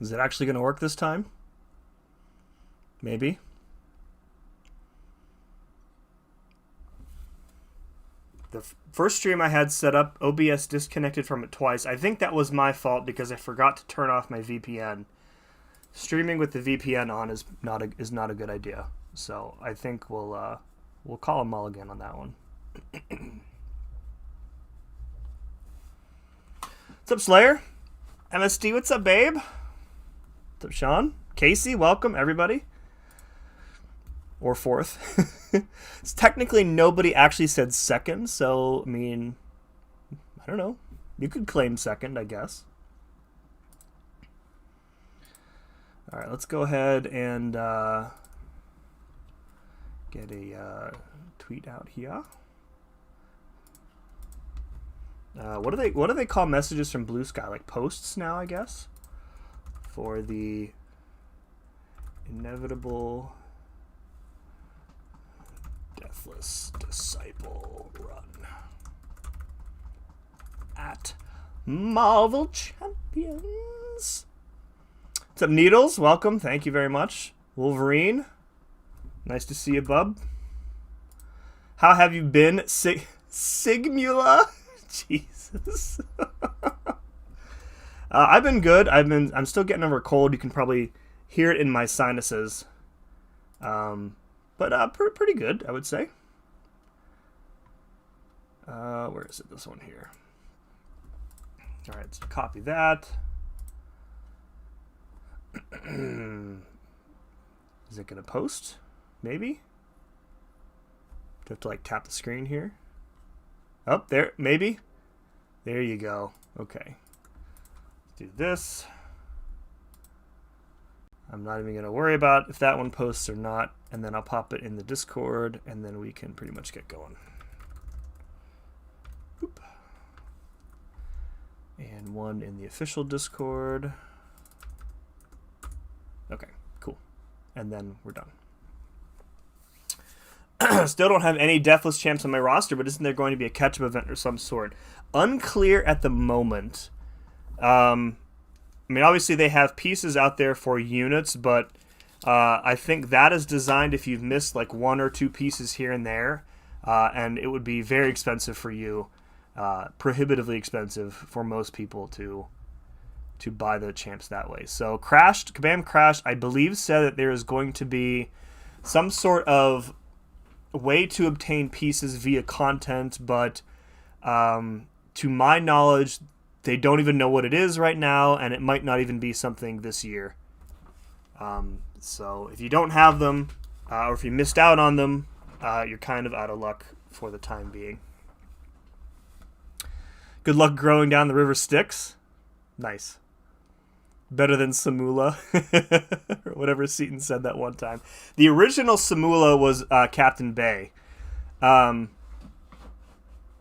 Is it actually going to work this time? Maybe. The first stream I had set up, OBS disconnected from it twice. I think that was my fault because I forgot to turn off my VPN. Streaming with the VPN on is not a good idea. So I think we'll call a mulligan on that one. What's up, Slayer? MSD, what's up, babe? What's up, Sean? Casey, welcome, everybody. Or fourth. It's technically nobody actually said second, so, I mean, I don't know. You could claim second, I guess. All right, let's go ahead and get a tweet out here. What do they call messages from Blue Sky? Like posts now, I guess, for the inevitable Deathless Disciple run at Marvel Champions. What's up, Needles? Welcome. Thank you very much. Wolverine. Nice to see you, bub. How have you been, Sigmula? Jesus. I've been good. I'm still getting over a cold. You can probably hear it in my sinuses. But pretty good, I would say. Where is it? This one here. All right, so copy that. Is it going to post? Maybe? Do I have to like tap the screen here? Oh, there, maybe. There you go. Okay. Let's do this. I'm not even going to worry about if that one posts or not. And then I'll pop it in the Discord, and then we can pretty much get going. Oop. And one in the official Discord. Okay, cool. And then we're done. Still don't have any Deathless champs on my roster, but isn't there going to be a catch-up event or some sort? Unclear at the moment. I mean, obviously they have pieces out there for units, but I think that is designed if you've missed like one or two pieces here and there, and it would be very expensive for you, prohibitively expensive for most people to buy the champs that way. So Kabam Crashed, I believe, said that there is going to be some sort of way to obtain pieces via content, but to my knowledge, they don't even know what it is right now, and it might not even be something this year. So if you don't have them, or if you missed out on them, you're kind of out of luck for the time being. Good luck growing down the river Styx. Nice. Better than Samula, or whatever Seaton said that one time. The original Samula was Captain Bay.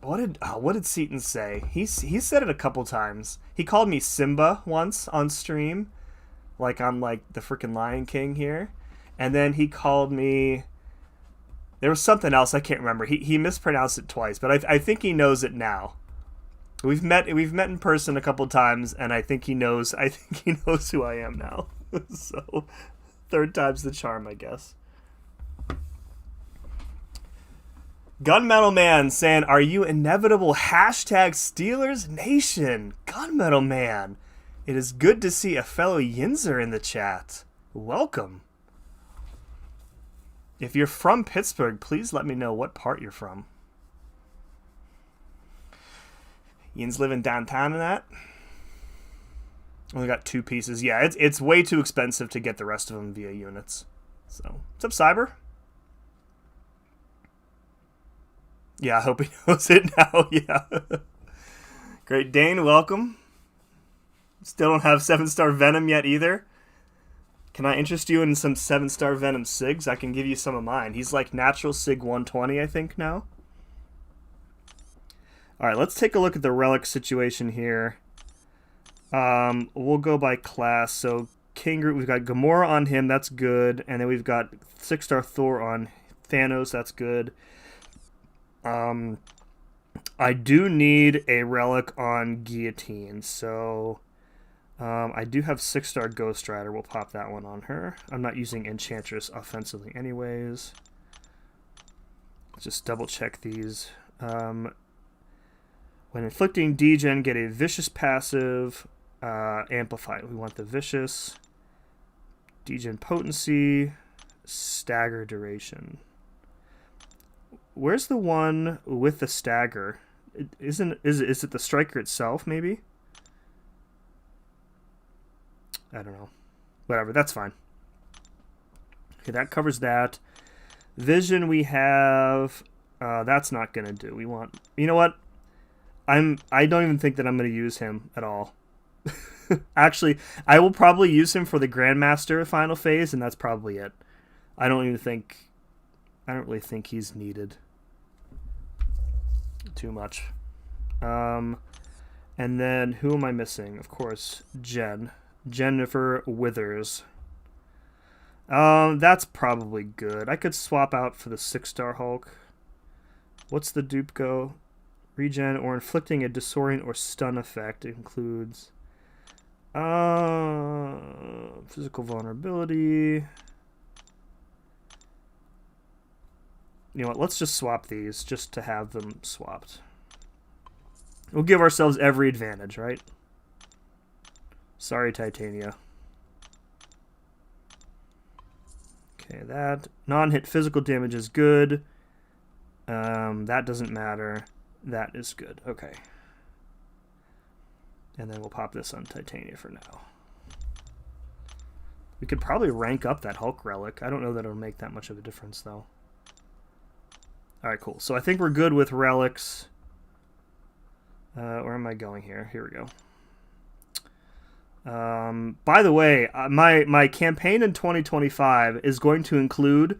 What did Seaton say? He said it a couple times. He called me Simba once on stream, like I'm like the freaking Lion King here, and then he called me. There was something else I can't remember. He mispronounced it twice, but I think he knows it now. We've met in person a couple times, and I think he knows who I am now. So, third time's the charm, I guess. Gunmetal Man saying, "Are you inevitable #Steelers Nation?" Gunmetal Man, it is good to see a fellow Yinzer in the chat. Welcome. If you're from Pittsburgh, please let me know what part you're from. Yin's living downtown in that. Only got 2 pieces. Yeah, it's way too expensive to get the rest of them via units. So, what's up, Cyber? Yeah, I hope he knows it now. Yeah. Great Dane, welcome. Still don't have 7-star Venom yet either. Can I interest you in some 7-star Venom SIGs? I can give you some of mine. He's like natural SIG 120, I think, now. Alright, let's take a look at the relic situation here. We'll go by class. So, King Groot, we've got Gamora on him, that's good. And then we've got 6-star Thor on Thanos, that's good. I do need a relic on Guillotine, so I do have 6-star Ghost Rider. We'll pop that one on her. I'm not using Enchantress offensively anyways. Let's just double check these. When inflicting degen, get a vicious passive. Amplify. We want the vicious. Degen potency. Stagger duration. Where's the one with the stagger? Is it the striker itself, maybe? I don't know. Whatever, that's fine. Okay, that covers that. Vision we have... that's not going to do. We want... You know what? I don't even think that I'm going to use him at all. Actually, I will probably use him for the Grandmaster final phase, and that's probably it. I don't really think he's needed too much. And then, who am I missing? Of course, Jennifer Withers. That's probably good. I could swap out for the 6-star Hulk. What's the dupe go? Regen or inflicting a disorient or stun effect. It includes physical vulnerability. You know what? Let's just swap these just to have them swapped. We'll give ourselves every advantage, right? Sorry, Titania. Okay, that non-hit physical damage is good. That doesn't matter. That is good. Okay. And then we'll pop this on Titania for now. We could probably rank up that Hulk relic. I don't know that it'll make that much of a difference, though. Alright, cool. So I think we're good with relics. Where am I going here? Here we go. By the way, my campaign in 2025 is going to include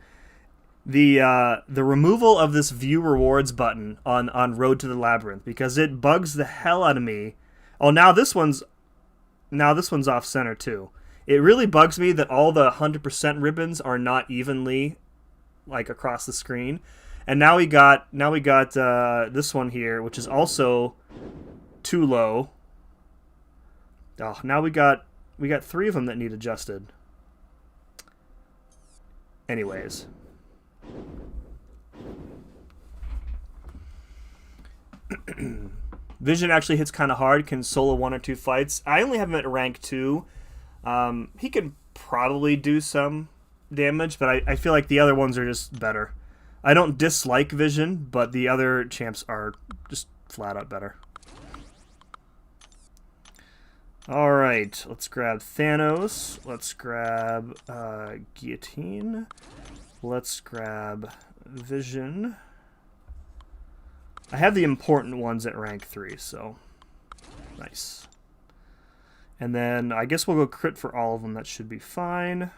the removal of this view rewards button on Road to the Labyrinth, because it bugs the hell out of me. Oh, now this one's off center too. It really bugs me that all the 100% ribbons are not evenly like across the screen. And now we got this one here, which is also too low. Oh, now we got 3 of them that need adjusted. Anyways. Vision actually hits kind of hard, can solo 1 or 2 fights. I only have him at rank 2. He can probably do some damage, but I feel like the other ones are just better. I don't dislike Vision, but the other champs are just flat out better. Alright, let's grab Thanos. Let's grab Guillotine. Let's grab Vision. I have the important ones at rank 3, so nice. And then I guess we'll go crit for all of them. That should be fine.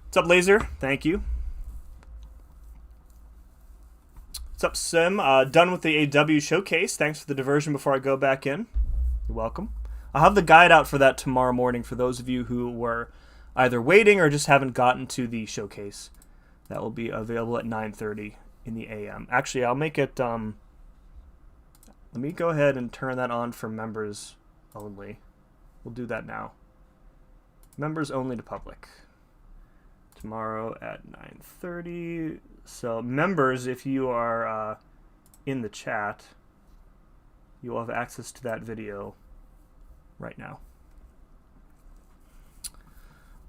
What's up, Laser? Thank you. What's up, Sim? Done with the AW showcase. Thanks for the diversion before I go back in. You're welcome. I'll have the guide out for that tomorrow morning for those of you who were either waiting or just haven't gotten to the showcase. That will be available at 9:30 in the AM. Actually, I'll make it... let me go ahead and turn that on for members only. We'll do that now. Members only to public. Tomorrow at 9:30. So members, if you are in the chat, you will have access to that video right now.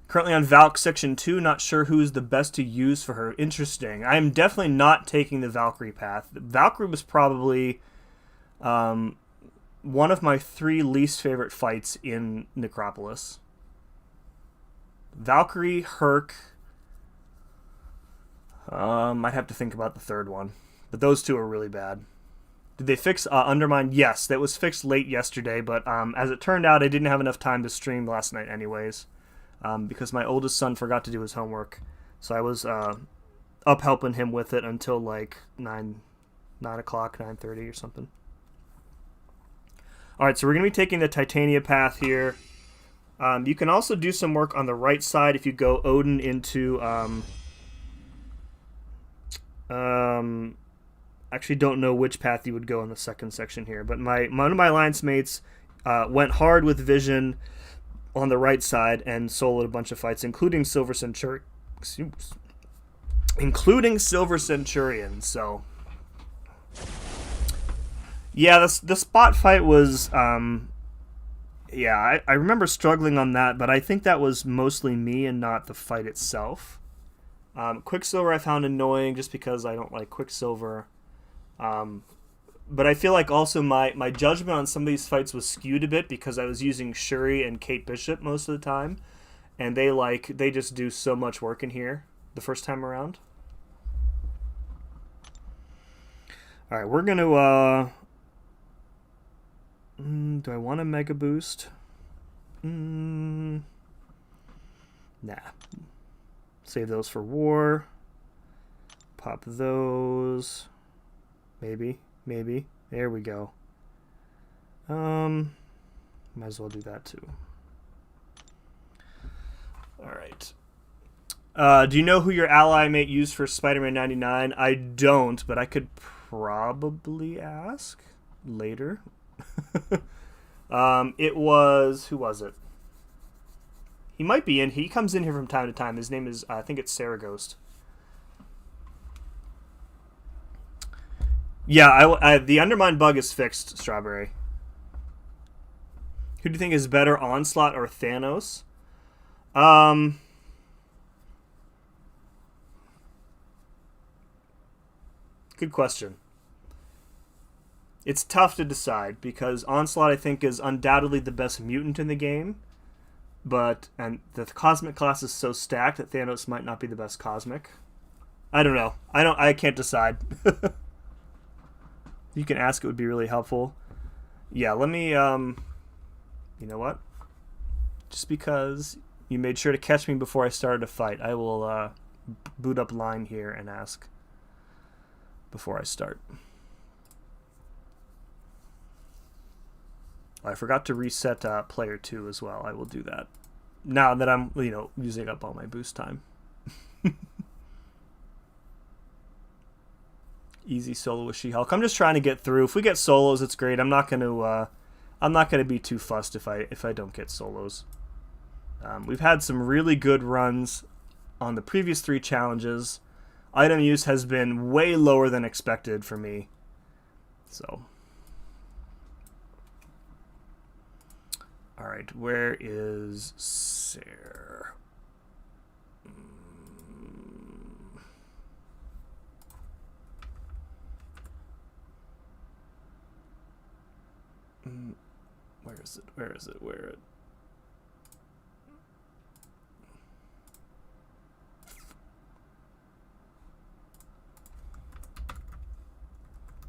Currently on Valk Section 2, not sure who's the best to use for her. Interesting. I am definitely not taking the Valkyrie path. Valkyrie was probably one of my 3 least favorite fights in Necropolis. Valkyrie, Herc. I'd have to think about the third one. But those 2 are really bad. Did they fix Undermine? Yes, that was fixed late yesterday, but as it turned out, I didn't have enough time to stream last night anyways, because my oldest son forgot to do his homework. So I was up helping him with it until like 9 o'clock, 9:30 or something. Alright, so we're going to be taking the Titania path here. You can also do some work on the right side if you go Odin into... actually don't know which path you would go in the second section here, but one of my alliance mates went hard with Vision on the right side and soloed a bunch of fights, including Silver Centurion. So, yeah, the spot fight was, yeah, I remember struggling on that, but I think that was mostly me and not the fight itself. Quicksilver I found annoying just because I don't like Quicksilver. But I feel like also my judgment on some of these fights was skewed a bit because I was using Shuri and Kate Bishop most of the time, and they just do so much work in here the first time around. All right, we're gonna. Do I want a Mega Boost? Nah. Save those for war. Pop those. Maybe. There we go. Might as well do that too. Alright. Do you know who your ally mate used for Spider-Man 99? I don't, but I could probably ask later. It was... Who was it? He might be in. He comes in here from time to time. His name is... I think it's Saragost. Yeah, the Undermine bug is fixed, Strawberry. Who do you think is better, Onslaught or Thanos? Good question. It's tough to decide because Onslaught, I think, is undoubtedly the best mutant in the game, and the Cosmic class is so stacked that Thanos might not be the best Cosmic. I don't know. I can't decide. You can ask, it would be really helpful. Yeah, let me, you know what? Just because you made sure to catch me before I started a fight, I will boot up line here and ask before I start. I forgot to reset player 2 as well. I will do that now that I'm, using up all my boost time. Easy solo with She-Hulk. I'm just trying to get through. If we get solos, it's great. I'm not going to be too fussed if I don't get solos. We've had some really good runs on the previous 3 challenges. Item use has been way lower than expected for me. So, all right, where is Sarah? Where is it?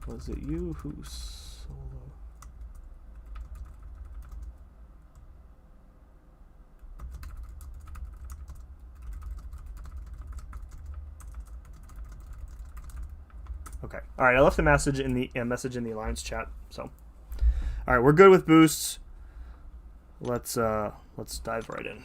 Was it you who solo? Okay. All right. I left a message in the Alliance chat. So, all right, we're good with boosts. Let's dive right in.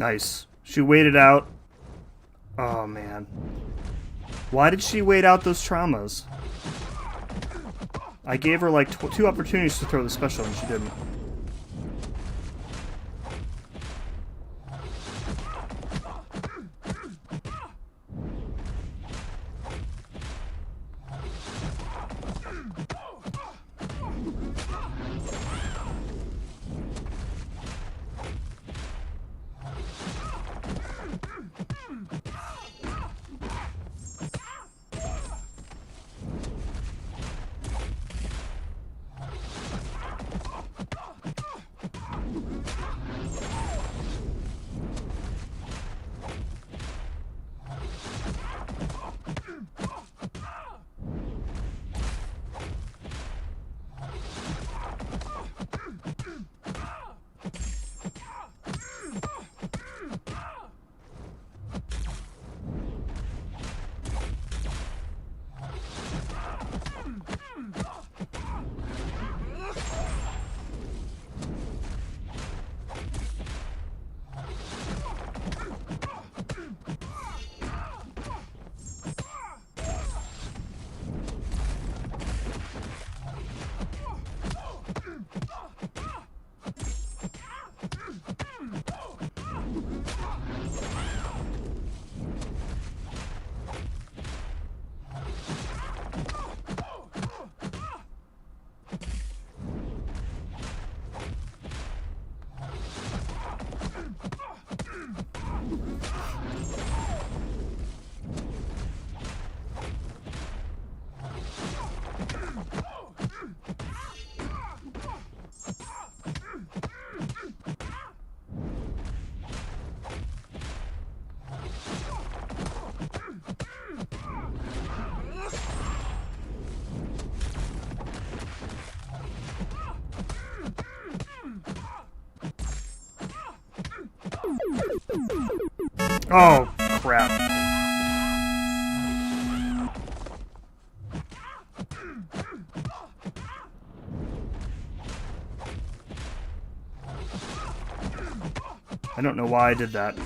Nice. She waited out. Oh, man. Why did she wait out those traumas? I gave her, like, 2 opportunities to throw the special, and she didn't. Oh, crap. I don't know why I did that.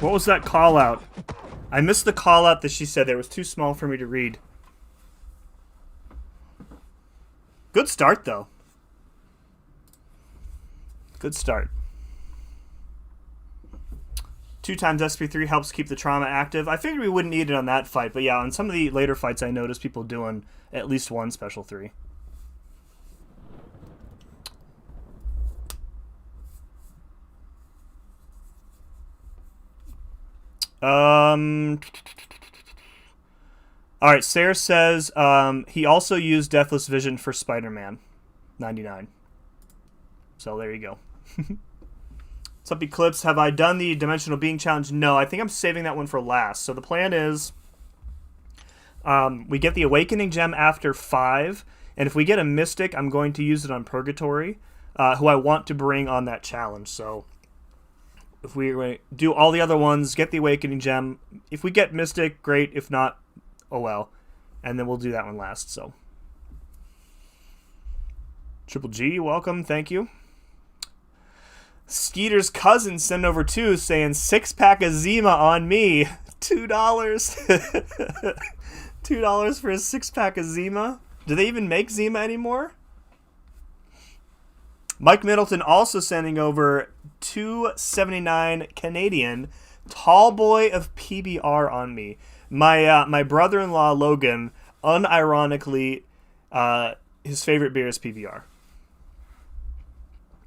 What was that call out? I missed the call out that she said there. It was too small for me to read. Good start, though. Good start. 2 times SP3 helps keep the trauma active. I figured we wouldn't need it on that fight, but yeah, on some of the later fights I noticed people doing at least 1 special 3. Alright, Sarah says he also used Deathless Vision for Spider-Man 99. So there you go. What's up, Eclipse? Have I done the Dimensional Being Challenge? No, I think I'm saving that one for last. So the plan is we get the Awakening Gem after 5, and if we get a Mystic, I'm going to use it on Purgatory, who I want to bring on that challenge. So if we do all the other ones, get the Awakening Gem. If we get Mystic, great. If not, oh well. And then we'll do that one last. So Triple G, welcome. Thank you. Skeeter's cousin sent over 2 saying 6-pack of Zima on me. $2. $2 for a 6-pack of Zima. Do they even make Zima anymore? Mike Middleton also sending over $2.79 Canadian. Tall boy of PBR on me. My brother-in-law Logan, unironically, his favorite beer is PBR.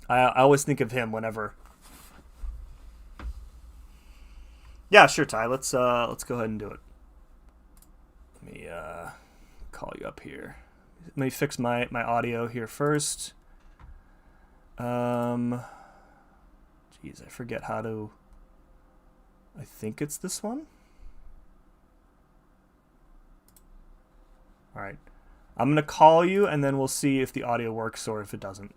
I always think of him whenever. Yeah, sure, Ty. Let's go ahead and do it. Let me call you up here. Let me fix my audio here first. Jeez, I forget how to. I think it's this one. All right, I'm gonna call you, and then we'll see if the audio works or if it doesn't.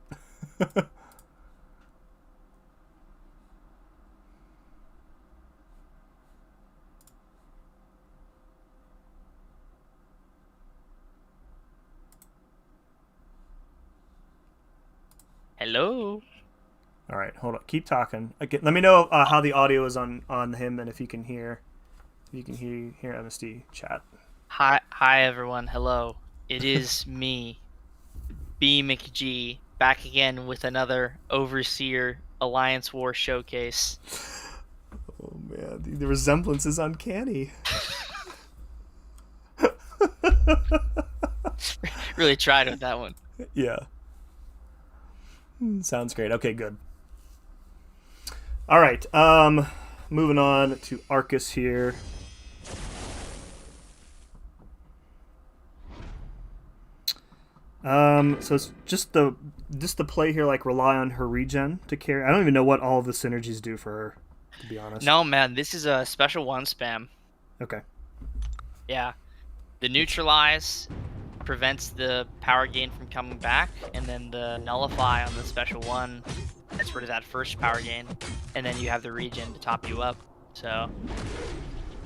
Hello. All right, hold on. Keep talking. Okay, let me know how the audio is on him, and if you can hear MSD chat. Hi, everyone. Hello. It is me, B McG, back again with another Overseer Alliance War showcase. Oh man, the resemblance is uncanny. Really tried with that one. Yeah. Sounds great. Okay, good. All right. Moving on to Arcus here. So it's just the play here, like rely on her regen to carry. I don't even know what all of the synergies do for her, to be honest. No, man, this is a special 1 spam. Okay. Yeah. The neutralize prevents the power gain from coming back, and then the nullify on the special 1 gets rid of that first power gain, and then you have the regen to top you up. So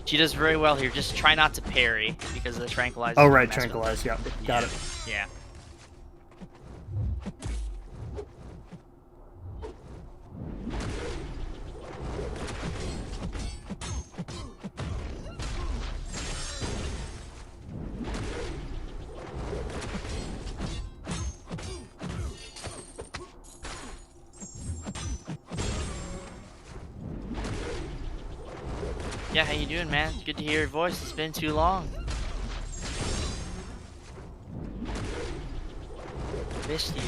she does very well here. Just try not to parry because of the tranquilizer. Oh right, tranquilize. Yeah, got it. Yeah. Yeah, how you doing, man? It's good to hear your voice. It's been too long. Missed you.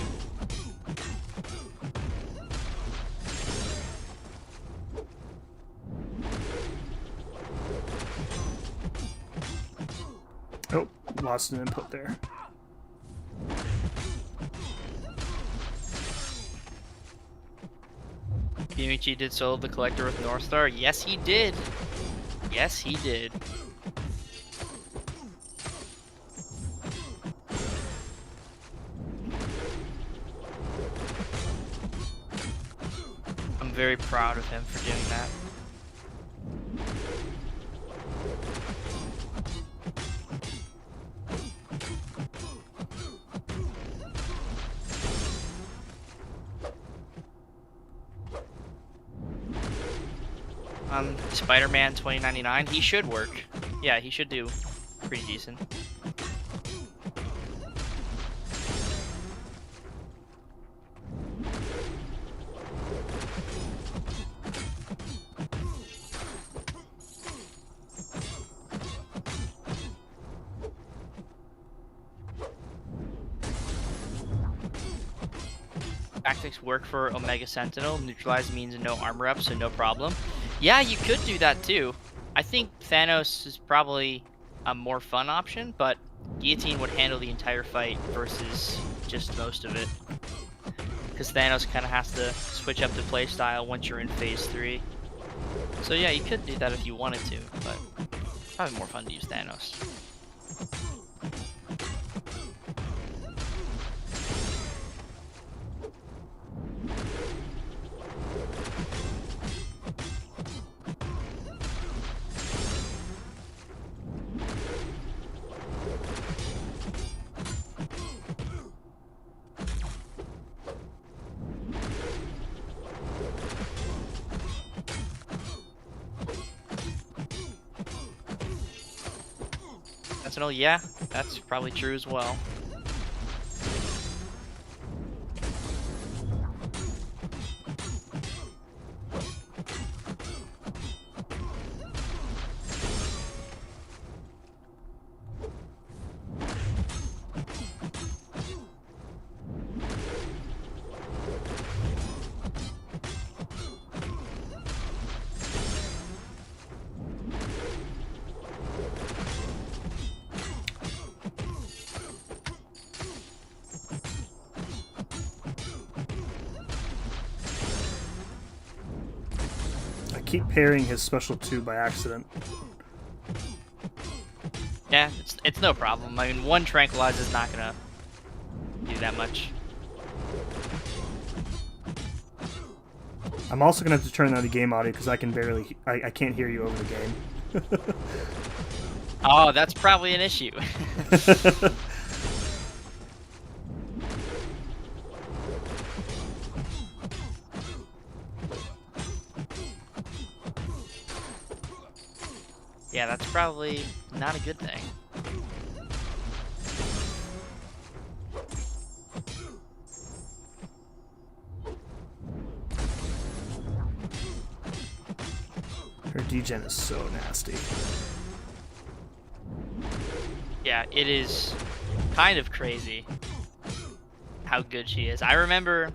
Oh, lost an input there. BMG did solo the Collector with Northstar? Yes, he did. Yes, he did. I'm very proud of him for doing that. Spider-Man 2099. He should work. Yeah, he should do pretty decent. Tactics work for Omega Sentinel. Neutralize means no armor up, so no problem. Yeah, you could do that too. I think Thanos is probably a more fun option, but Guillotine would handle the entire fight versus just most of it. Because Thanos kind of has to switch up the playstyle once you're in phase 3. So yeah, you could do that if you wanted to, but probably more fun to use Thanos. Sentinel, yeah, that's probably true as well. Keep parrying his special 2 by accident. Yeah, it's no problem. I mean, one tranquilizer is not gonna do that much. I'm also gonna have to turn down the game audio because I can't hear you over the game. Oh, that's probably an issue. Yeah, that's probably not a good thing. Her degen is so nasty. Yeah, it is kind of crazy how good she is. I remember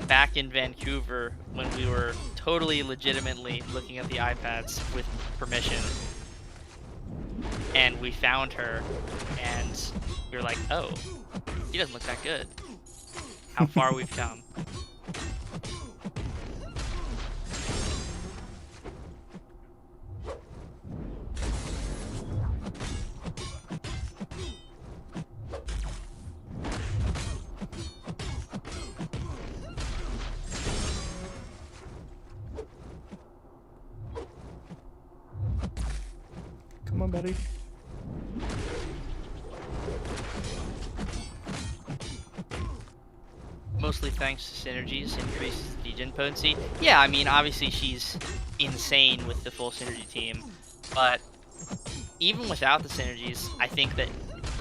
back in Vancouver when we were totally legitimately looking at the iPads with permission, and we found her, and we were like, oh, she doesn't look that good. How far we've come. Come on, buddy. Mostly thanks to synergies, increases the degen potency. Yeah, I mean, obviously she's insane with the full synergy team, but even without the synergies, I think that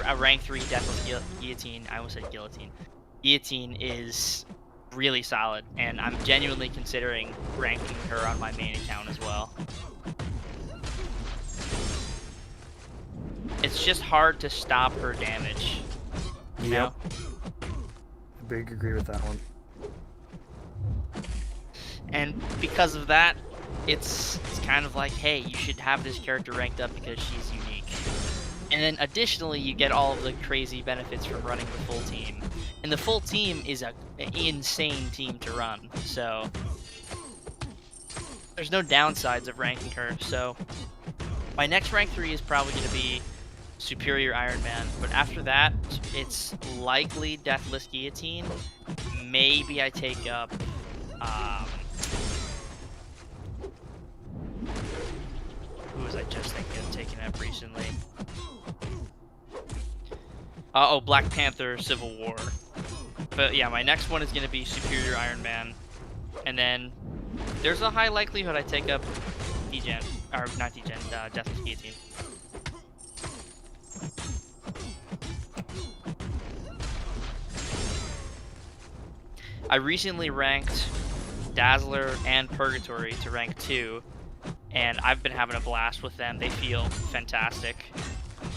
a rank 3 Deathless Guillotine, I almost said Guillotine, Guillotine is really solid, and I'm genuinely considering ranking her on my main account as well. It's just hard to stop her damage. You know? I big agree with that one. And because of that, it's kind of like, hey, you should have this character ranked up because she's unique. And then additionally, you get all of the crazy benefits from running the full team. And the full team is an insane team to run, so there's no downsides of ranking her. So my next rank 3 is probably going to be Superior Iron Man, but after that, it's likely Deathless Guillotine. Maybe I take up, who was I just thinking of taking up recently? Oh, Black Panther Civil War. But yeah, my next one is going to be Superior Iron Man, and then There's a high likelihood I take up degen, or not degen, Deathless Guillotine. I recently ranked Dazzler and Purgatory to rank 2, and I've been having a blast with them. They feel fantastic.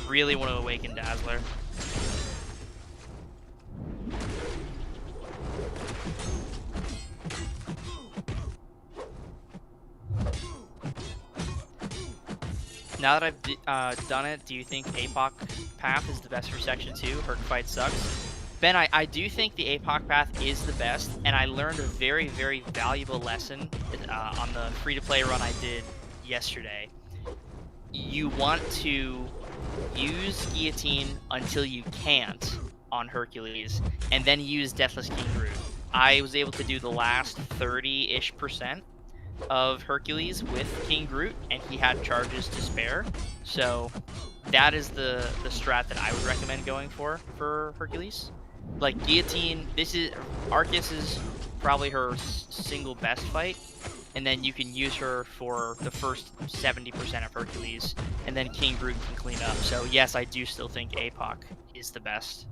Really want to awaken Dazzler. Now that I've done it, do you think APOC path is the best for Section 2? Herc fight sucks. Ben, I do think the APOC path is the best, and I learned a very, very valuable lesson on the free-to-play run I did yesterday. You want to use Guillotine until you can't on Hercules, and then use Deathless King Groot. I was able to do the last 30-ish% of Hercules with King Groot, and he had charges to spare. So that is the strat that I would recommend going for Hercules. Like Guillotine, Arcus is probably her single best fight, and then you can use her for the first 70% of Hercules, and then King Groot can clean up. So yes, I do still think APOC is the best.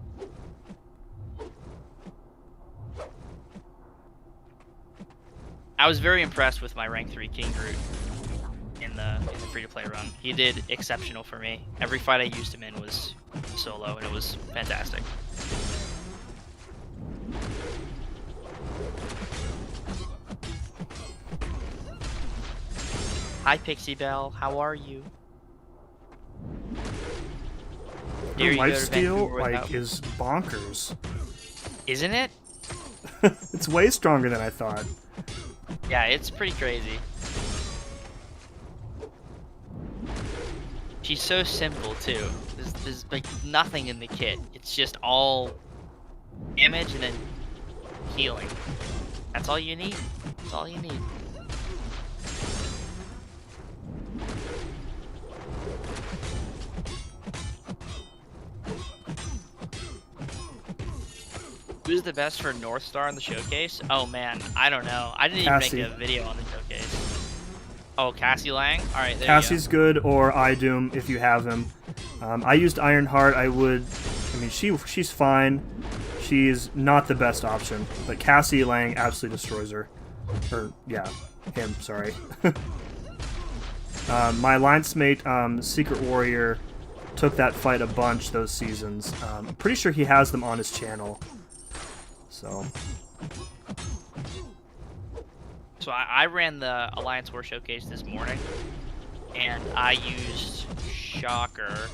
I was very impressed with my rank 3 King Groot in the free-to-play run. He did exceptional for me. Every fight I used him in was solo, and it was fantastic. Hi, Pixie Belle. How are you? Your lifesteal is bonkers. Isn't it? It's way stronger than I thought. Yeah, it's pretty crazy. She's so simple too. There's like nothing in the kit. It's just all damage and then healing. That's all you need. That's all you need. Who's the best for North Star in the showcase? Oh man, I don't know. I didn't even make a video on the showcase. Oh, Cassie Lang? Alright, there Cassie's you go. good, or iDoom if you have him. I used Ironheart. I mean, she's fine. She's not the best option, but Cassie Lang absolutely destroys her. Yeah, him, sorry. My alliance mate, Secret Warrior, took that fight a bunch those seasons. I'm pretty sure he has them on his channel. So I ran the Alliance War Showcase this morning, and I used Shocker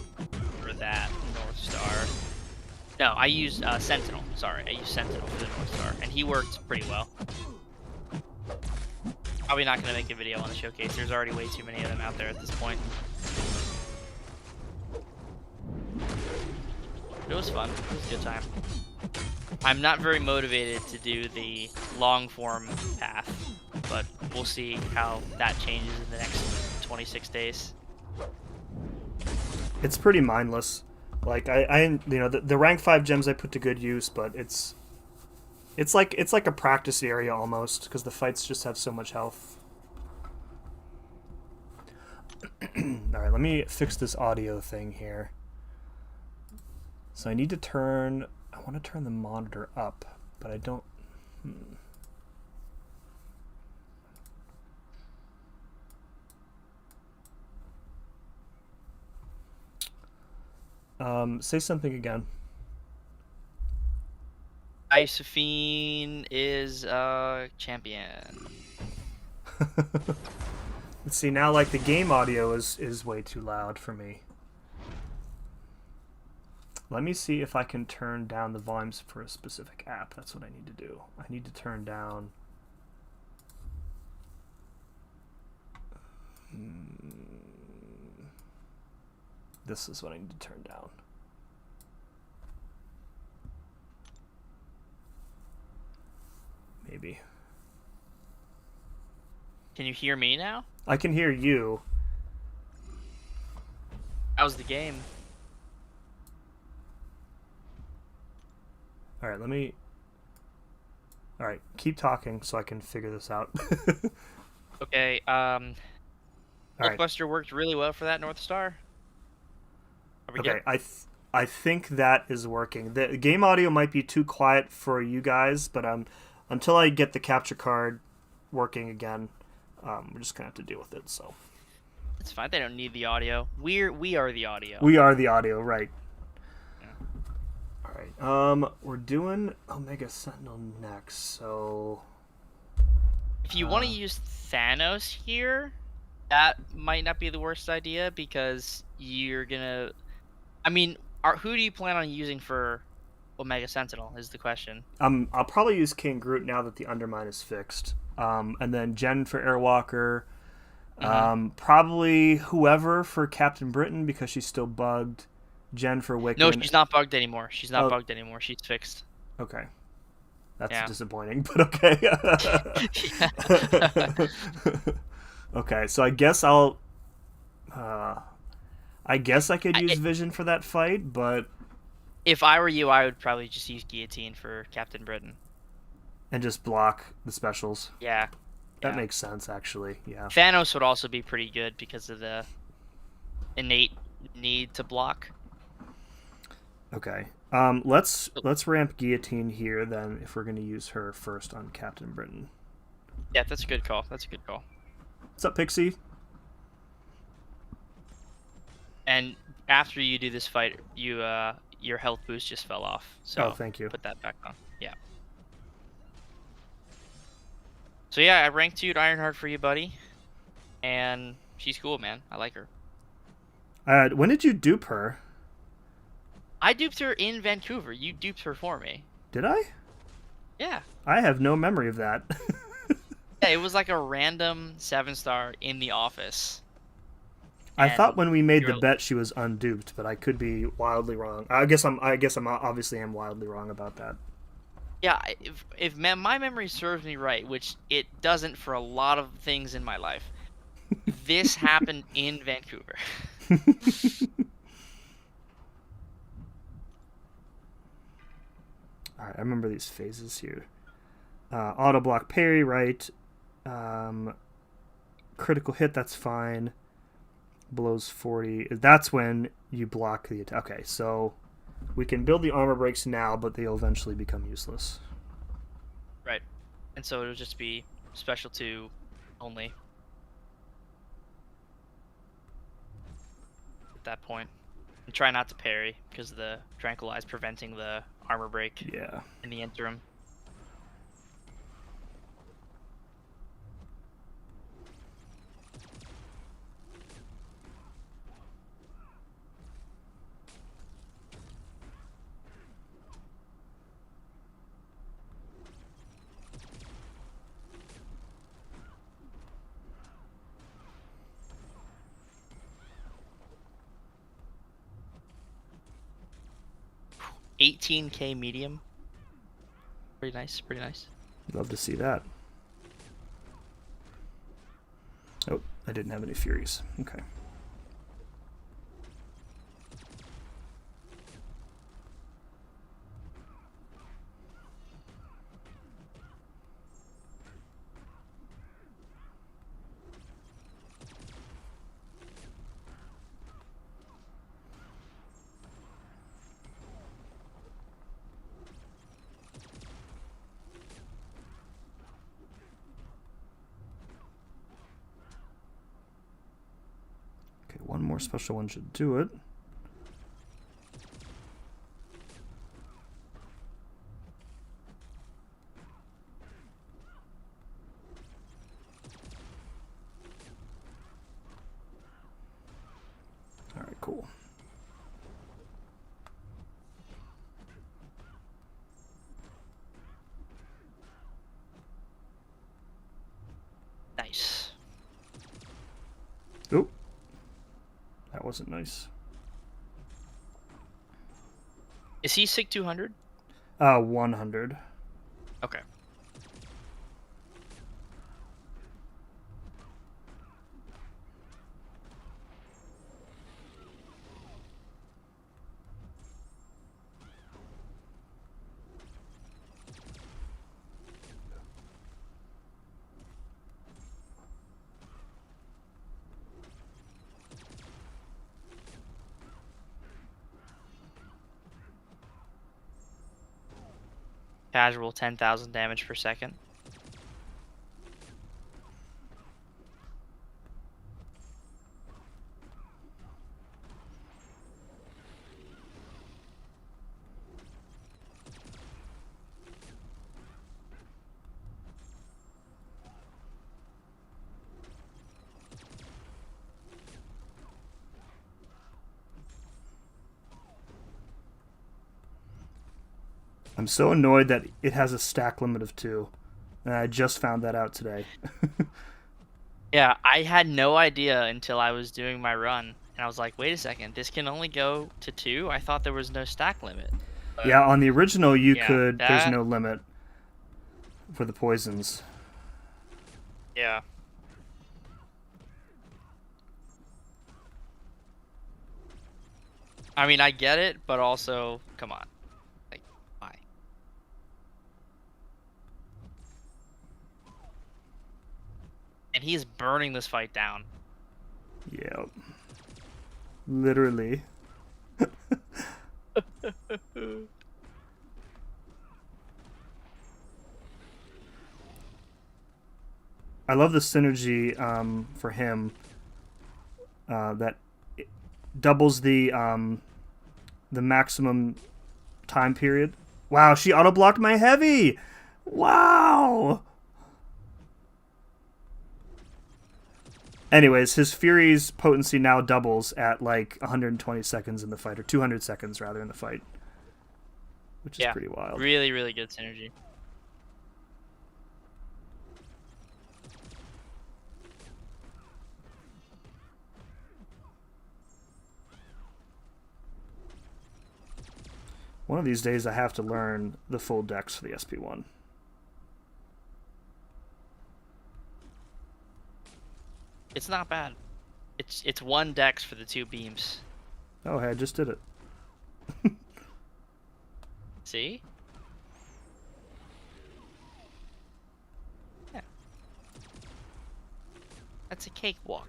for that North Star. No, I used Sentinel. Sorry, I used Sentinel for the North Star, and he worked pretty well. Probably not going to make a video on the showcase. There's already way too many of them out there at this point. It was fun. It was a good time. I'm not very motivated to do the long form path, but we'll see how that changes in the next 26 days. It's pretty mindless. Like the rank 5 gems I put to good use, but it's like a practice area almost, because the fights just have so much health. Alright, let me fix this audio thing here. So I need to turn... I want to turn the monitor up, but I don't... Say something again. Isophine is champion. Let's see, now like the game audio is way too loud for me. Let me see if I can turn down the volumes for a specific app. That's what I need to do. I need to turn down... This is what I need to turn down. Maybe. Can you hear me now? I can hear you. How's the game? Alright, keep talking so I can figure this out. Okay. All right. Hulkbuster worked really well for that North Star. Are we Okay. good? I think that is working. The game audio might be too quiet for you guys, but until I get the capture card working again, we're just gonna have to deal with it. So It's fine. They don't need the audio. We are the audio. we are the audio, right? Yeah. All right. We're doing Omega Sentinel next, so If you want to use Thanos here, that might not be the worst idea because you're gonna. I mean, who do you plan on using for Omega Sentinel? Is the question. I'll probably use King Groot now that the Undermine is fixed. And then Jen for Airwalker. Probably whoever for Captain Britain because she's still bugged. Jen for Wiccan. No, she's not bugged anymore. She's not bugged anymore. She's fixed. Okay. That's Yeah. disappointing, but okay. Okay, so I guess I guess I could use Vision for that fight, but if I were you, I would probably just use Guillotine for Captain Britain. And just block the specials. Yeah. That makes sense, actually. Yeah. Thanos would also be pretty good because of the innate need to block. Okay. Let's ramp Guillotine here then if we're gonna use her first on Captain Britain. Yeah, that's a good call. That's a good call. What's up, Pixie? And after you do this fight, you your health boost just fell off. So thank you. Put that back on. Yeah. So yeah, I ranked you Ironheart for you, buddy. And she's cool, man. I like her. When did you dupe her? I duped her in Vancouver. You duped her for me. Did I? Yeah. I have no memory of that. Yeah, it was like a random 7-star in the office. I thought when we made the bet she was unduped, but I could be wildly wrong. I guess I'm obviously am wildly wrong about that. Yeah, if my memory serves me right, which it doesn't for a lot of things in my life, this happened in Vancouver. Alright, I remember these phases here. Auto block parry, right? Critical hit, that's fine. Blows 40. That's when you block the attack. Okay, so we can build the armor breaks now, but they'll eventually become useless. Right. And so it'll just be special 2 only. At that point. And try not to parry, because the Tranquilize preventing the armor break in the interim. $18K medium. Pretty nice, pretty nice. Love to see that. Oh, I didn't have any Furies. Okay. One more special one should do it. All right, cool. Nice. Oop. That wasn't nice. Is he SIG 200? 100. Okay. Casual 10,000 damage per second. I'm so annoyed that it has a stack limit of 2. And I just found that out today. Yeah, I had no idea until I was doing my run. And I was like, wait a second, this can only go to 2? I thought there was no stack limit. But, Yeah, on the original you yeah, could. There's that... no limit for the poisons. Yeah. I mean, I get it, but also, come on. Like, why? And he's burning this fight down. Yep. Literally. I love the synergy for him that it doubles the maximum time period. Wow, she auto blocked my heavy. Wow. Anyways, his Fury's potency now doubles at like 120 seconds in the fight, or 200 seconds rather in the fight, which is pretty wild. Really, really good synergy. One of these days I have to learn the full decks for the SP1. It's not bad. It's 1 dex for the 2 beams. Oh, hey, I just did it. See? Yeah. That's a cakewalk.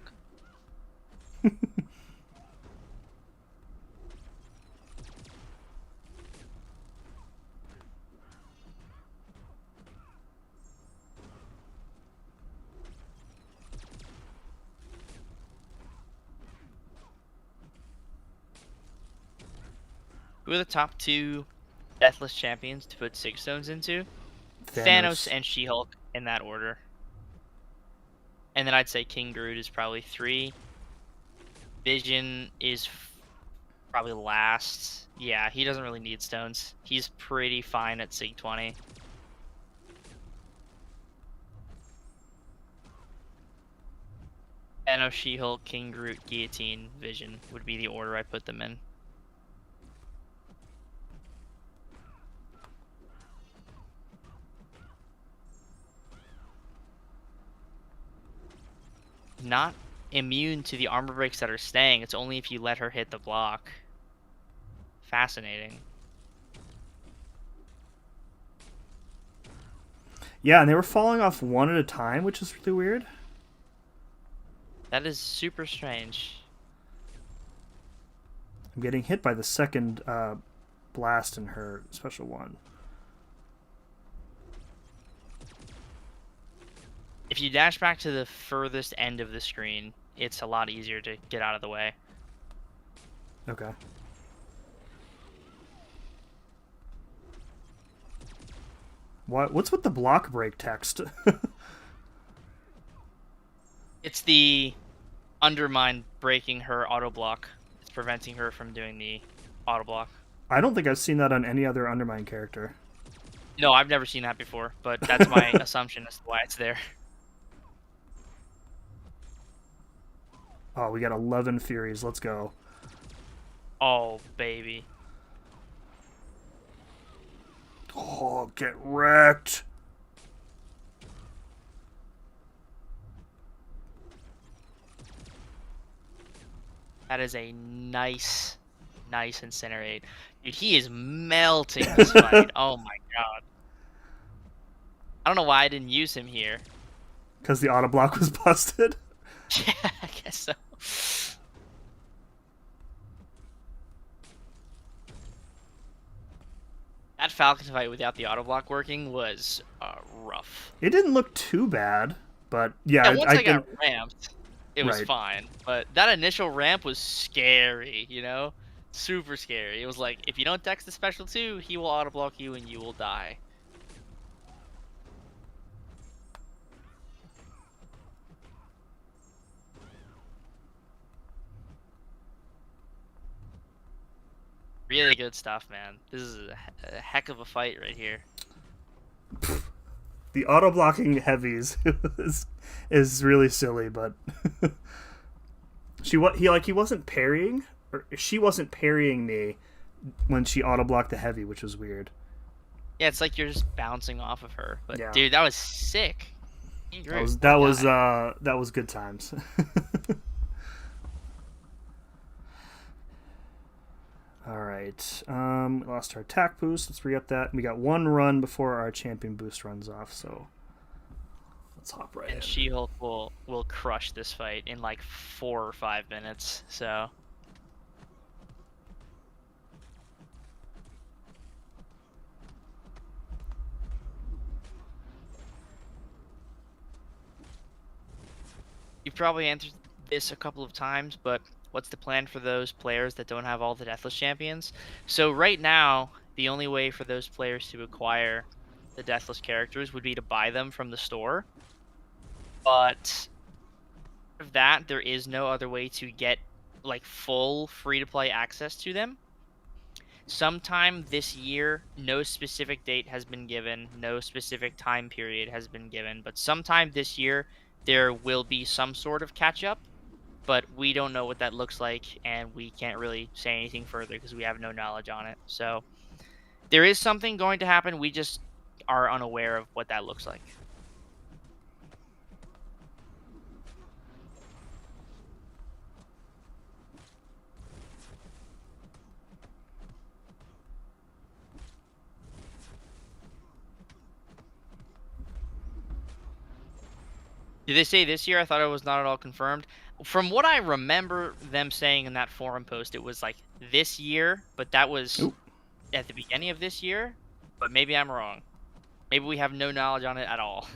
Who are the top 2 Deathless champions to put Sig Stones into? Thanos and She-Hulk in that order. And then I'd say King Groot is probably 3. Vision is probably last. Yeah, he doesn't really need stones. He's pretty fine at Sig 20. Thanos, She-Hulk, King Groot, Guillotine, Vision would be the order I put them in. Not immune to the armor breaks that are staying. It's only if you let her hit the block. Fascinating. Yeah, and they were falling off one at a time, which is really weird. That is super strange. I'm getting hit by the second blast in her special one. If you dash back to the furthest end of the screen, it's a lot easier to get out of the way. Okay. What's with the block break text? It's the Undermine breaking her auto block. It's preventing her from doing the auto block. I don't think I've seen that on any other Undermine character. No, I've never seen that before, but that's my assumption as to why it's there. Oh, we got 11 Furies. Let's go. Oh, baby. Oh, get wrecked. That is a nice incinerate. Dude, he is melting this fight. Oh my god. I don't know why I didn't use him here. Because the auto block was busted? Yeah, I guess so. That Falcon fight without the auto block working was rough. It didn't look too bad, but yeah, Yeah, once I can. got ramped, it was Right. fine. But that initial ramp was scary, Super scary. It was like, if you don't dex the special 2, he will auto block you and you will die. Really good stuff, man. This is a heck of a fight right here. The auto blocking heavies is really silly, but he wasn't parrying, or she wasn't parrying me when she auto blocked the heavy, which was weird. Yeah, it's like you're just bouncing off of her. But Yeah. dude, that was sick. That was good times. All right. We lost our attack boost. Let's re-up that. We got one run before our champion boost runs off, so let's hop right in. And She-Hulk will crush this fight in like 4 or 5 minutes. So. You've probably answered this a couple of times, but what's the plan for those players that don't have all the Deathless champions? So right now, the only way for those players to acquire the Deathless characters would be to buy them from the store. But of that, there is no other way to get like full free-to-play access to them. Sometime this year, no specific date has been given, no specific time period has been given, but sometime this year, there will be some sort of catch-up, but we don't know what that looks like, and we can't really say anything further because we have no knowledge on it. So there is something going to happen. We just are unaware of what that looks like. Did they say this year? I thought it was not at all confirmed. From what I remember them saying in that forum post, it was like this year, but that was at the beginning of this year. But maybe I'm wrong. Maybe we have no knowledge on it at all.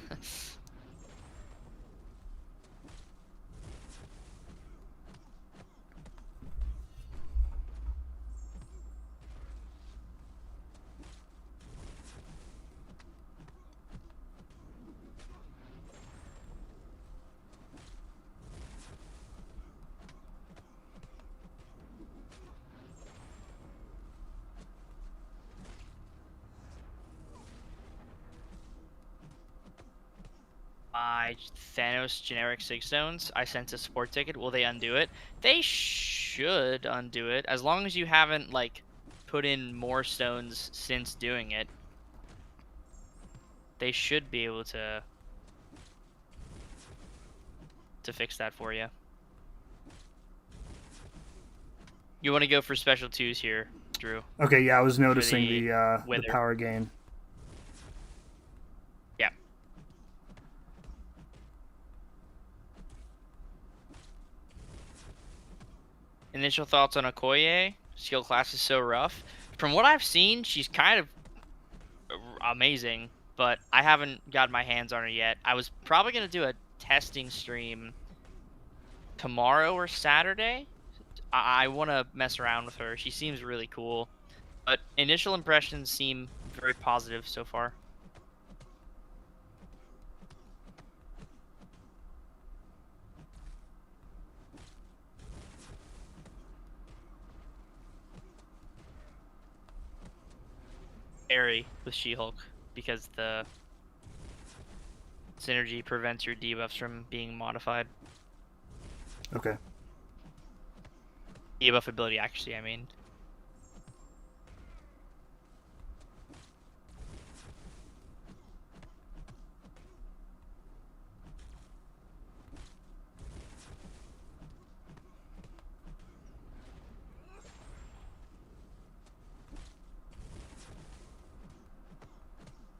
Thanos generic 6 stones. I sent a support ticket. Will they undo it? They should undo it, as long as you haven't like put in more stones since doing it. They should be able to fix that for you. You want to go for special 2s here, Drew? Okay, yeah, I was noticing the power gain. Yeah. Initial thoughts on Okoye? Skill class is so rough. From what I've seen, she's kind of amazing, but I haven't got my hands on her yet. I was probably going to do a testing stream tomorrow or Saturday. I want to mess around with her. She seems really cool, but initial impressions seem very positive so far. Airy with She-Hulk, because the synergy prevents your debuffs from being modified. Okay. Debuff ability, actually, I mean.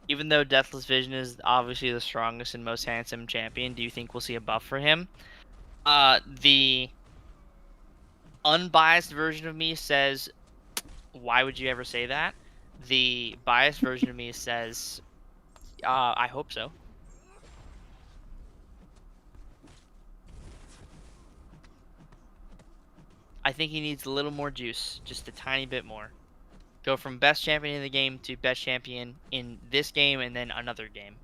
Even though Deathless Vision is obviously the strongest and most handsome champion, do you think we'll see a buff for him? The unbiased version of me says, why would you ever say that? The biased version of me says, I hope so. I think he needs a little more juice, just a tiny bit more. Go from best champion in the game to best champion in this game and then another game.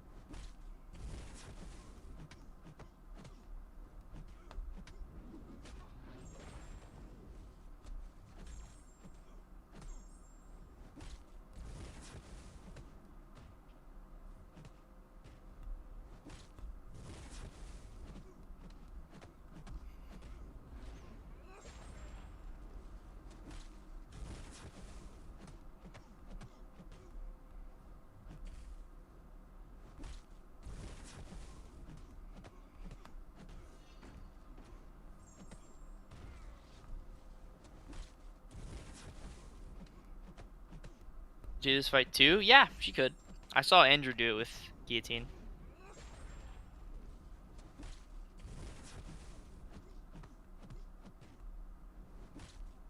Do this fight too? Yeah, she could. I saw Andrew do it with guillotine.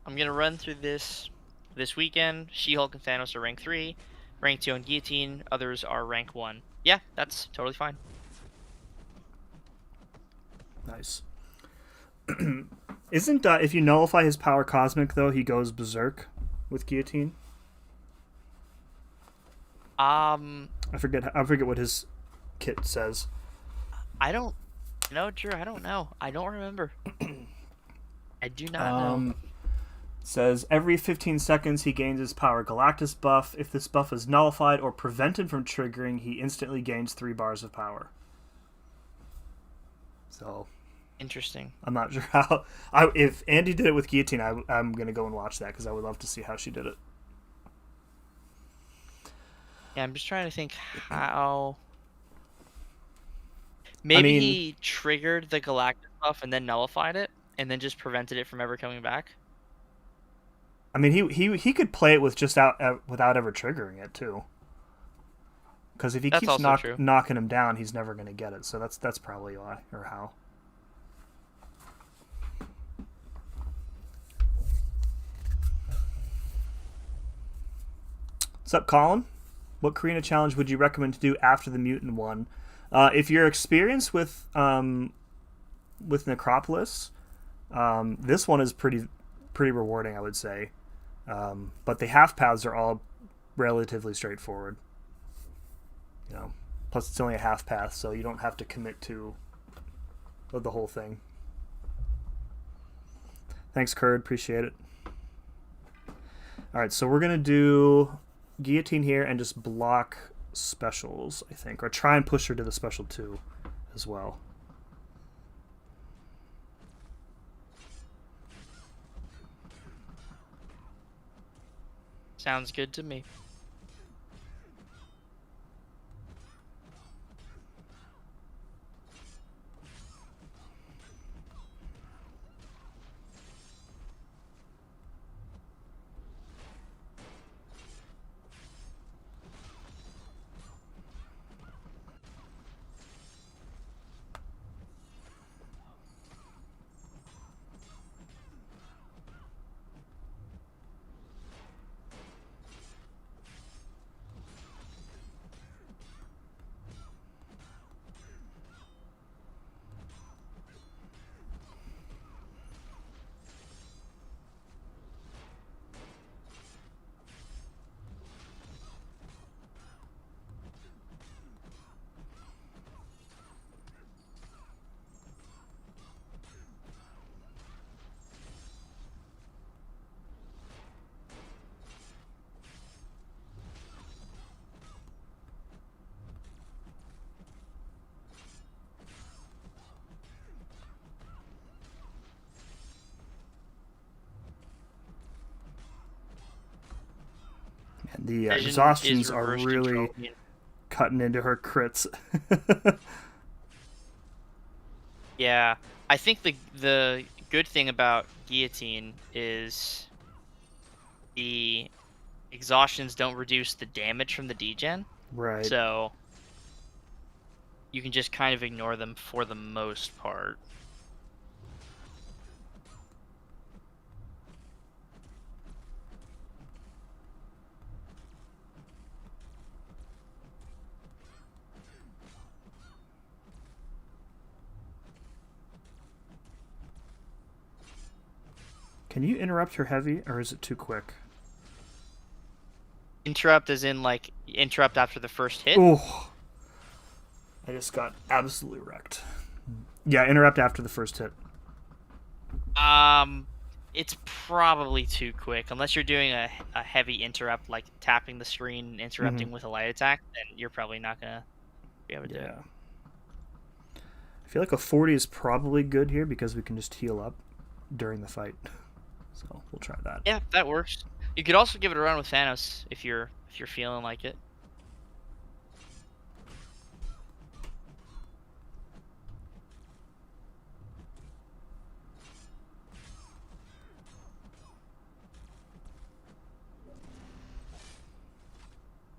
I'm gonna run through this weekend. She-Hulk and Thanos are rank 3, rank 2 on guillotine. Others are rank 1. Yeah, that's totally fine. Nice. Isn't if you nullify his power cosmic though, he goes berserk with guillotine? I forget what his kit says. I don't know, Drew. I don't know. I don't remember. I do not know. It says every 15 seconds he gains his power Galactus buff. If this buff is nullified or prevented from triggering, he instantly gains 3 bars of power. So Interesting. I'm not sure how. If Andy did it with guillotine, I'm gonna go and watch that because I would love to see how she did it. Yeah, I'm just trying to think how. Maybe he triggered the Galactus buff and then nullified it, and then just prevented it from ever coming back. I mean, he could play it with just without ever triggering it too. Because if he keeps knocking him down, he's never going to get it. So that's probably why or how. What's up, Colin? What Carina challenge would you recommend to do after the mutant one? If you're experienced with Necropolis, this one is pretty rewarding, I would say. But the half paths are all relatively straightforward. You know, plus it's only a half path, so you don't have to commit to the whole thing. Thanks, Kurd. Appreciate it. All right, so we're gonna do guillotine here and just block specials, I think, or try and push her to the special 2 as well. Sounds good to me. The exhaustions are really cutting into her crits. Yeah, I think the good thing about guillotine is the exhaustions don't reduce the damage from the degen. Right. So you can just kind of ignore them for the most part. Can you interrupt her heavy, or is it too quick? Interrupt as in, like, interrupt after the first hit? Oh, I just got absolutely wrecked. Yeah, interrupt after the first hit. It's probably too quick. Unless you're doing a heavy interrupt, like tapping the screen and interrupting with a light attack, then you're probably not going to be able to do it. I feel like a 40 is probably good here because we can just heal up during the fight. So we'll try that. Yeah, that works. You could also give it a run with Thanos if you're feeling like it.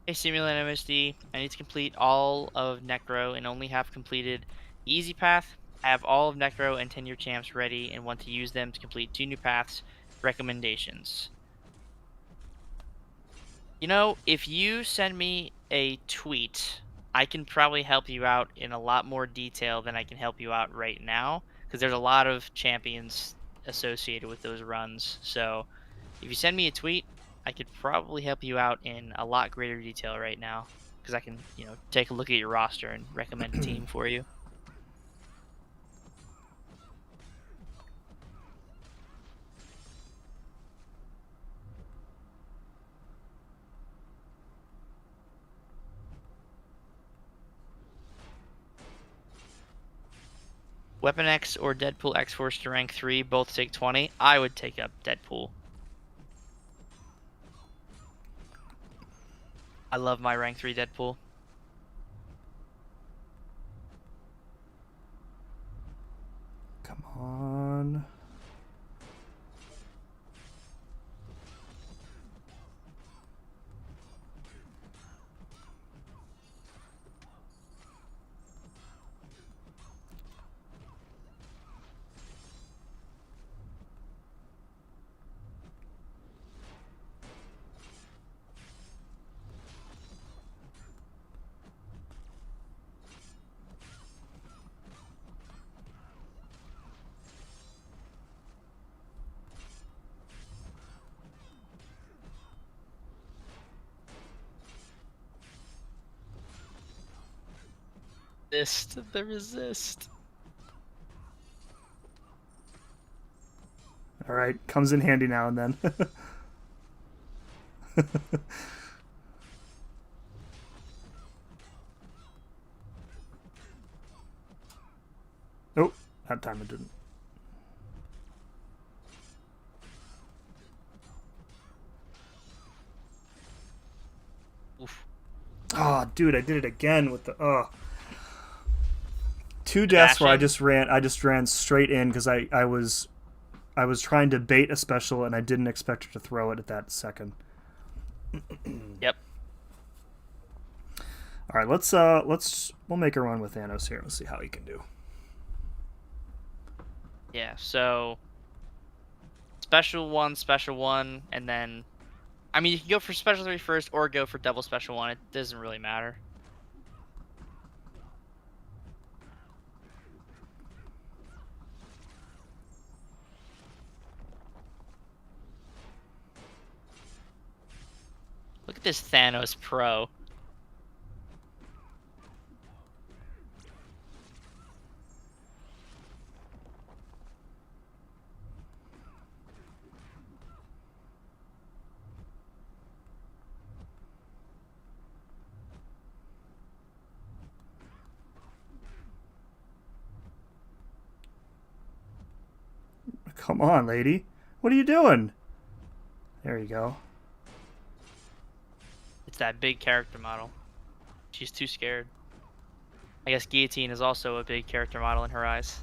Hey, Simulant MSD, I need to complete all of Necro and only have completed Easy Path. I have all of Necro and Tenure Champs ready and want to use them to complete 2 new paths. Recommendations. You know, if you send me a tweet, I can probably help you out in a lot more detail than I can help you out right now, because there's a lot of champions associated with those runs. So if you send me a tweet, I could probably help you out in a lot greater detail right now, because I can, you know, take a look at your roster and recommend a team for you. Weapon X or Deadpool X-Force to rank 3, both take 20. I would take up Deadpool. I love my rank 3 Deadpool. Come on. The resist. All right, comes in handy now and then. Oh, that time it didn't. Oof. Oh, dude, I did it again with the 2 deaths where I just ran straight in because I was trying to bait a special and I didn't expect her to throw it at that second. Yep. All right, we'll make a run with Thanos here. Let's see how he can do. Yeah, so special one, and then I mean you can go for special 3 first or go for double special 1. It doesn't really matter. Look at this Thanos Pro. Come on, lady. What are you doing? There you go. It's that big character model. She's too scared. I guess Guillotine is also a big character model in her eyes.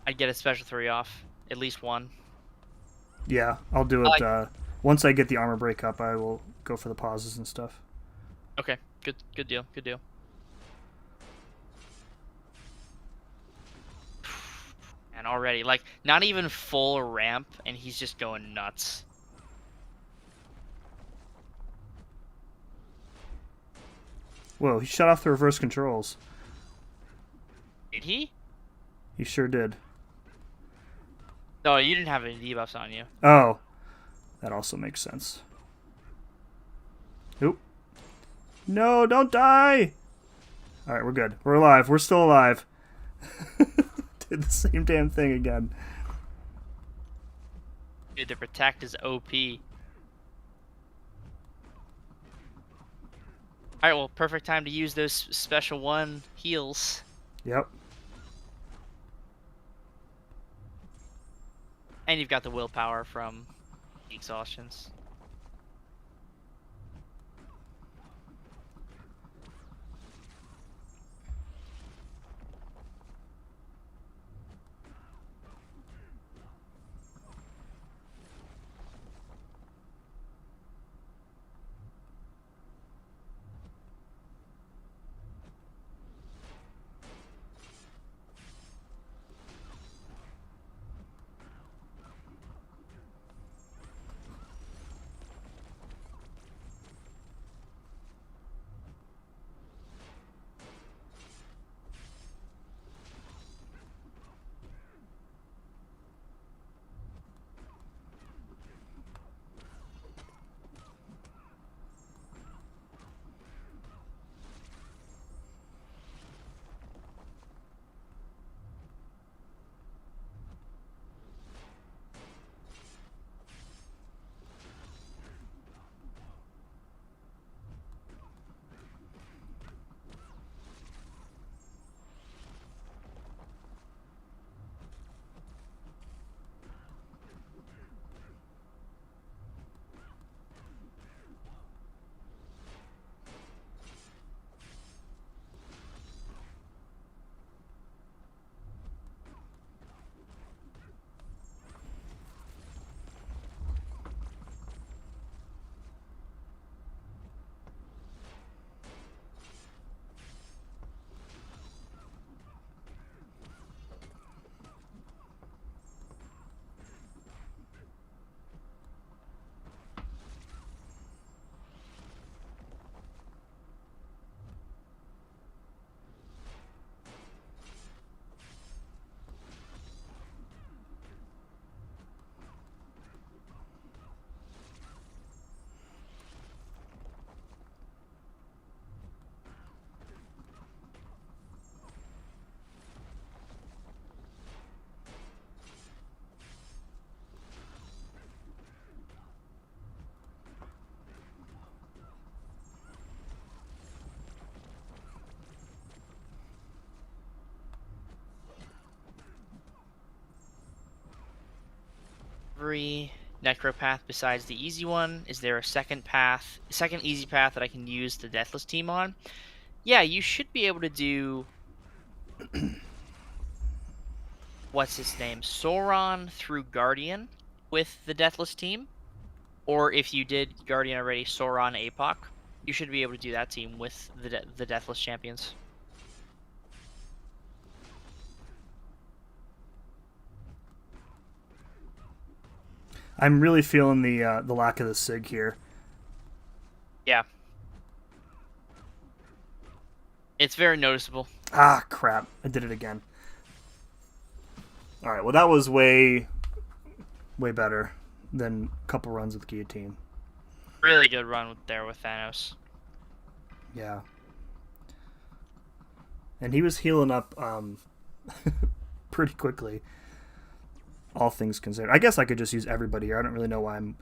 I'd get a special 3 off. At least one. Yeah, I'll do it. Once I get the armor break up, I will go for the pauses and stuff. Okay, good deal, good deal. man, already. Like, not even full ramp, and he's just going nuts. Whoa, he shut off the reverse controls. Did he? He sure did. No, you didn't have any debuffs on you. Oh, that also makes sense. Oop. No, don't die! Alright, we're good. We're alive. We're still alive. Did the same damn thing again. Dude, the protect is OP. Alright, well, perfect time to use those special 1 heals. Yep. And you've got the willpower from exhaustions. Every necro path besides the easy one, is there a second easy path that I can use the Deathless team on? Yeah, you should be able to do what's his name, Sauron through Guardian with the Deathless team, or if you did Guardian already, Sauron APOC, you should be able to do that team with the Deathless champions. I'm really feeling the lack of the SIG here. Yeah. It's very noticeable. Ah, crap. I did it again. Alright, well that was way better than a couple runs with Guillotine. Really good run there with Thanos. Yeah. And he was healing up pretty quickly. All things considered. I guess I could just use everybody here. I don't really know why I'm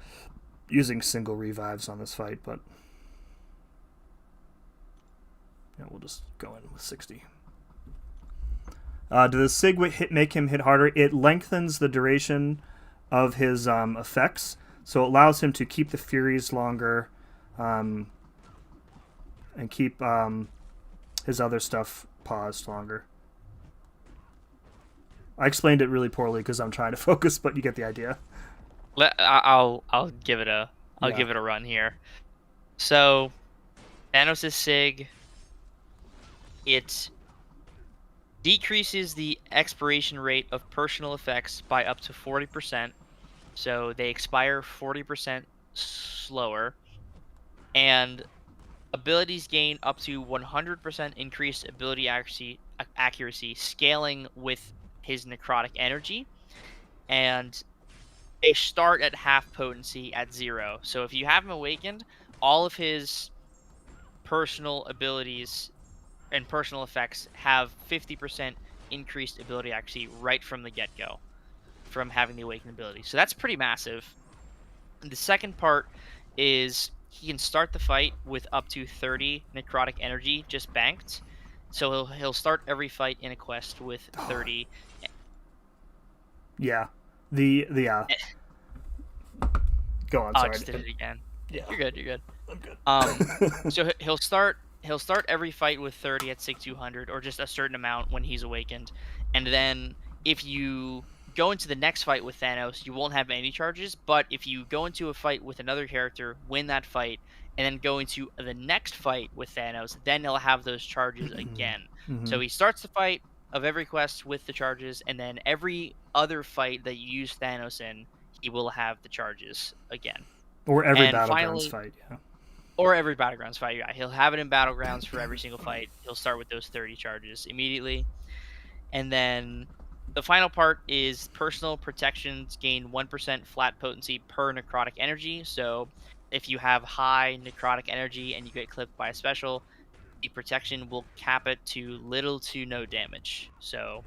using single revives on this fight, but yeah, we'll just go in with 60. Do the SIG make him hit harder? It lengthens the duration of his effects, so it allows him to keep the Furies longer and keep his other stuff paused longer. I explained it really poorly because I'm trying to focus, but you get the idea. I'll give it a give it a run here. So, Thanos' SIG, it Decreases the expiration rate of personal effects by up to 40%. So they expire 40% slower. And abilities gain up to 100% increased ability accuracy, scaling with his necrotic energy. And they start at half potency at 0. So if you have him awakened, all of his personal abilities and personal effects have 50% increased ability accuracy right from the get-go from having the awakened ability. So that's pretty massive. And the second part is he can start the fight with up to 30 necrotic energy just banked. So he'll start every fight in a quest with 30. Yeah. The Go on, Oh, I sorry. just did it again. Yeah. You're good. You're good. I'm good. So he'll start every fight with 30 at 6200 or just a certain amount when he's awakened, and then if you go into the next fight with Thanos, you won't have any charges. But if you go into a fight with another character, win that fight, and then go into the next fight with Thanos, then he'll have those charges again. So he starts the fight of every quest with the charges, and then every other fight that you use Thanos in, he will have the charges again. Or every And Battlegrounds finally, fight, yeah. or every Battlegrounds fight, yeah. He'll have it in Battlegrounds for every single fight. He'll start with those 30 charges immediately. And then the final part is personal protections gain 1% flat potency per necrotic energy. So if you have high necrotic energy and you get clipped by a special, the protection will cap it to little to no damage. So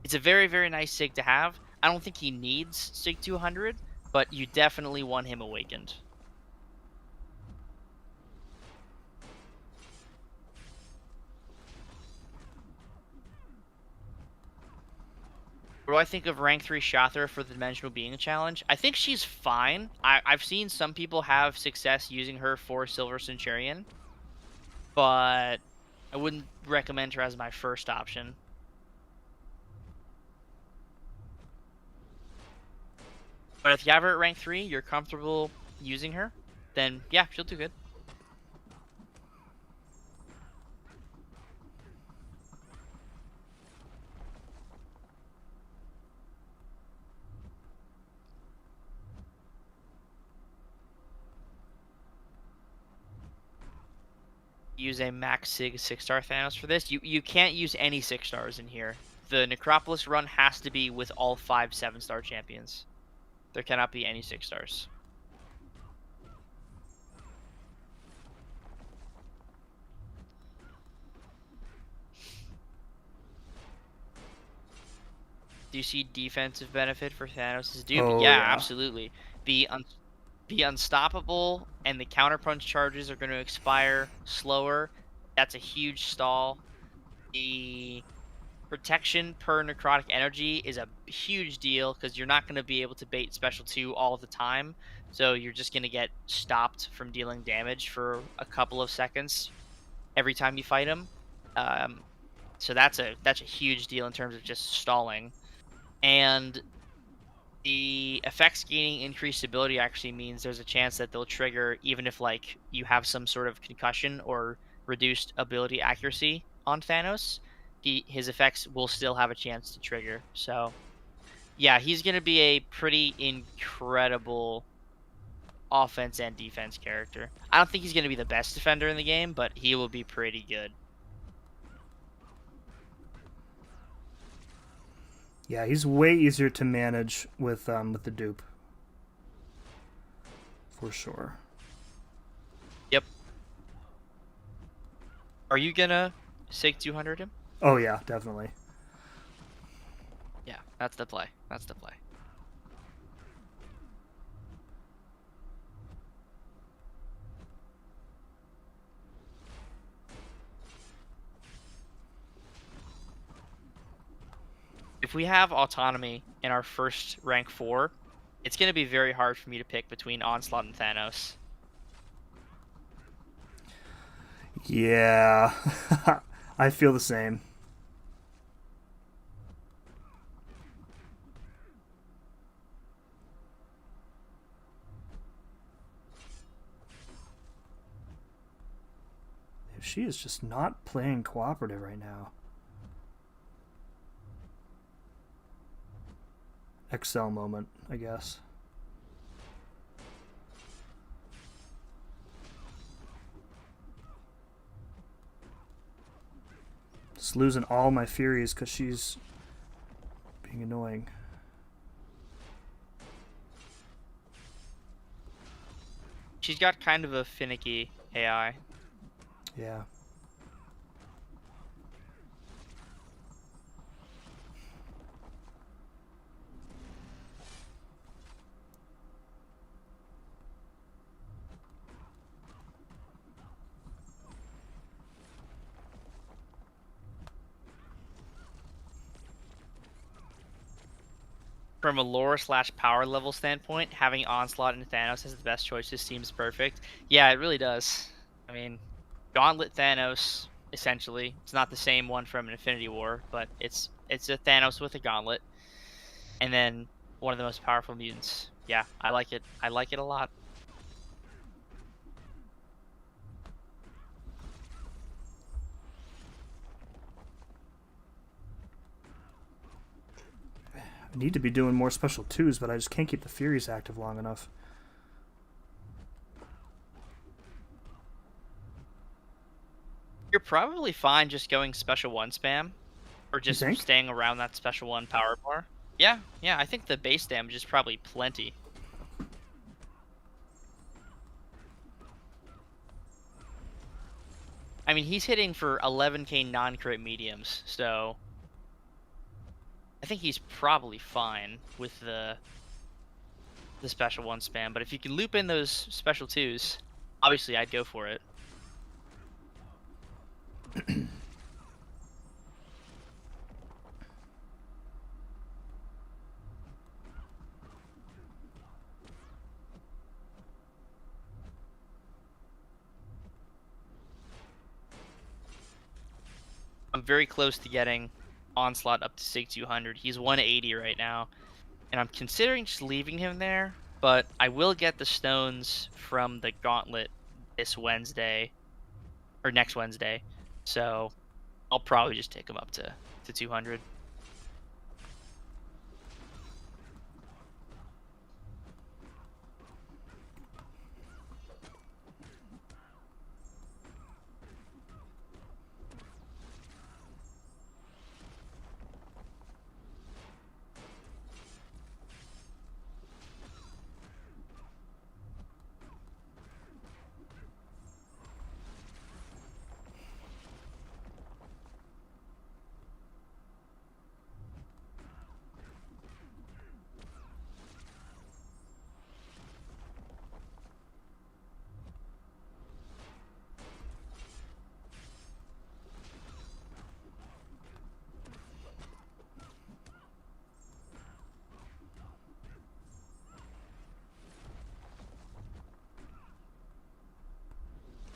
it's a very, very nice SIG to have. I don't think he needs SIG 200, but you definitely want him awakened. What do I think of rank 3 Shathra for the Dimensional Being challenge? I think she's fine. I've seen some people have success using her for Silver Centurion, but I wouldn't recommend her as my first option. But if you have her at rank 3, you're comfortable using her, then yeah, she'll do good. Use a max sig 6-star Thanos for this. You can't use any 6-stars in here. The Necropolis run has to be with all 5 7-star champions. There cannot be any 6-stars. Do you see defensive benefit for Thanos' dupe? Oh, yeah, yeah. absolutely. Be unstoppable, and the counterpunch charges are going to expire slower. That's a huge stall. The protection per necrotic energy is a huge deal because you're not going to be able to bait special 2 all the time. So you're just going to get stopped from dealing damage for a couple of seconds every time you fight him. So that's a huge deal in terms of just stalling. And the effects gaining increased ability actually means there's a chance that they'll trigger even if like you have some sort of concussion or reduced ability accuracy on Thanos. His effects will still have a chance to trigger. So yeah, he's gonna be a pretty incredible offense and defense character. I don't think he's gonna be the best defender in the game, but he will be pretty good. Yeah, he's way easier to manage with the dupe. For sure. Yep. Are you gonna SIG 200 him? Oh yeah, definitely. Yeah, that's the play. That's the play. If we have autonomy in our first rank 4, it's going to be very hard for me to pick between Onslaught and Thanos. Yeah. I feel the same. She is just not playing cooperative right now. Excel moment, I guess. Just losing all my Furies because she's being annoying. She's got kind of a finicky AI. Yeah. From a lore/power level standpoint, having Onslaught and Thanos as the best choices seems perfect. Yeah, it really does. I mean, Gauntlet Thanos, essentially. It's not the same one from Infinity War, but it's a Thanos with a gauntlet. And then one of the most powerful mutants. Yeah, I like it. I like it a lot. I need to be doing more special 2s, but I just can't keep the Furies active long enough. You're probably fine just going special 1 spam. Or just staying around that special 1 power bar. Yeah, I think the base damage is probably plenty. I mean, he's hitting for 11k non-crit mediums, so I think he's probably fine with the special 1 spam. But if you can loop in those special 2s, obviously I'd go for it. I'm very close to getting Onslaught up to 6200. He's 180 right now, and I'm considering just leaving him there, but I will get the stones from the gauntlet this Wednesday, or next Wednesday, so I'll probably just take him up to 200.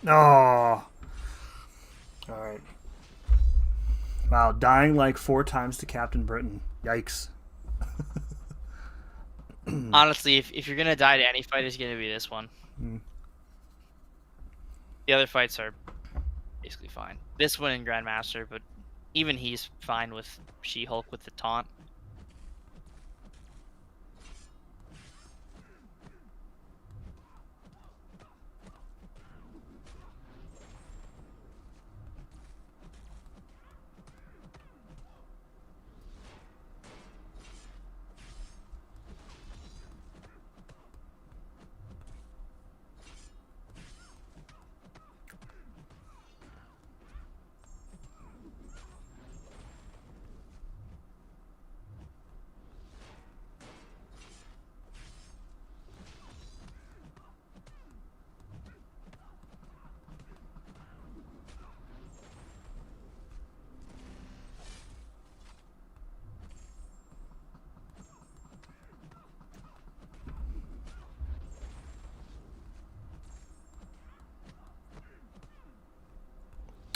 Oh. Alright. Wow, dying like 4 times to Captain Britain. Yikes. Honestly, if you're going to die to any fight, it's going to be this one. The other fights are basically fine. This one in Grandmaster, but even he's fine with She-Hulk with the taunt.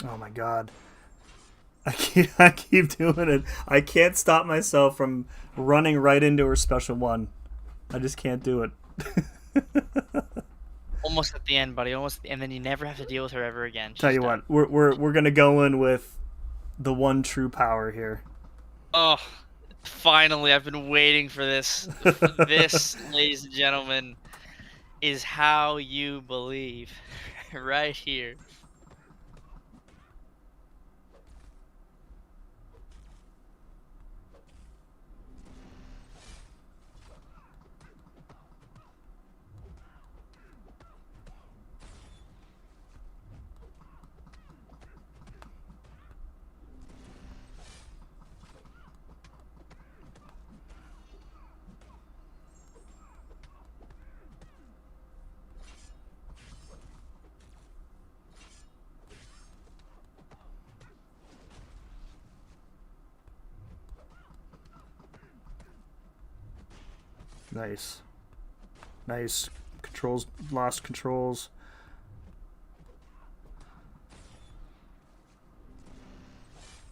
Oh my god. I keep doing it. I can't stop myself from running right into her special 1. I just can't do it. Almost at the end, buddy. Almost, and then you never have to deal with her ever again. Tell you what, we're gonna go in with the one true power here. Oh, Finally, I've been waiting for this. This, ladies and gentlemen, is how you believe. Right here. Nice. Nice. Controls, lost controls.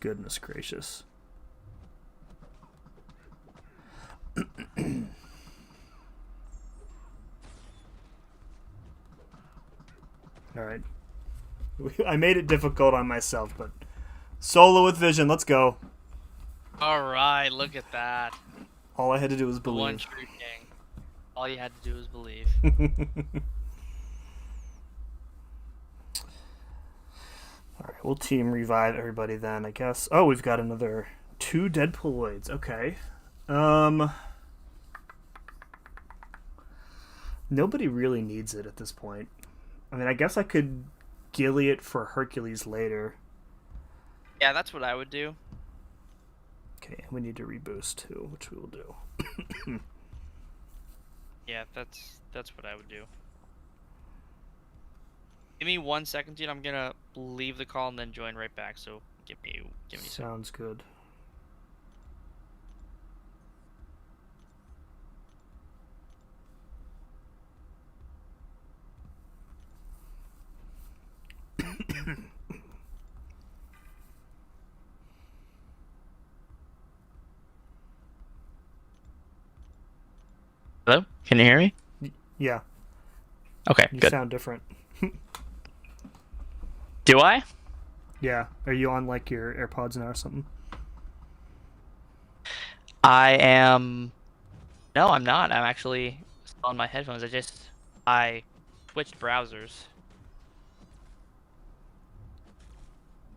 Goodness gracious. Alright. I made it difficult on myself, but solo with vision, let's go. Alright, look at that. All I had to do was The one believe. true king. All you had to do was believe. Alright, we'll team revive everybody then, I guess. Oh, we've got another 2 Deadpooloids. Okay. Nobody really needs it at this point. I mean, I guess I could gilly it for Hercules later. Yeah, that's what I would do. Okay, we need to reboost too, which we will do. Yeah, that's what I would do. Give me 1 second, dude. I'm gonna leave the call and then join right back. So give me a second. Sounds good. Hello? Can you hear me? Yeah, Okay, you good. sound different. Do I? Yeah, are you on like your AirPods now or something? I am. No, I'm not. I'm actually still on my headphones. I switched browsers.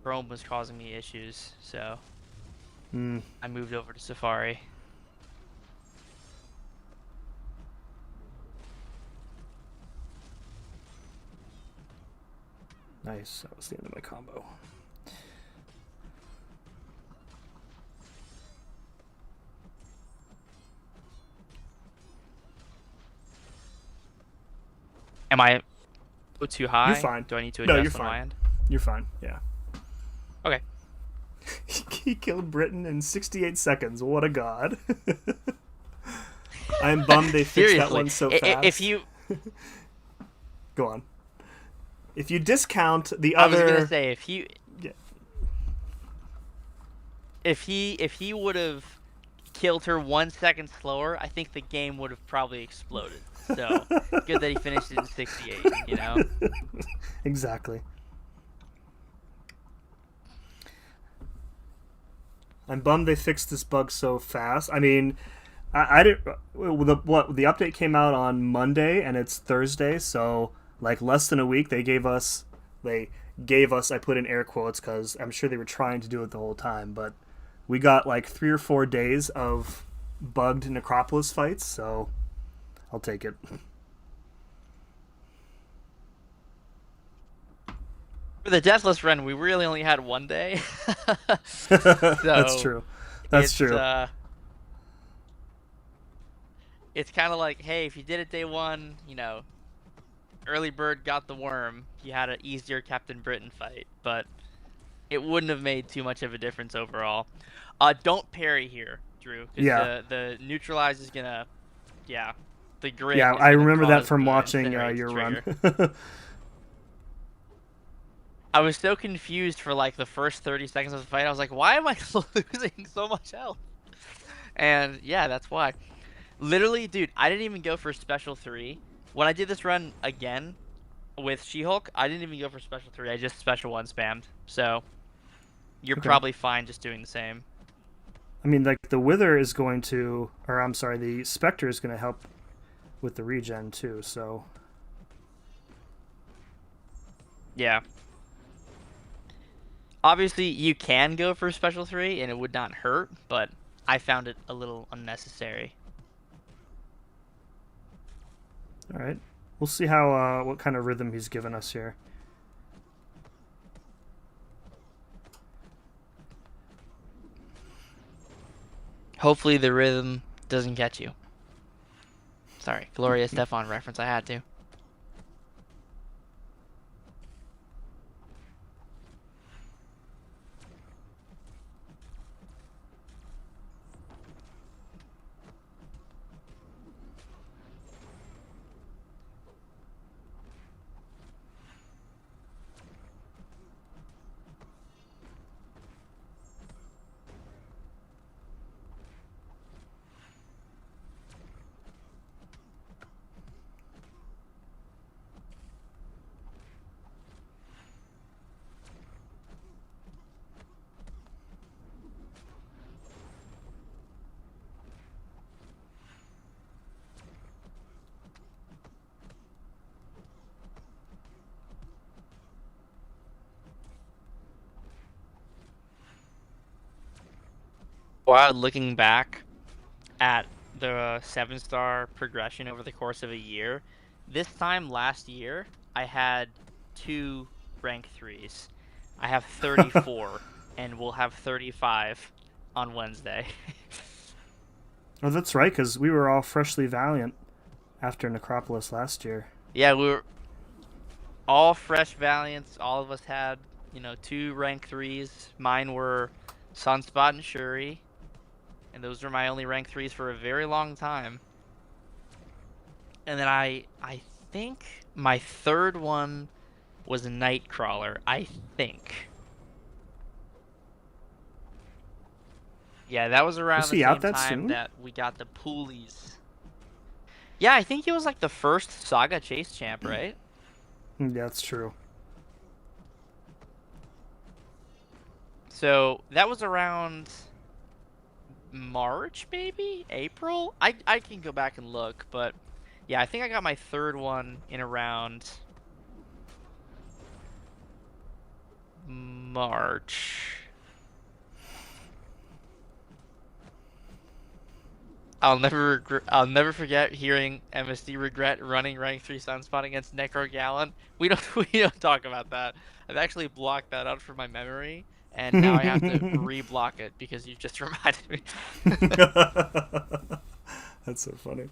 Chrome was causing me issues, so Hmm. I moved over to Safari. Nice. That was the end of my combo. Am I too high? You're fine. Do I need to No, adjust you're on my fine. end? You're fine. Yeah. Okay. He killed Britain in 68 seconds. What a god. I'm bummed they fixed that one so fast. If you, Go on. If you discount the I was other... gonna say if you, Yeah. if he would have killed her 1 second slower, I think the game would have probably exploded. So good that he finished it in 68. You know. Exactly. I'm bummed they fixed this bug so fast. I mean, I didn't. The update came out on Monday and it's Thursday, so like less than a week. They gave us. I put in air quotes because I'm sure they were trying to do it the whole time, but we got like 3 or 4 days of bugged Necropolis fights, so I'll take it. For the Deathless run, we really only had 1 day. So That's true. That's it's, true. It's kind of like, hey, if you did it day 1, you know, early bird got the worm. You had an easier Captain Britain fight, but it wouldn't have made too much of a difference overall. Don't parry here, Drew. 'Cause Yeah. The neutralize is gonna, yeah, the grid. Yeah, is I gonna remember that cause from the watching incinerate your trigger. run. I was so confused for like the first 30 seconds of the fight. I was like, why am I losing so much health? And yeah, that's why. Literally, dude, I didn't even go for Special 3. When I did this run again with She-Hulk, I didn't even go for Special 3. I just Special 1 spammed. So you're Okay. probably fine just doing the same. I mean, like the Wither is going to, or I'm sorry, the Spectre is going to help with the regen too. So Yeah. Obviously, you can go for special 3 and it would not hurt, but I found it a little unnecessary. all right, we'll see how what kind of rhythm he's given us here. Hopefully the rhythm doesn't get you. Sorry, Gloria Stefan reference, I had to. While looking back at the 7-star progression over the course of a year, this time last year, I had 2 rank 3s. I have 34, and we'll have 35 on Wednesday. Oh, that's right, because we were all freshly valiant after Necropolis last year. Yeah, we were all fresh Valiants. All of us had, 2 rank 3s. Mine were Sunspot and Shuri, and those were my only rank 3s for a very long time. And then I think my third one was a Nightcrawler, I think. Yeah, that was around Was the he out same that time soon? that we got the Poolies. Yeah, I think he was like the first Saga Chase champ, right? Yeah, that's true. So that was around March, maybe? April? I can go back and look, but yeah, I think I got my third one in around March. I'll never forget hearing MSD regret running rank 3 Sunspot against Necro Gallon. We don't talk about that. I've actually blocked that out from my memory, and now I have to re-block it because you just reminded me. That's so funny.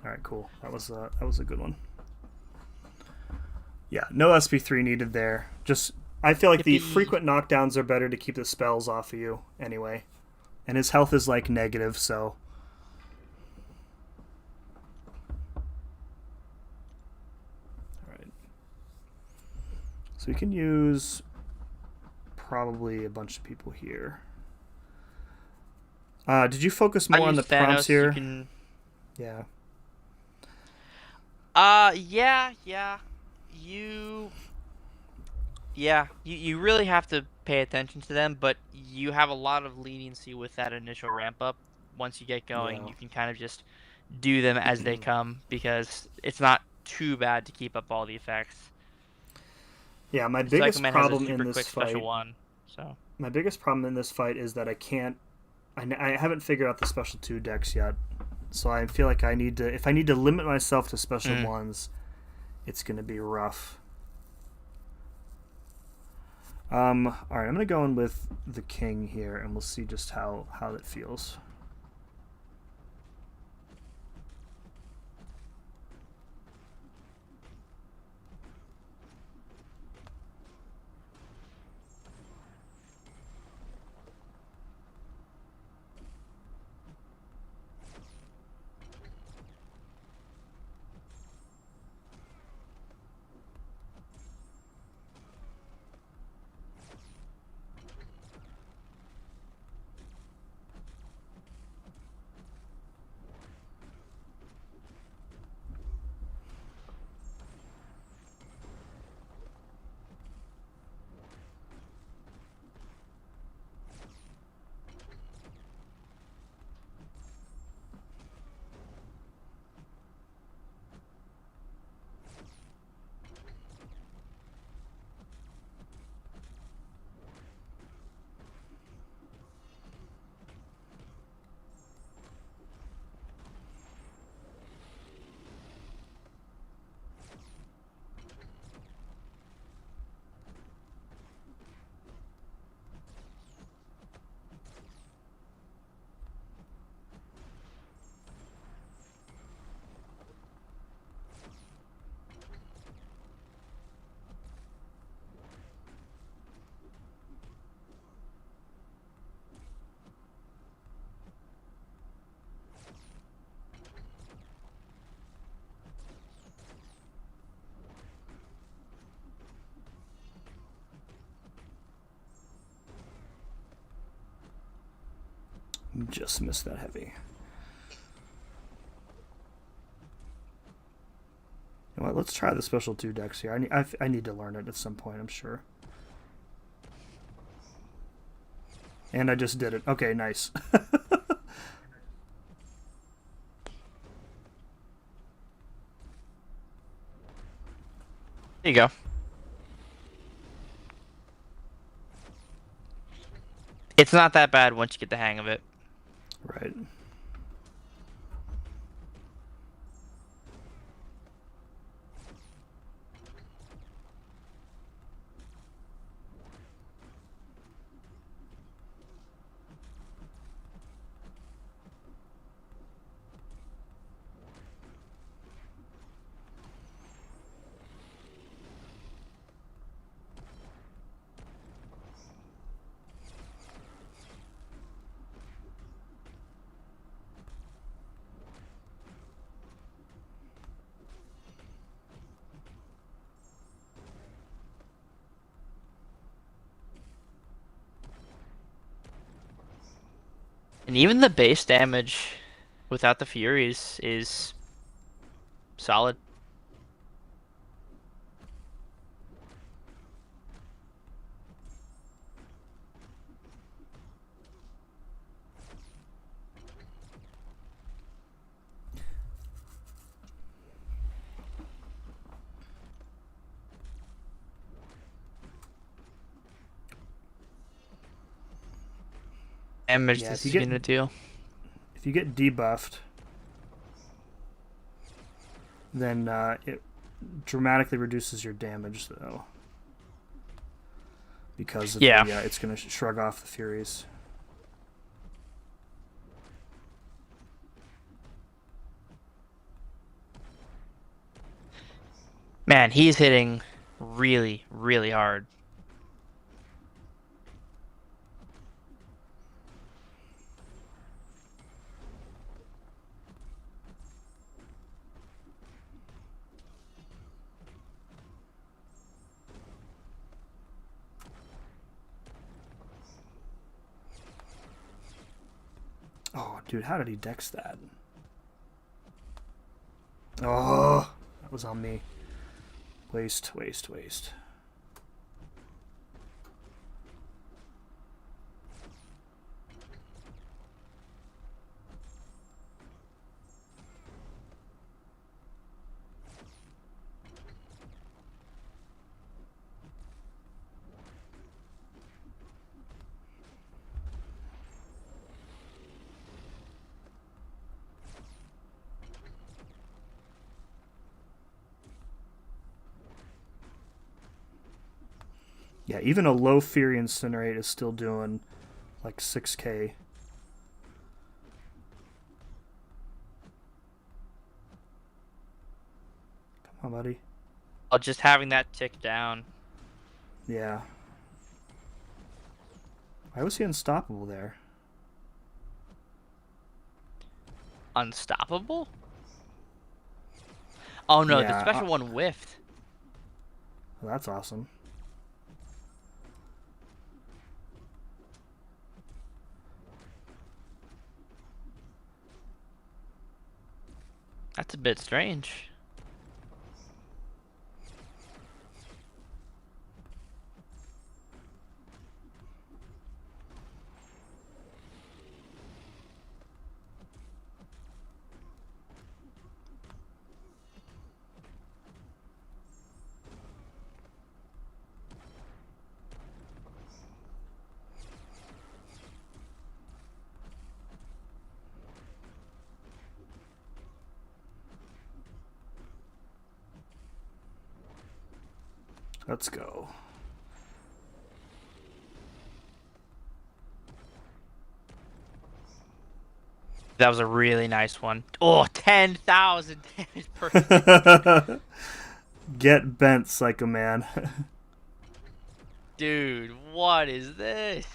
All right, cool. That was a good one. Yeah, no SP3 needed there. Just I feel like the Yippee. frequent knockdowns are better to keep the spells off of you anyway. And his health is like negative, so all right. So we can use probably a bunch of people here. Did you focus more on the prompts here? You can... Yeah. Yeah. You really have to pay attention to them, but you have a lot of leniency with that initial ramp up. Once you get going, Yeah. you can kind of just do them as they come because it's not too bad to keep up all the effects. Yeah, my The biggest Psycho Man problem has a super in this quick fight. special one, so My biggest problem in this fight is that I can't. I haven't figured out the special 2 decks yet, so I feel like I need to. If I need to limit myself to special 1s, it's gonna be rough. All right, I'm gonna go in with the king here, and we'll see just how that feels. Just missed that heavy. You know what? Let's try the special 2 decks here. I need to learn it at some point, I'm sure. And I just did it. Okay, nice. There you go. It's not that bad once you get the hang of it. Right. And even the base damage without the Furies is solid. Damage this is gonna do. If you get debuffed, then it dramatically reduces your damage, though. Because of it's going to shrug off the Furies. Man, he's hitting really, really hard. Oh, dude, how did he dex that? Oh, that was on me. Waste, waste, waste. Yeah, even a low Fury Incinerate is still doing like 6k. Come on, buddy. Oh, just having that tick down. Yeah. Why was he unstoppable there? Unstoppable? Oh no, Yeah, the special one whiffed. Well, that's awesome. That's a bit strange. Let's go. That was a really nice one. Oh, 10,000 damage per. Get bent, Psycho Man. Dude, what is this?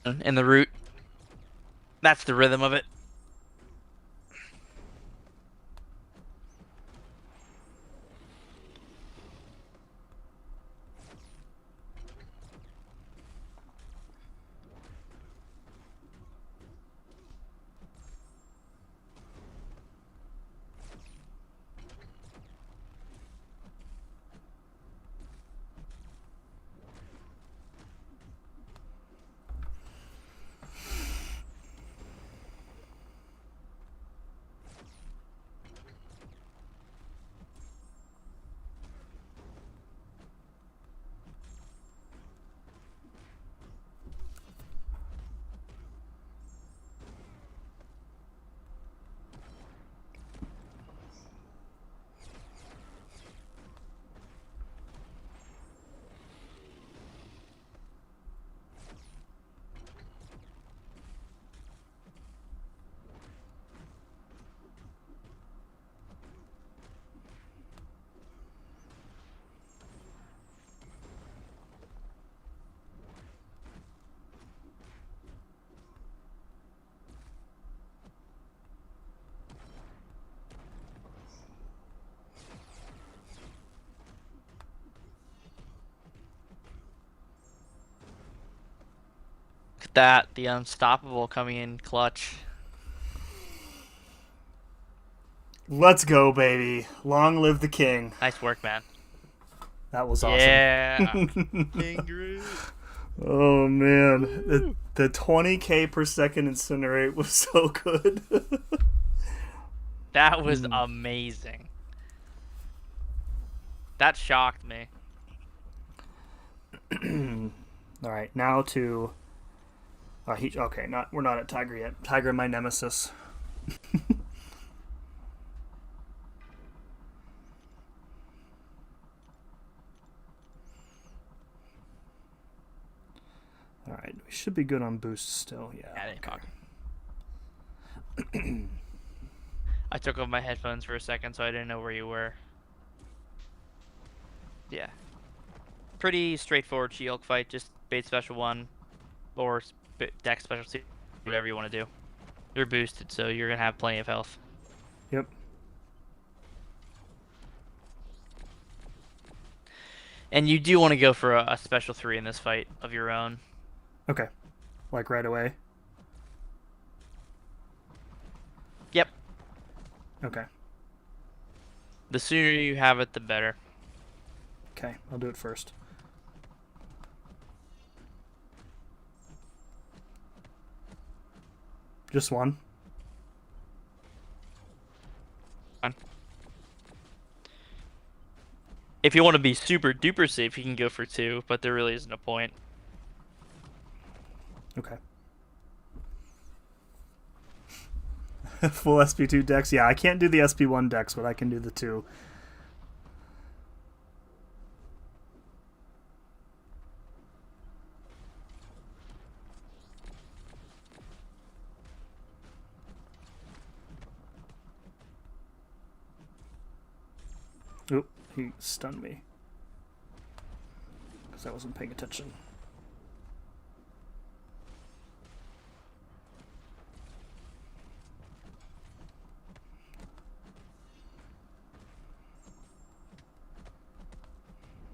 in the root. That's the rhythm of it. Look at that, the unstoppable coming in clutch. Let's go, baby. Long live the king. Nice work, man. That was awesome. Yeah. Oh, man. The 20k per second incinerate was so good. That was amazing. That shocked me. All right, now to... okay, we're not at Tigra yet. Tigra, my nemesis. All right, we should be good on boost still. Yeah. Okay. I took off my headphones for a second, so I didn't know where you were. Yeah. Pretty straightforward shield fight. Just bait special 1 or deck special 2, whatever you want to do. You're boosted, so you're gonna have plenty of health. Yep. And you do want to go for a special 3 in this fight of your own. Okay. Like right away? Yep. Okay. The sooner you have it, the better. Okay, I'll do it first. Just one? Fine. If you want to be super duper safe, you can go for 2, but there really isn't a point. Okay. Full SP2 decks? Yeah, I can't do the SP1 decks, but I can do the 2. Oop, he stunned me. Because I wasn't paying attention.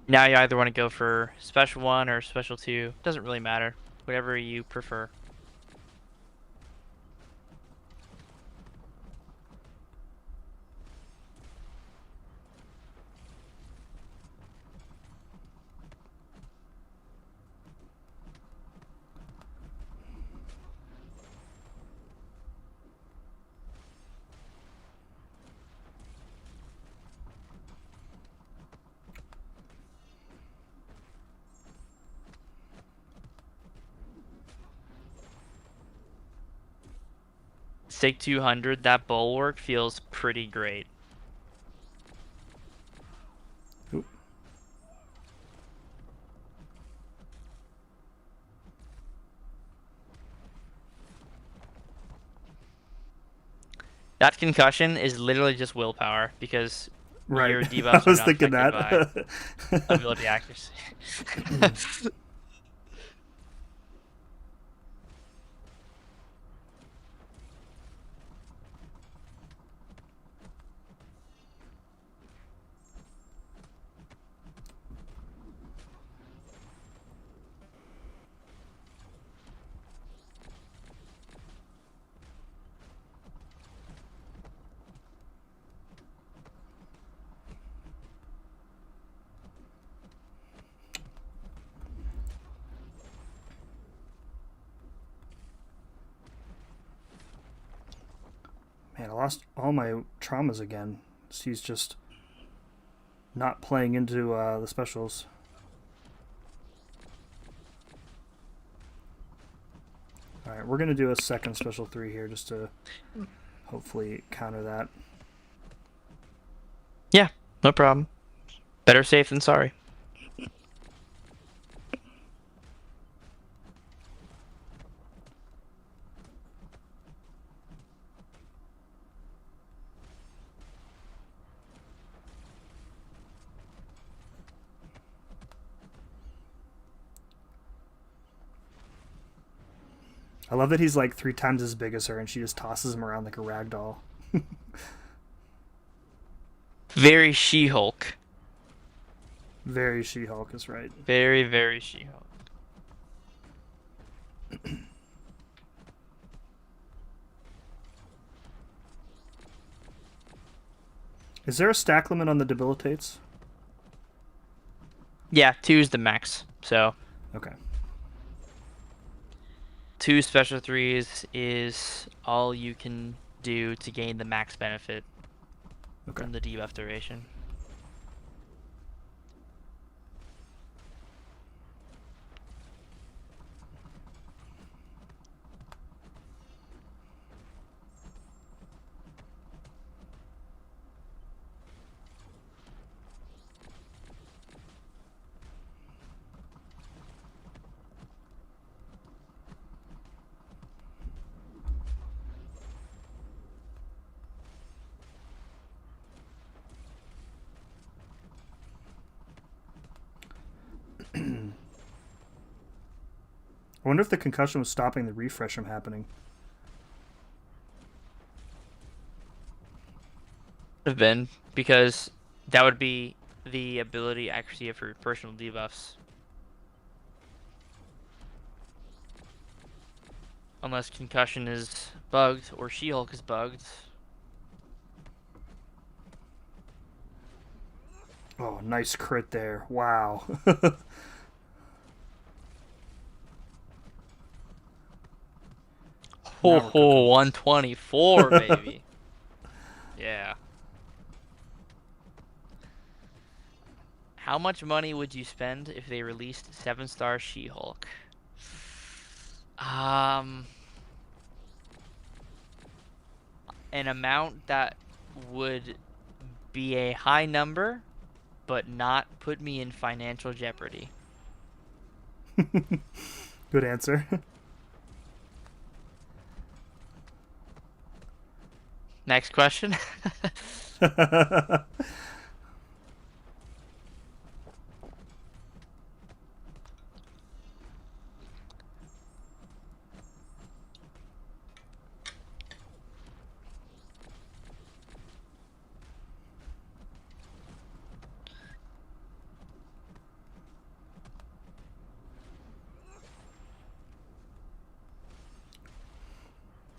Now you either want to go for special 1 or special 2. Doesn't really matter. Whatever you prefer. Stake 200, that bulwark feels pretty great. Oop. That concussion is literally just willpower because Right. your debuffs I was are not thinking affected that. by ability accuracy. lost all my traumas again. He's just not playing into the specials. Alright, we're going to do a second special 3 here just to hopefully counter that. Yeah, no problem. Better safe than sorry. I love that he's like 3 times as big as her and she just tosses him around like a rag doll. Very She-Hulk. Very She-Hulk is right. Very, very She-Hulk. Is there a stack limit on the debilitates? Yeah, 2 is the max. So Okay. 2 special 3s is all you can do to gain the max benefit from the debuff duration. I wonder if the concussion was stopping the refresh from happening. Have been, because that would be the ability accuracy for personal debuffs. Unless concussion is bugged or She-Hulk is bugged. Oh, nice crit there. Wow. Oh, 124, baby. Yeah. How much money would you spend if they released 7-star She-Hulk? An amount that would be a high number, but not put me in financial jeopardy. Good answer. Next question.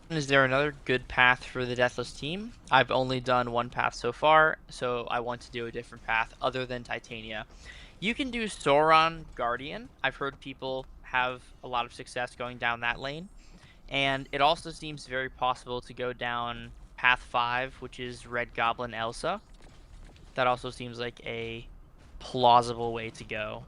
Is there another good path for the Deathless team? I've only done one path so far, so I want to do a different path other than Titania. You can do Sauron Guardian. I've heard people have a lot of success going down that lane. And it also seems very possible to go down Path 5, which is Red Goblin Elsa. That also seems like a plausible way to go.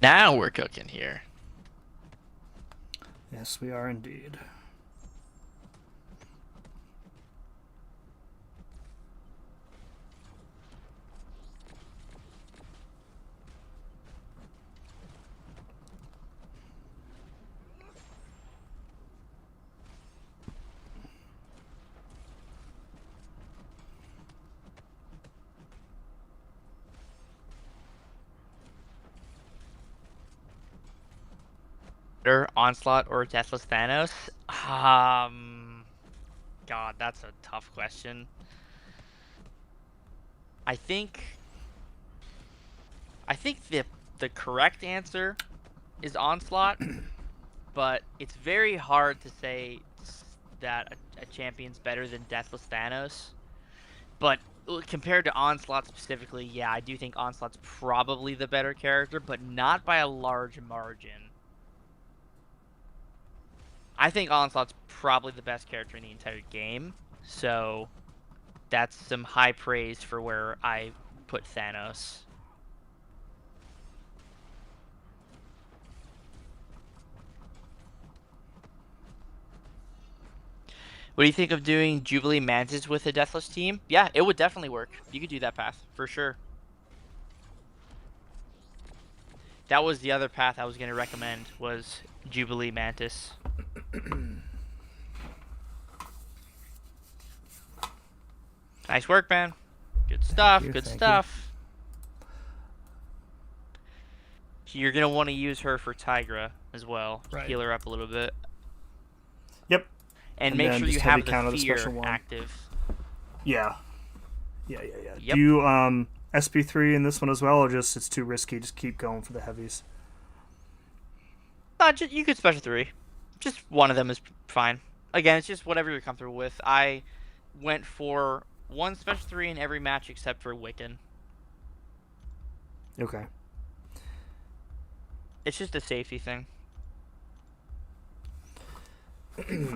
Now we're cooking here. Yes, we are indeed. better, Onslaught or Deathless Thanos? God, that's a tough question. I think the correct answer is Onslaught, but it's very hard to say that a champion's better than Deathless Thanos. But compared to Onslaught specifically, yeah, I do think Onslaught's probably the better character, but not by a large margin. I think Onslaught's probably the best character in the entire game, so that's some high praise for where I put Thanos. What do you think of doing Jubilee Mantis with a Deathless team? Yeah, it would definitely work. You could do that path, for sure. That was the other path I was going to recommend, was Jubilee Mantis. Nice work, man. Good stuff, good stuff. You're going to want to use her for Tigra as well. Right. Heal her up a little bit. Yep. And make sure you have the fear active. Yeah. Yep. Do you SP3 in this one as well, or just it's too risky? Just keep going for the heavies. You could special 3. Just one of them is fine. Again, it's just whatever you're comfortable with. I went for one special 3 in every match except for Wiccan. Okay. It's just a safety thing.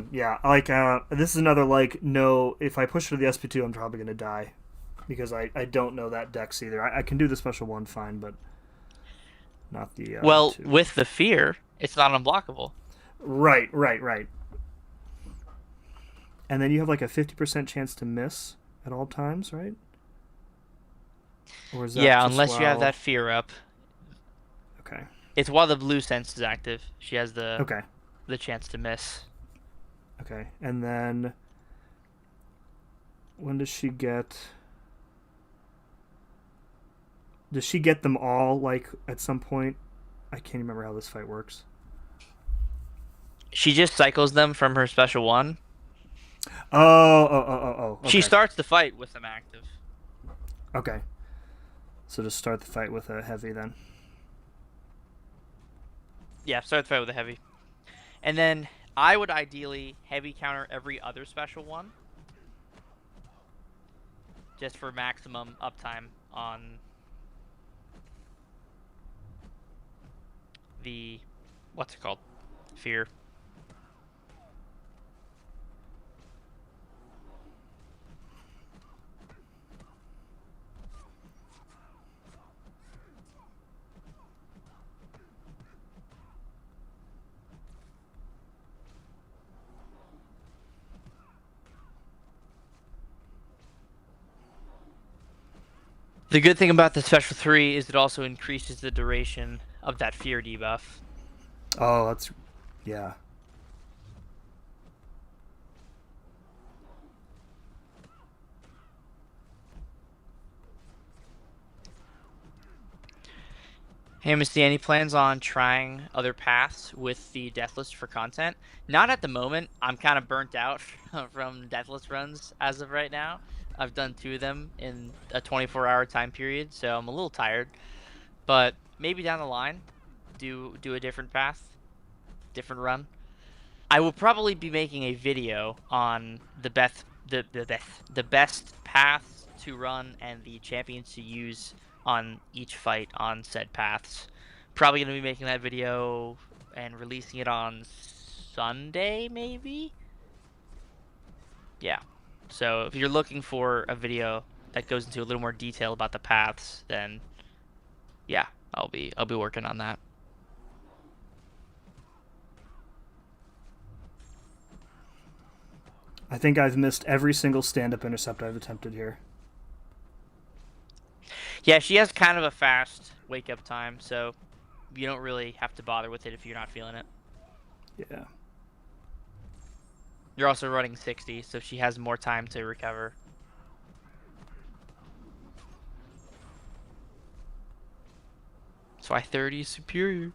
Yeah, like this is another like no. If I push it to the SP2, I'm probably gonna die because I don't know that dex either. I can do the special 1 fine, but not the. Well, 2. With the fear, it's not unblockable. Right. And then you have like a 50% chance to miss at all times, right? Or is that unless you have that fear up. Okay. It's while the blue sense is active. She has the chance to miss. Okay, and then when does she get? Does she get them all like at some point? I can't remember how this fight works. She just cycles them from her special 1. Oh. Okay. She starts the fight with them active. Okay. So just start the fight with a heavy then. Yeah, start the fight with a heavy. And then I would ideally heavy counter every other special 1. Just for maximum uptime on the... what's it called? Fear. The good thing about the special 3 is it also increases the duration of that fear debuff. Oh, that's... yeah. Hey, Misty, any plans on trying other paths with the Deathless for content? Not at the moment. I'm kind of burnt out from Deathless runs as of right now. I've done 2 of them in a 24-hour time period, so I'm a little tired. But maybe down the line, do a different path, different run. I will probably be making a video on the best paths to run and the champions to use on each fight on said paths. Probably going to be making that video and releasing it on Sunday, maybe? Yeah. So if you're looking for a video that goes into a little more detail about the paths, then yeah, I'll be working on that. I think I've missed every single stand-up intercept I've attempted here. Yeah, she has kind of a fast wake-up time, so you don't really have to bother with it if you're not feeling it. Yeah. You're also running 60, so she has more time to recover. That's why 30 is superior.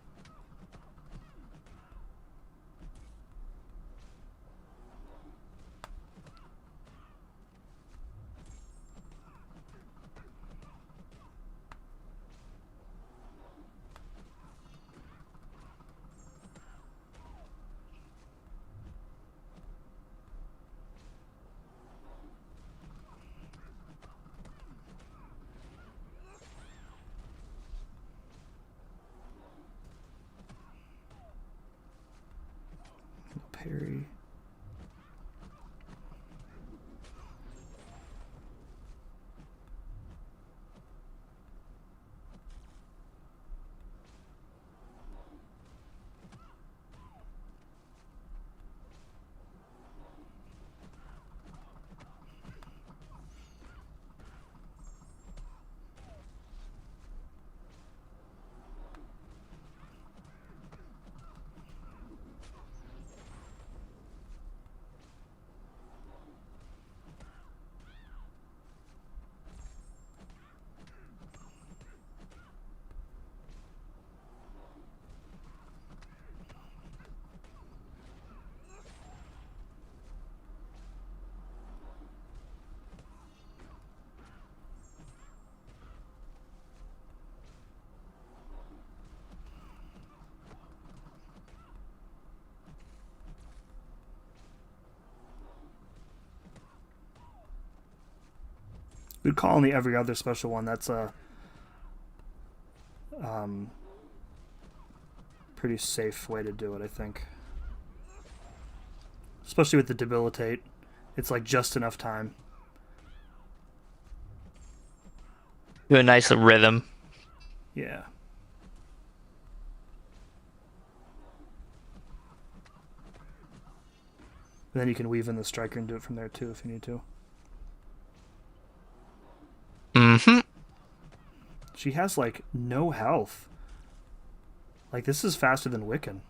We'd call on the every other special one. That's a pretty safe way to do it, I think. Especially with the debilitate. It's like just enough time. Do a nice rhythm. Yeah. And then you can weave in the striker and do it from there too if you need to. Mm-hmm. She has like no health. Like this is faster than Wiccan.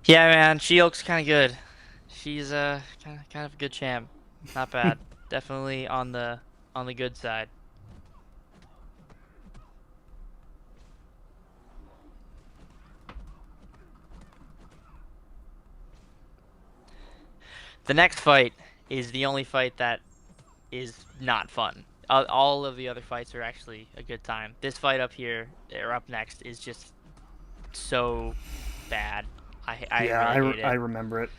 Yeah, man, She-Hulk's kind of good. She's kind of a good champ. Not bad. Definitely on the good side. The next fight is the only fight that is not fun. All of the other fights are actually a good time. This fight up here, or up next, is just so bad. I really hate it. I remember it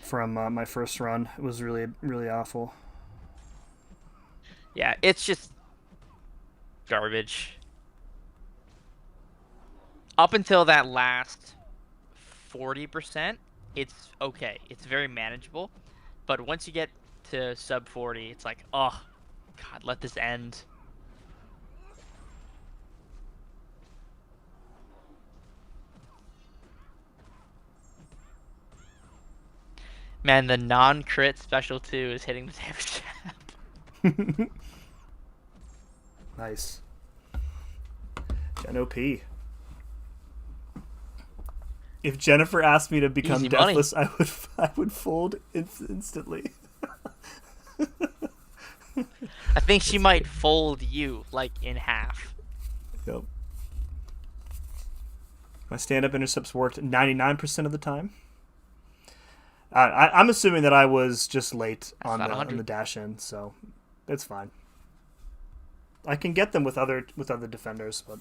from my first run. It was really, really awful. Yeah, it's just garbage. Up until that last 40%, it's okay. It's very manageable. But once you get to sub 40, it's like, oh, God, let this end. Man, the non-crit special 2 is hitting the damage cap. Nice. Gen OP. If Jennifer asked me to become Easy Deathless, I would fold instantly. I think she might fold you, like, in half. Yep. My stand-up intercepts worked 99% of the time. I'm assuming that I was just late on the dash in, so it's fine. I can get them with other defenders, but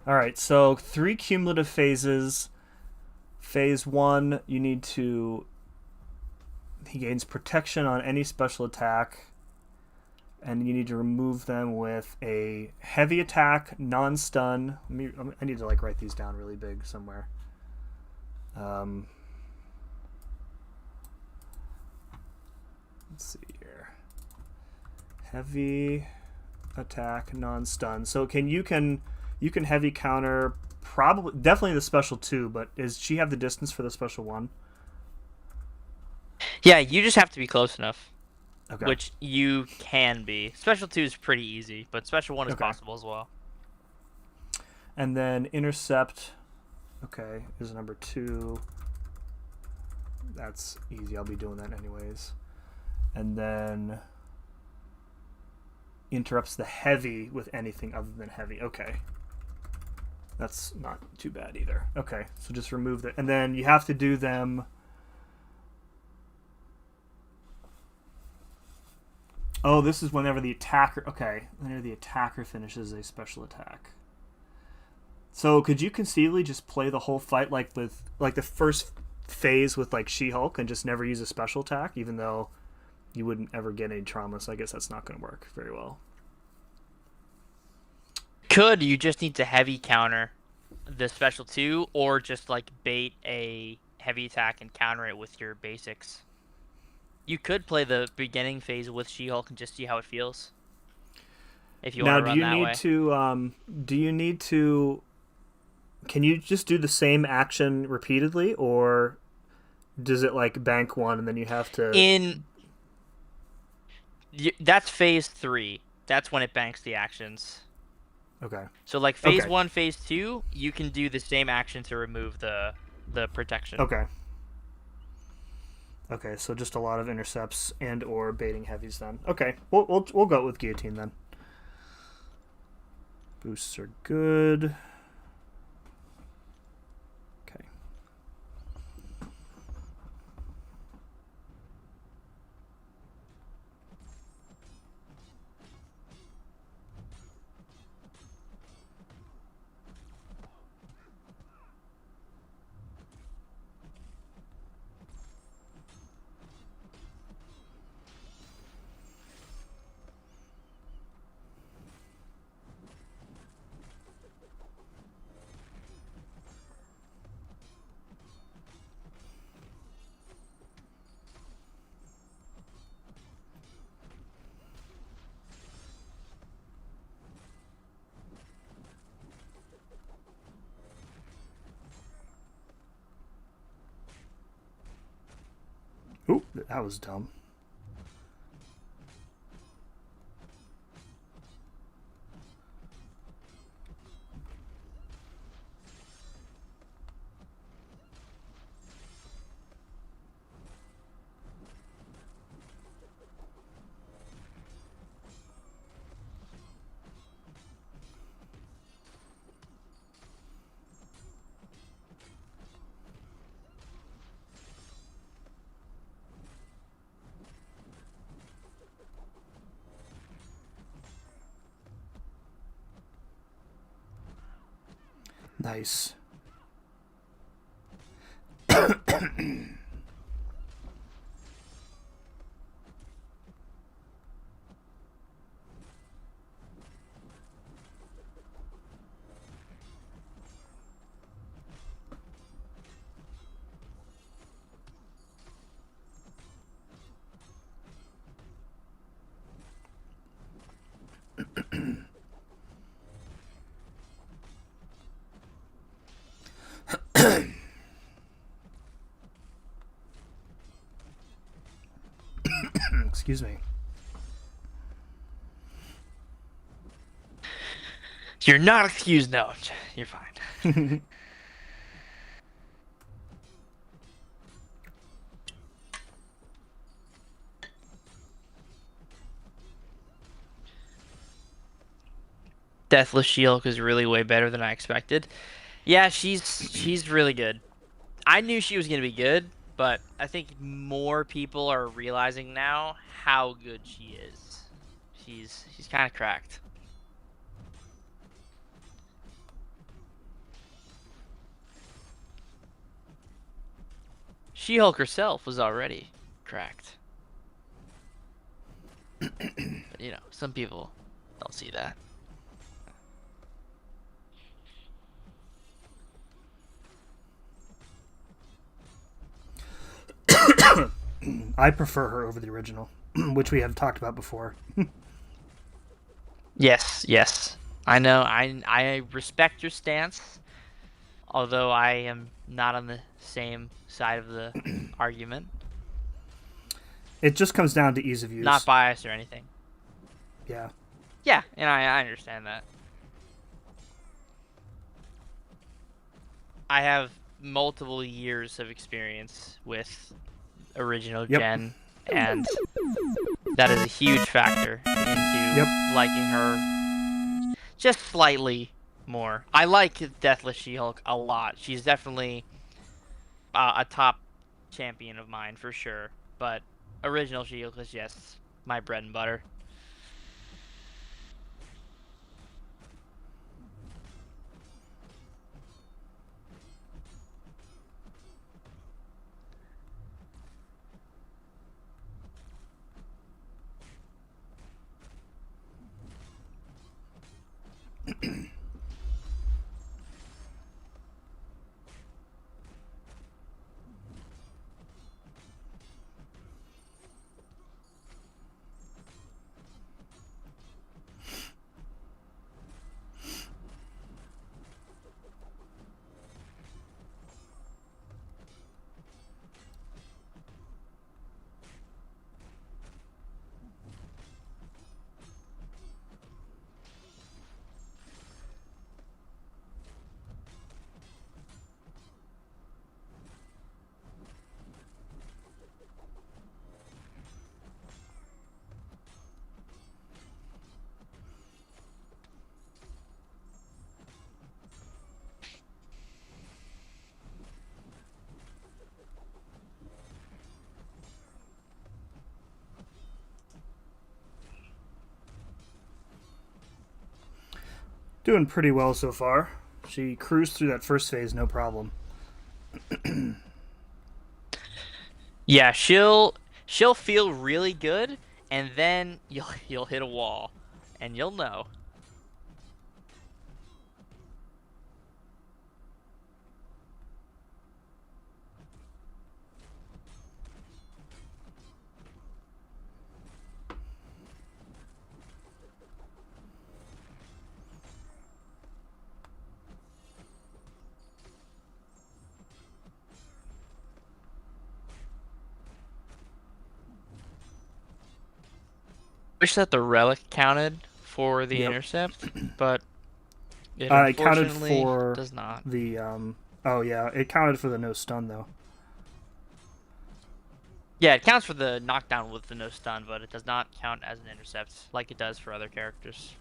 all right. So 3 cumulative phases. Phase 1, you need to. He gains protection on any special attack, and you need to remove them with a heavy attack, non-stun. I need to like write these down really big somewhere. Let's see here. Heavy attack, non-stun. So you can heavy counter definitely the special 2, but does she have the distance for the special 1? Yeah, you just have to be close enough. Okay. Which you can be. Special 2 is pretty easy, but special 1 is possible as well. And then intercept, okay, is number 2. That's easy. I'll be doing that anyways. And then interrupts the heavy with anything other than heavy. Okay. That's not too bad either. Okay, so just remove that. And then you have to do them. Oh, this is whenever the attacker. Okay, whenever the attacker finishes a special attack. So could you conceivably just play the whole fight like the first phase with like She-Hulk and just never use a special attack, even though you wouldn't ever get any trauma? So I guess that's not going to work very well. You just need to heavy counter the special 2, or just like bait a heavy attack and counter it with your basics. You could play the beginning phase with She-Hulk and just see how it feels. If you want to run that way. Do you need to? Can you just do the same action repeatedly, or does it like bank one and then you have to? That's phase 3. That's when it banks the actions. Okay. So like phase 1, phase 2, you can do the same action to remove the protection. Okay. Okay, so just a lot of intercepts and or baiting heavies then. Okay, we'll go with guillotine then. Boosts are good. Okay. Oop, that was dumb. Nice. Excuse me. You're not excused, no. You're fine. Deathless She-Hulk is really way better than I expected. Yeah, she's really good. I knew she was gonna be good, but I think more people are realizing now how good she is. She's kind of cracked. She-Hulk herself was already cracked. But, you know, some people don't see that. I prefer her over the original, which we have talked about before. Yes. I know. I respect your stance, although I am not on the same side of the argument. It just comes down to ease of use. Not biased or anything. Yeah. Yeah, and I understand that. I have multiple years of experience with original gen, and that is a huge factor into liking her just slightly more. I like Deathless She-Hulk a lot. She's definitely a top champion of mine for sure, but original She-Hulk is just my bread and butter. Doing pretty well so far. She cruised through that first phase, no problem. Yeah, she'll feel really good, and then you'll hit a wall, and you'll know. Wish that the relic counted for the Yep. intercept, but it It counted unfortunately for does not. the oh yeah, it counted for the no stun though. Yeah, it counts for the knockdown with the no stun, but it does not count as an intercept like it does for other characters.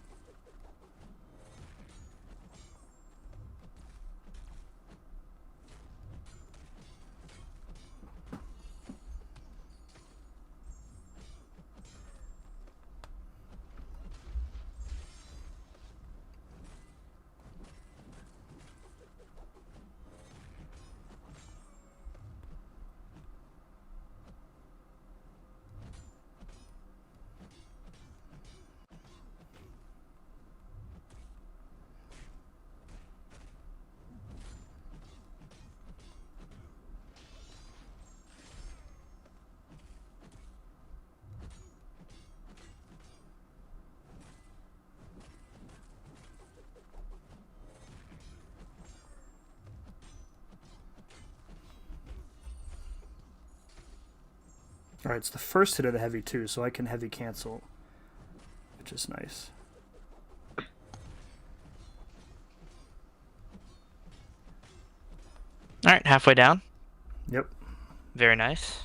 All right, it's the first hit of the heavy too, so I can heavy cancel, which is nice. All right, halfway down. Yep. Very nice.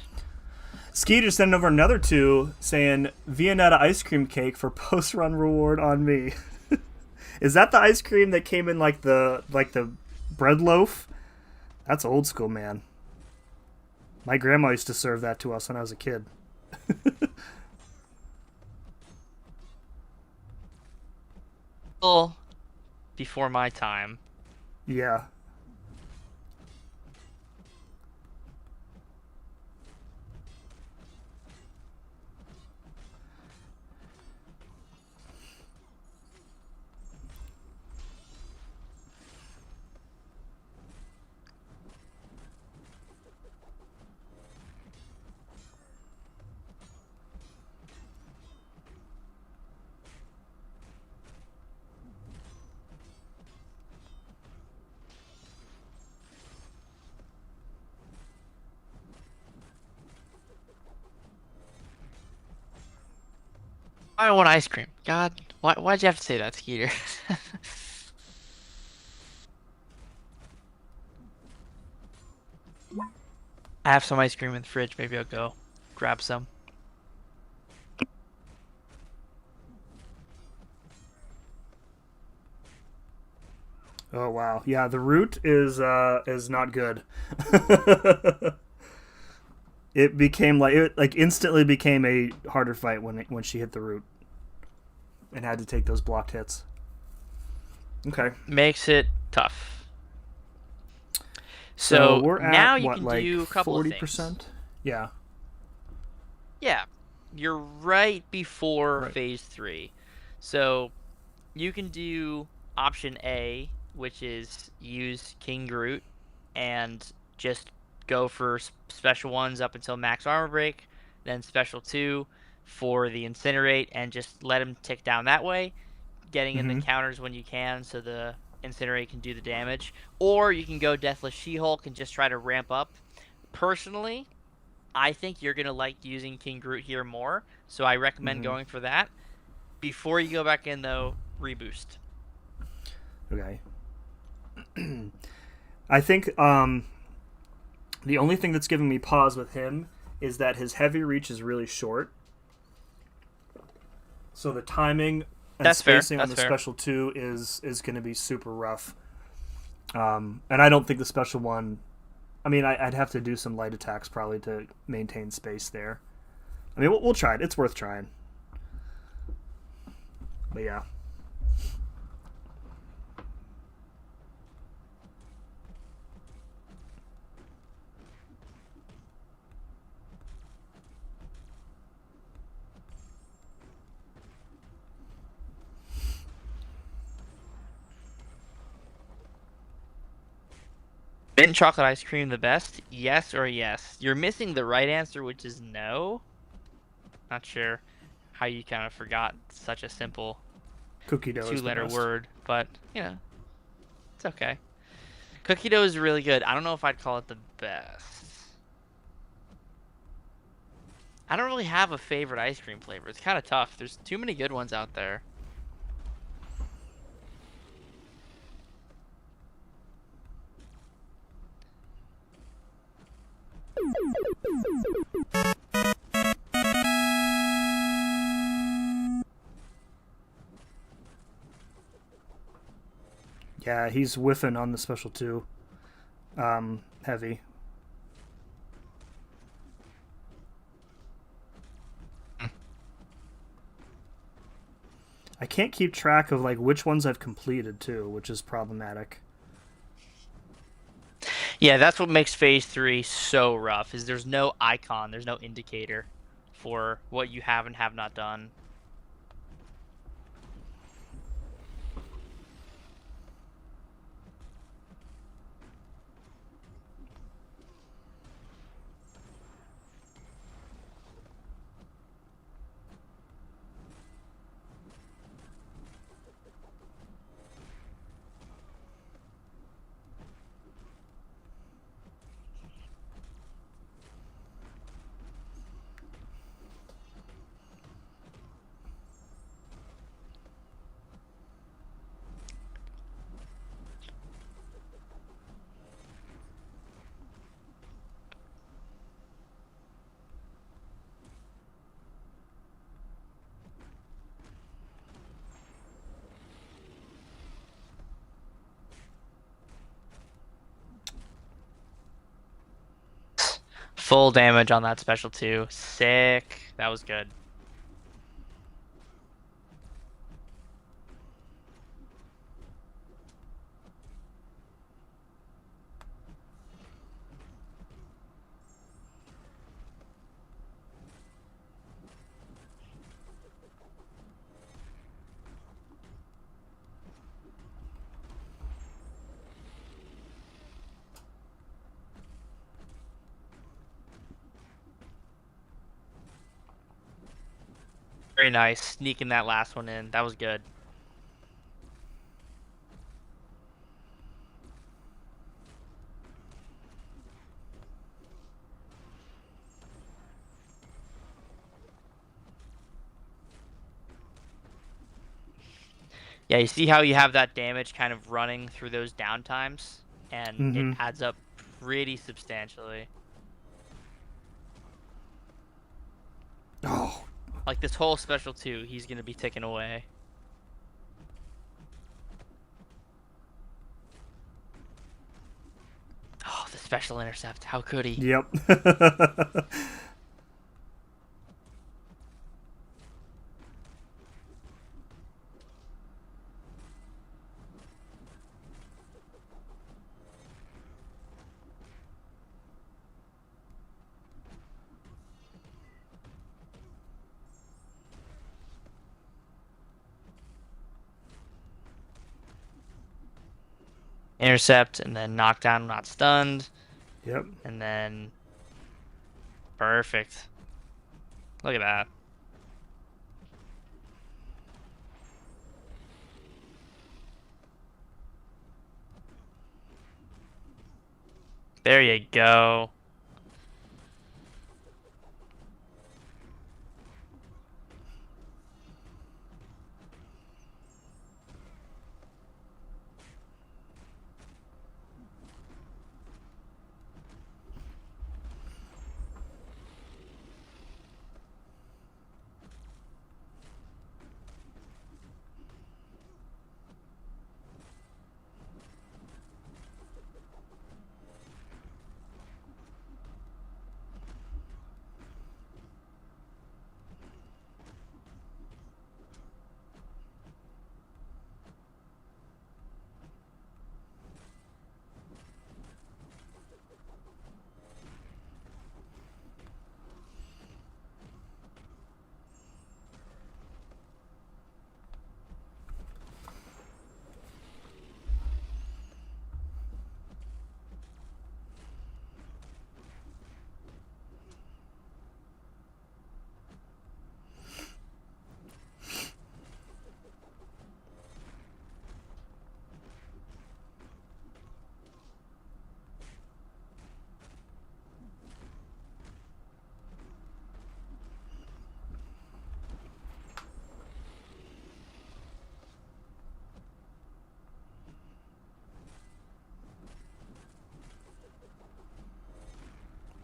Ski just sent over another 2 saying Viennetta ice cream cake for post run reward on me. Is that the ice cream that came in like the bread loaf? That's old school, man. My grandma used to serve that to us when I was a kid. Well, before my time. Yeah. I want ice cream. God, why'd you have to say that, Skeeter? I have some ice cream in the fridge. Maybe I'll go grab some. Oh wow. Yeah, the root is not good. It became like instantly became a harder fight when she hit the root and had to take those blocked hits. Okay. Makes it tough. So So we're now at you what, can like do a couple of things. 40%? Yeah. Yeah, you're right before Right. phase 3. So you can do option A, which is use King Groot and just go for special ones up until max armor break, then special 2 for the incinerate, and just let him tick down that way, getting in the Mm-hmm. counters when you can so the incinerate can do the damage. Or you can go Deathless She-Hulk and just try to ramp up. Personally, I think you're going to like using King Groot here more, so I recommend Mm-hmm. going for that. Before you go back in, though, reboost. Okay. I think the only thing that's giving me pause with him is that his heavy reach is really short. So the timing and That's fair. spacing on That's the fair. special 2 is going to be super rough. And I don't think the special 1. I mean, I'd have to do some light attacks probably to maintain space there. I mean, we'll try it. It's worth trying. But yeah. Mint chocolate ice cream the best? Yes or yes? You're missing the right answer, which is no. Not sure how you kind of forgot such a simple Cookie dough is the 2-letter best. word, but, it's okay. Cookie dough is really good. I don't know if I'd call it the best. I don't really have a favorite ice cream flavor. It's kind of tough. There's too many good ones out there. Yeah, he's whiffing on the special 2. Heavy. I can't keep track of like which ones I've completed too, which is problematic. Yeah, that's what makes phase 3 so rough. Is there's no icon, there's no indicator for what you have and have not done. Full damage on that special 2. Sick. That was good. Very nice. Sneaking that last one in. That was good. Yeah, you see how you have that damage kind of running through those downtimes? And it adds up pretty substantially. Oh. Like this whole special 2, he's going to be taken away. Oh, the special intercept. How could he? Yep. Intercept, and then knockdown, not stunned. Yep. And then... Perfect. Look at that. There you go.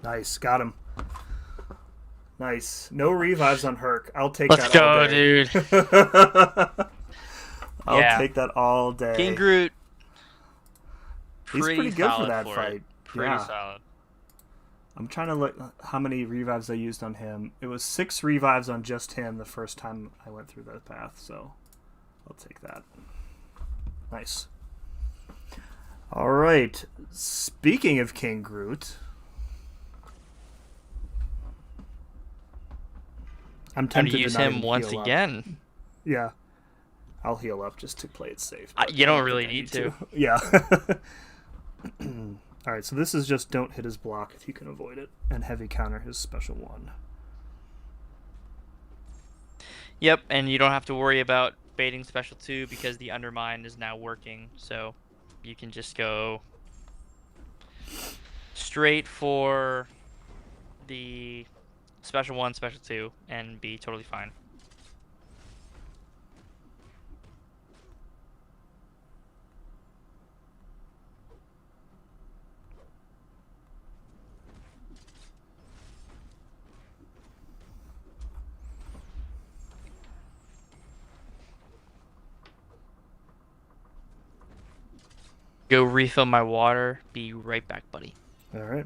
Nice, got him. Nice. No revives on Herc. I'll take Let's that all go, day. dude. I'll Yeah. take that all day. King Groot. He's pretty good for that fight. Pretty solid. I'm trying to look how many revives I used on him. It was 6 revives on just him the first time I went through that path, so I'll take that. Nice. All right. Speaking of King Groot, I'm Time tempted to use not him even once heal up. again. Yeah. I'll heal up just to play it safe. You don't I really think I need to. Yeah. Alright, so this is just don't hit his block if you can avoid it, and heavy counter his special 1. Yep, and you don't have to worry about baiting special 2 because the undermine is now working, so you can just go straight for the special 1, special 2, and be totally fine. Go refill my water. Be right back, buddy. Alright.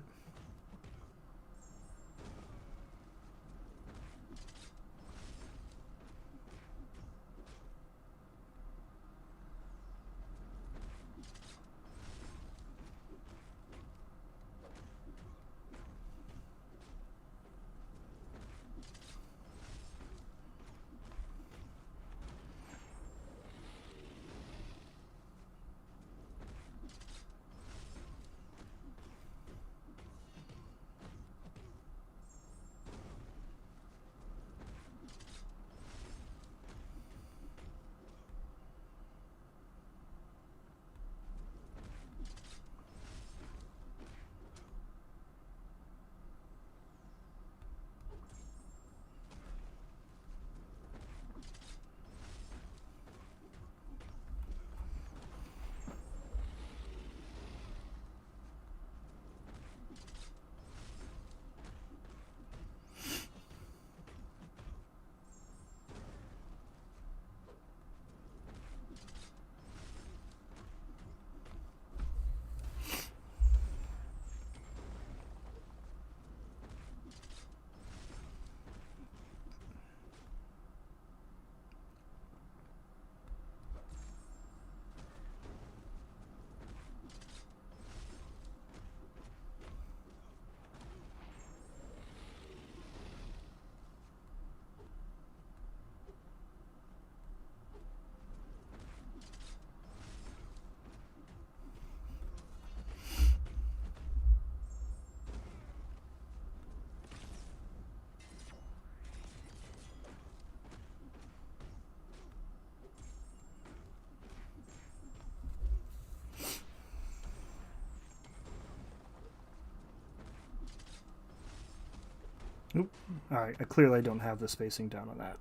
Oop. Alright, I clearly don't have the spacing down on that.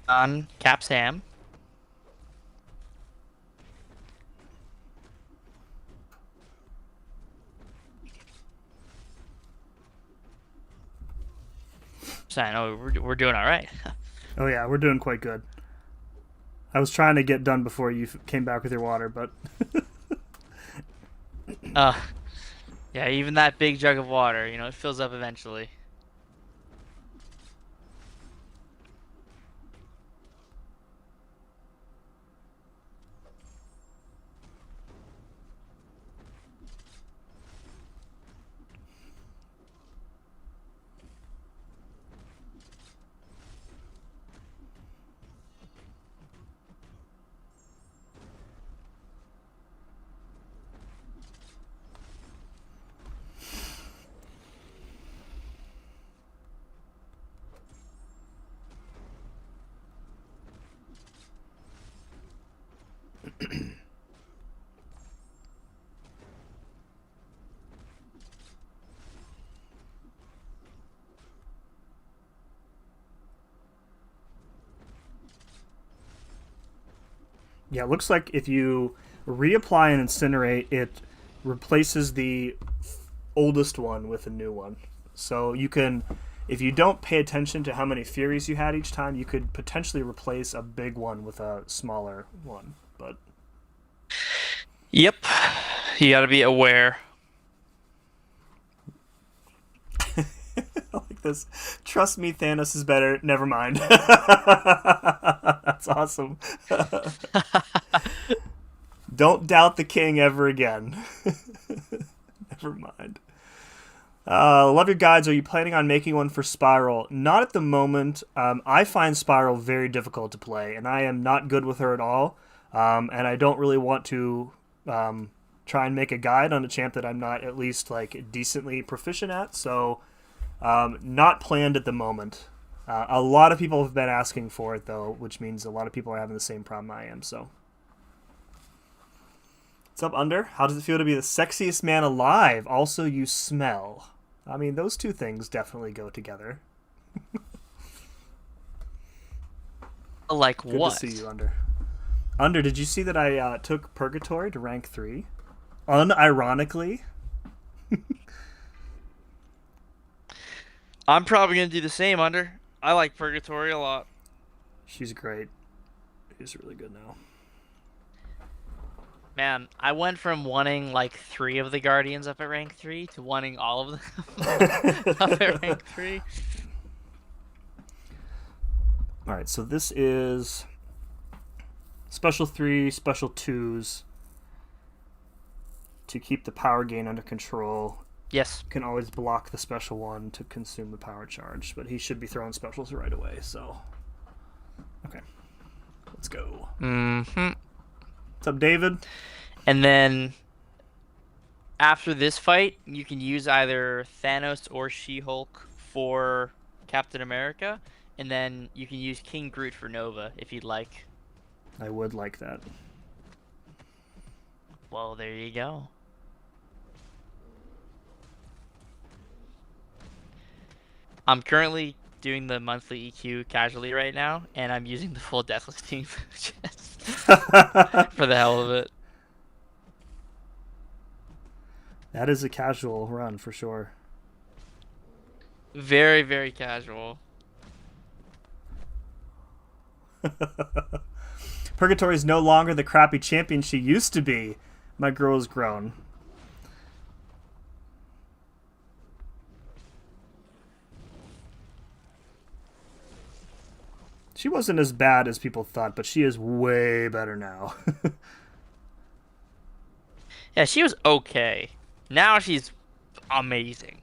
On Cap Sam. So I know we're doing all right. Oh yeah, we're doing quite good. I was trying to get done before you came back with your water, but uh, yeah, even that big jug of water, you know, it fills up eventually. yeah, it looks like if you reapply and incinerate, it replaces the oldest one with a new one. So you can, if you don't pay attention to how many Furies you had each time, you could potentially replace a big one with a smaller one. But Yep, you got to be aware. like this, trust me, Thanos is better. Never mind. That's awesome. Don't doubt the king ever again. Never mind. Love your guides. Are you planning on making one for Spiral? Not at the moment. I find Spiral very difficult to play, and I am not good with her at all. And I don't really want to try and make a guide on a champ that I'm not at least like decently proficient at. So, not planned at the moment. A lot of people have been asking for it though, which means a lot of people are having the same problem I am. So. What's up, Under? How does it feel to be the sexiest man alive? Also, you smell. I mean, those two things definitely go together. Like Good what? to see you, Under. Under, did you see that I took Purgatory to rank 3? Unironically. I'm probably gonna do the same, Under. I like Purgatory a lot. She's great. She's really good now. Man, I went from wanting like 3 of the Guardians up at rank 3 to wanting all of them up at rank 3. Alright, so this is special 3, special 2s to keep the power gain under control. Yes. You can always block the special one to consume the power charge, but he should be throwing specials right away, so. Okay. Let's go. Mm-hmm. What's up, David? And then after this fight, you can use either Thanos or She-Hulk for Captain America, and then you can use King Groot for Nova if you'd like. I would like that. Well, there you go. I'm currently doing the monthly EQ casually right now, and I'm using the full Deathless team just for the hell of it. That is a casual run for sure. Very, very casual. Purgatory is no longer the crappy champion she used to be. My girl has grown. She wasn't as bad as people thought, but she is way better now. Yeah, she was okay. Now she's amazing.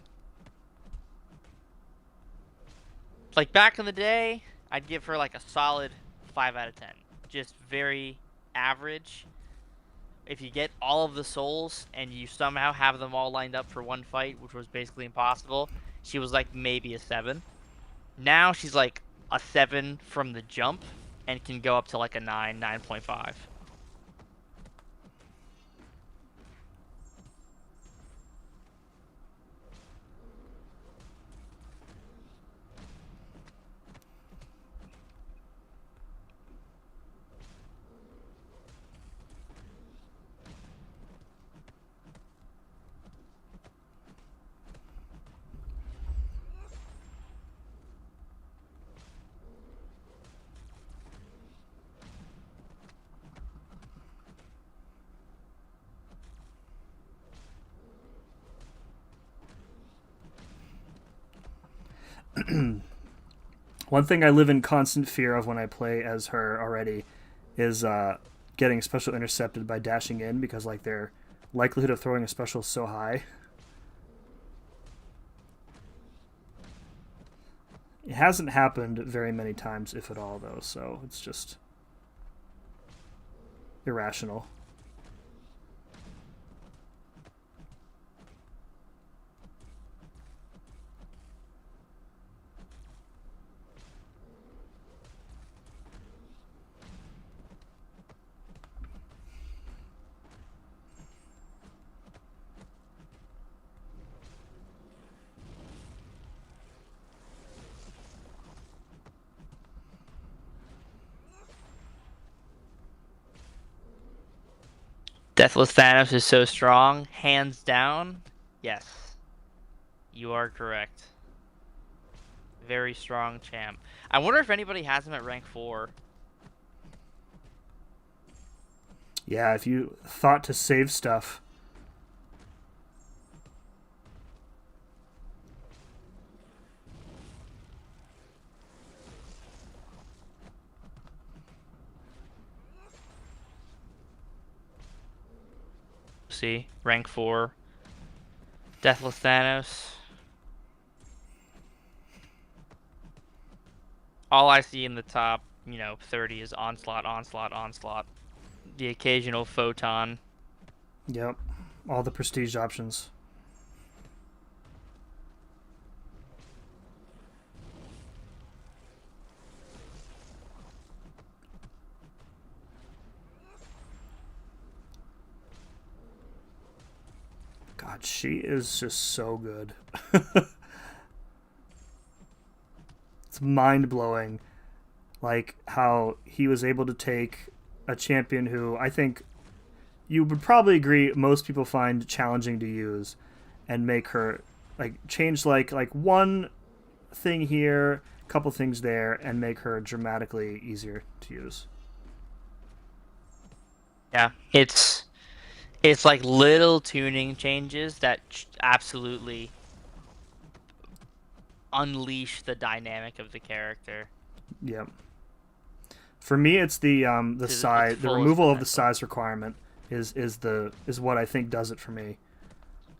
Like back in the day, I'd give her like a solid 5 out of 10. Just very average. If you get all of the souls and you somehow have them all lined up for one fight, which was basically impossible, she was like maybe a 7. Now she's like a 7 from the jump and can go up to like a 9, 9.5. One thing I live in constant fear of when I play as her already is getting special intercepted by dashing in, because like their likelihood of throwing a special is so high. It hasn't happened very many times, if at all, though, so it's just irrational. Deathless Thanos is so strong, hands down. Yes, you are correct. Very strong champ. I wonder if anybody has him at rank 4. Yeah, if you thought to save stuff. See, rank 4. Deathless Thanos. All I see in the top, 30 is onslaught, onslaught, onslaught. The occasional photon. Yep. All the prestige options. God, she is just so good. It's mind-blowing, like how he was able to take a champion who I think you would probably agree most people find challenging to use, and make her change like one thing here, a couple things there, and make her dramatically easier to use. Yeah, it's like little tuning changes that absolutely unleash the dynamic of the character. Yep. For me, it's the size, the removal of the size requirement is what I think does it for me,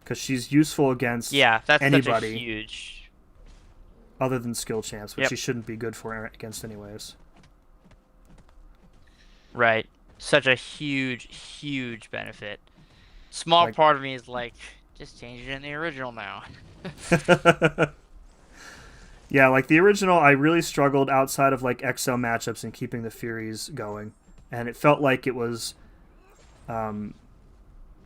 because she's useful against that's anybody such a huge, other than skill champs, which she shouldn't be good for against anyways. Right, such a huge benefit. Small part of me is like, just change it in the original now. Yeah, like the original, I really struggled outside of like XL matchups and keeping the Furies going, and it felt like it was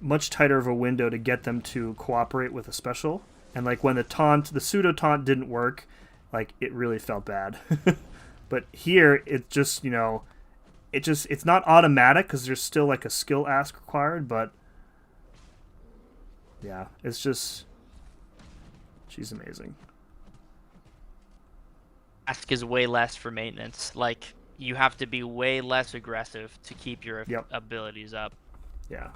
much tighter of a window to get them to cooperate with a special. And like when the pseudo taunt didn't work, like it really felt bad. But here, it just it's not automatic because there's still like a skill ask required, but yeah, it's just, she's amazing. Ask is way less for maintenance. Like, you have to be way less aggressive to keep your abilities up. Yeah.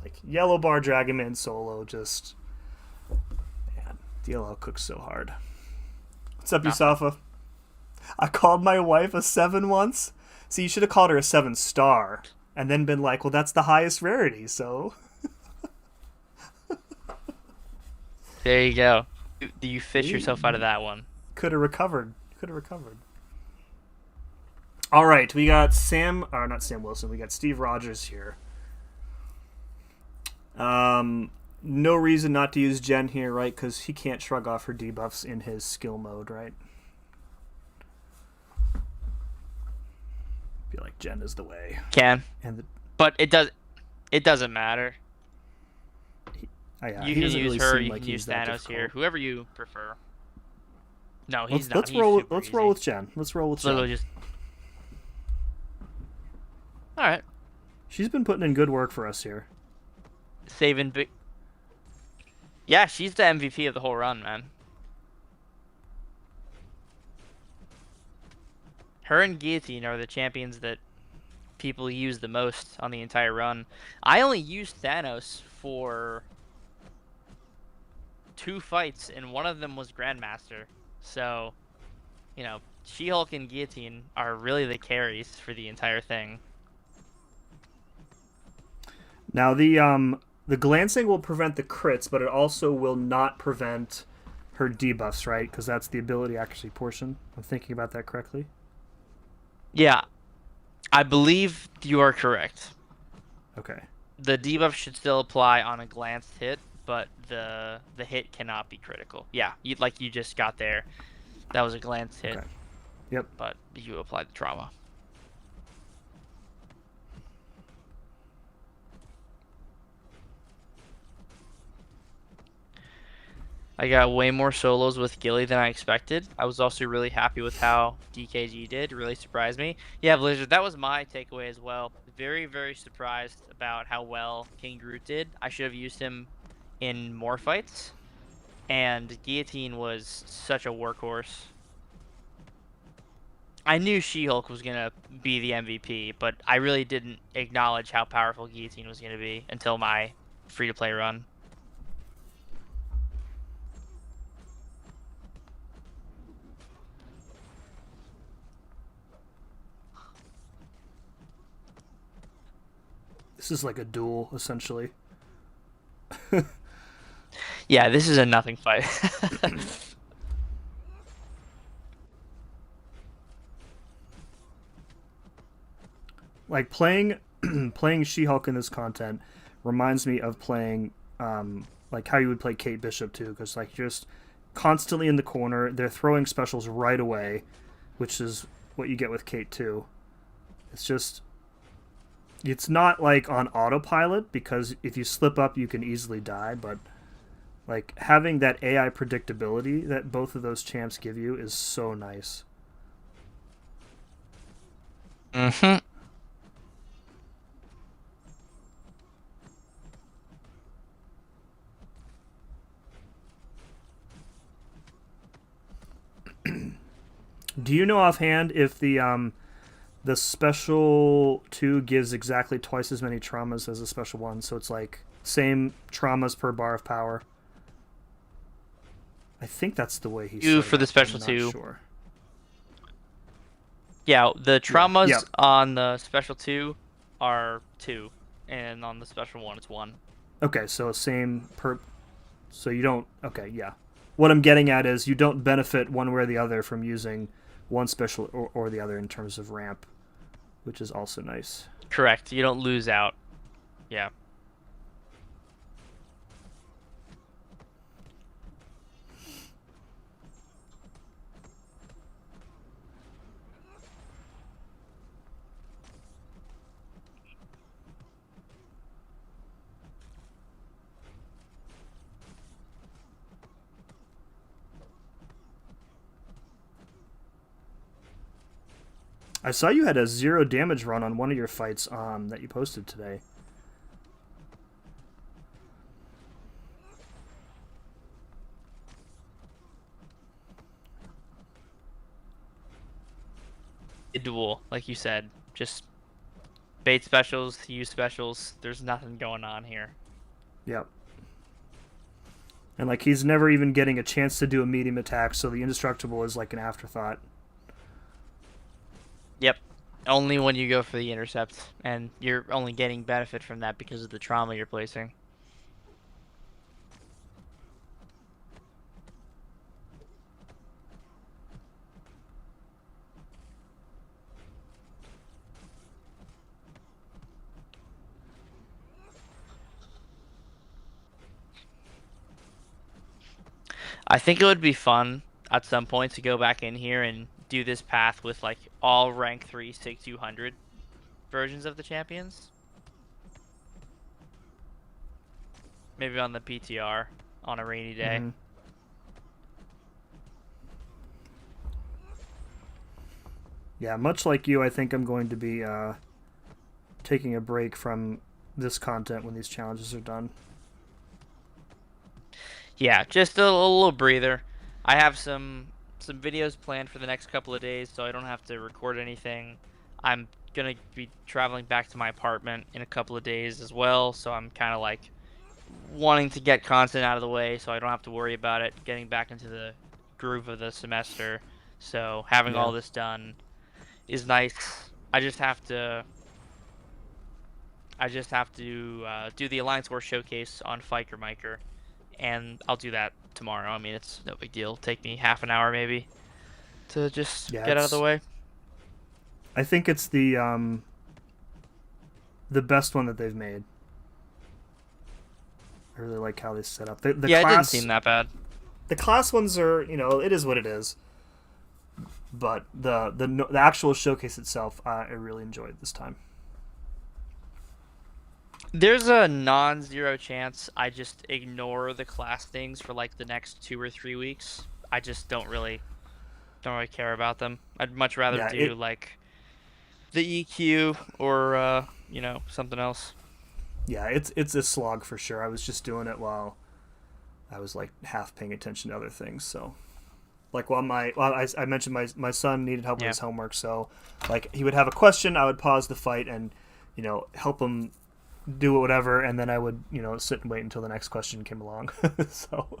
Like, Yellow Bar Dragon Man solo, just... Man, DLL cooks so hard. What's up, Yusafa? I called my wife a 7 once. See, you should have called her a 7-star. And then been like, well, that's the highest rarity, so... There you go. You fish yourself out of that one. Could have recovered. All right, we got not Sam Wilson. We got Steve Rogers here. No reason not to use Jen here, right? Because he can't shrug off her debuffs in his skill mode, right? Feel like Jen is the way. But it doesn't matter. Yeah, you can use her. You can use Thanos here. Whoever you prefer. No, he's not. Let's roll with Jen. Let's roll with Jen. All right. She's been putting in good work for us here. Saving big. Yeah, she's the MVP of the whole run, man. Her and Guillotine are the champions that people use the most on the entire run. I only used Thanos for 2 fights, and one of them was Grandmaster. So, She-Hulk and Guillotine are really the carries for the entire thing. Now the glancing will prevent the crits, but it also will not prevent her debuffs, right? Because that's the ability accuracy portion. I'm thinking about that correctly. Yeah, I believe you are correct. Okay. The debuff should still apply on a glanced hit, but the hit cannot be critical. Yeah, like you just got there. That was a glanced hit. Okay. Yep. But you applied the trauma. I got way more solos with Gilly than I expected. I was also really happy with how DKG did. It really surprised me. Yeah, Blizzard, that was my takeaway as well. Very, very surprised about how well King Groot did. I should have used him in more fights. And Guillotine was such a workhorse. I knew She-Hulk was going to be the MVP, but I really didn't acknowledge how powerful Guillotine was going to be until my free-to-play run. This is like a duel, essentially. Yeah, this is a nothing fight. Like playing She-Hulk in this content reminds me of playing like how you would play Kate Bishop too, because like you're just constantly in the corner. They're throwing specials right away, which is what you get with Kate too. It's not like on autopilot, because if you slip up you can easily die, but like having that AI predictability that both of those champs give you is so nice. Mm-hmm. Do you know offhand if the special 2 gives exactly twice as many traumas as the special 1, so it's like same traumas per bar of power? I think that's the way he said For the special I'm 2. not sure. Yeah, the traumas Yeah. on the special 2 are 2, and on the special 1 it's 1. Okay, so same per. So you don't. Okay, yeah. What I'm getting at is you don't benefit one way or the other from using one special or the other in terms of ramp, which is also nice. Correct. You don't lose out. Yeah. I saw you had a 0 damage run on one of your fights that you posted today. A duel, like you said. Just bait specials, use specials. There's nothing going on here. Yep. And like he's never even getting a chance to do a medium attack, so the indestructible is like an afterthought. Yep. Only when you go for the intercept, and you're only getting benefit from that because of the trauma you're placing. I think it would be fun at some point to go back in here and do this path with like all rank 3 6,200 versions of the champions. Maybe on the PTR on a rainy day. Mm-hmm. Yeah, much like you, I think I'm going to be taking a break from this content when these challenges are done. Yeah, just a little breather. I have some videos planned for the next couple of days, so I don't have to record anything. I'm gonna be traveling back to my apartment in a couple of days as well, so I'm kind of wanting to get content out of the way so I don't have to worry about it getting back into the groove of the semester. So having all this done is nice. I just have to do the Alliance War showcase on Fiker Miker, and I'll do that tomorrow. I mean, it's no big deal. It'll take me half an hour maybe to just get out of the way. I think it's the best one that they've made. I really like how they set up. The class, it didn't seem that bad. The class ones are, it is what it is. But the actual showcase itself, I really enjoyed this time. There's a non-zero chance I just ignore the class things for like the next 2 or 3 weeks. I just don't really care about them. I'd much rather do like the EQ or something else. Yeah, it's a slog for sure. I was just doing it while I was like half paying attention to other things. So, like while I mentioned my son needed help with his homework, so like he would have a question, I would pause the fight and help him do whatever, and then I would sit and wait until the next question came along. So,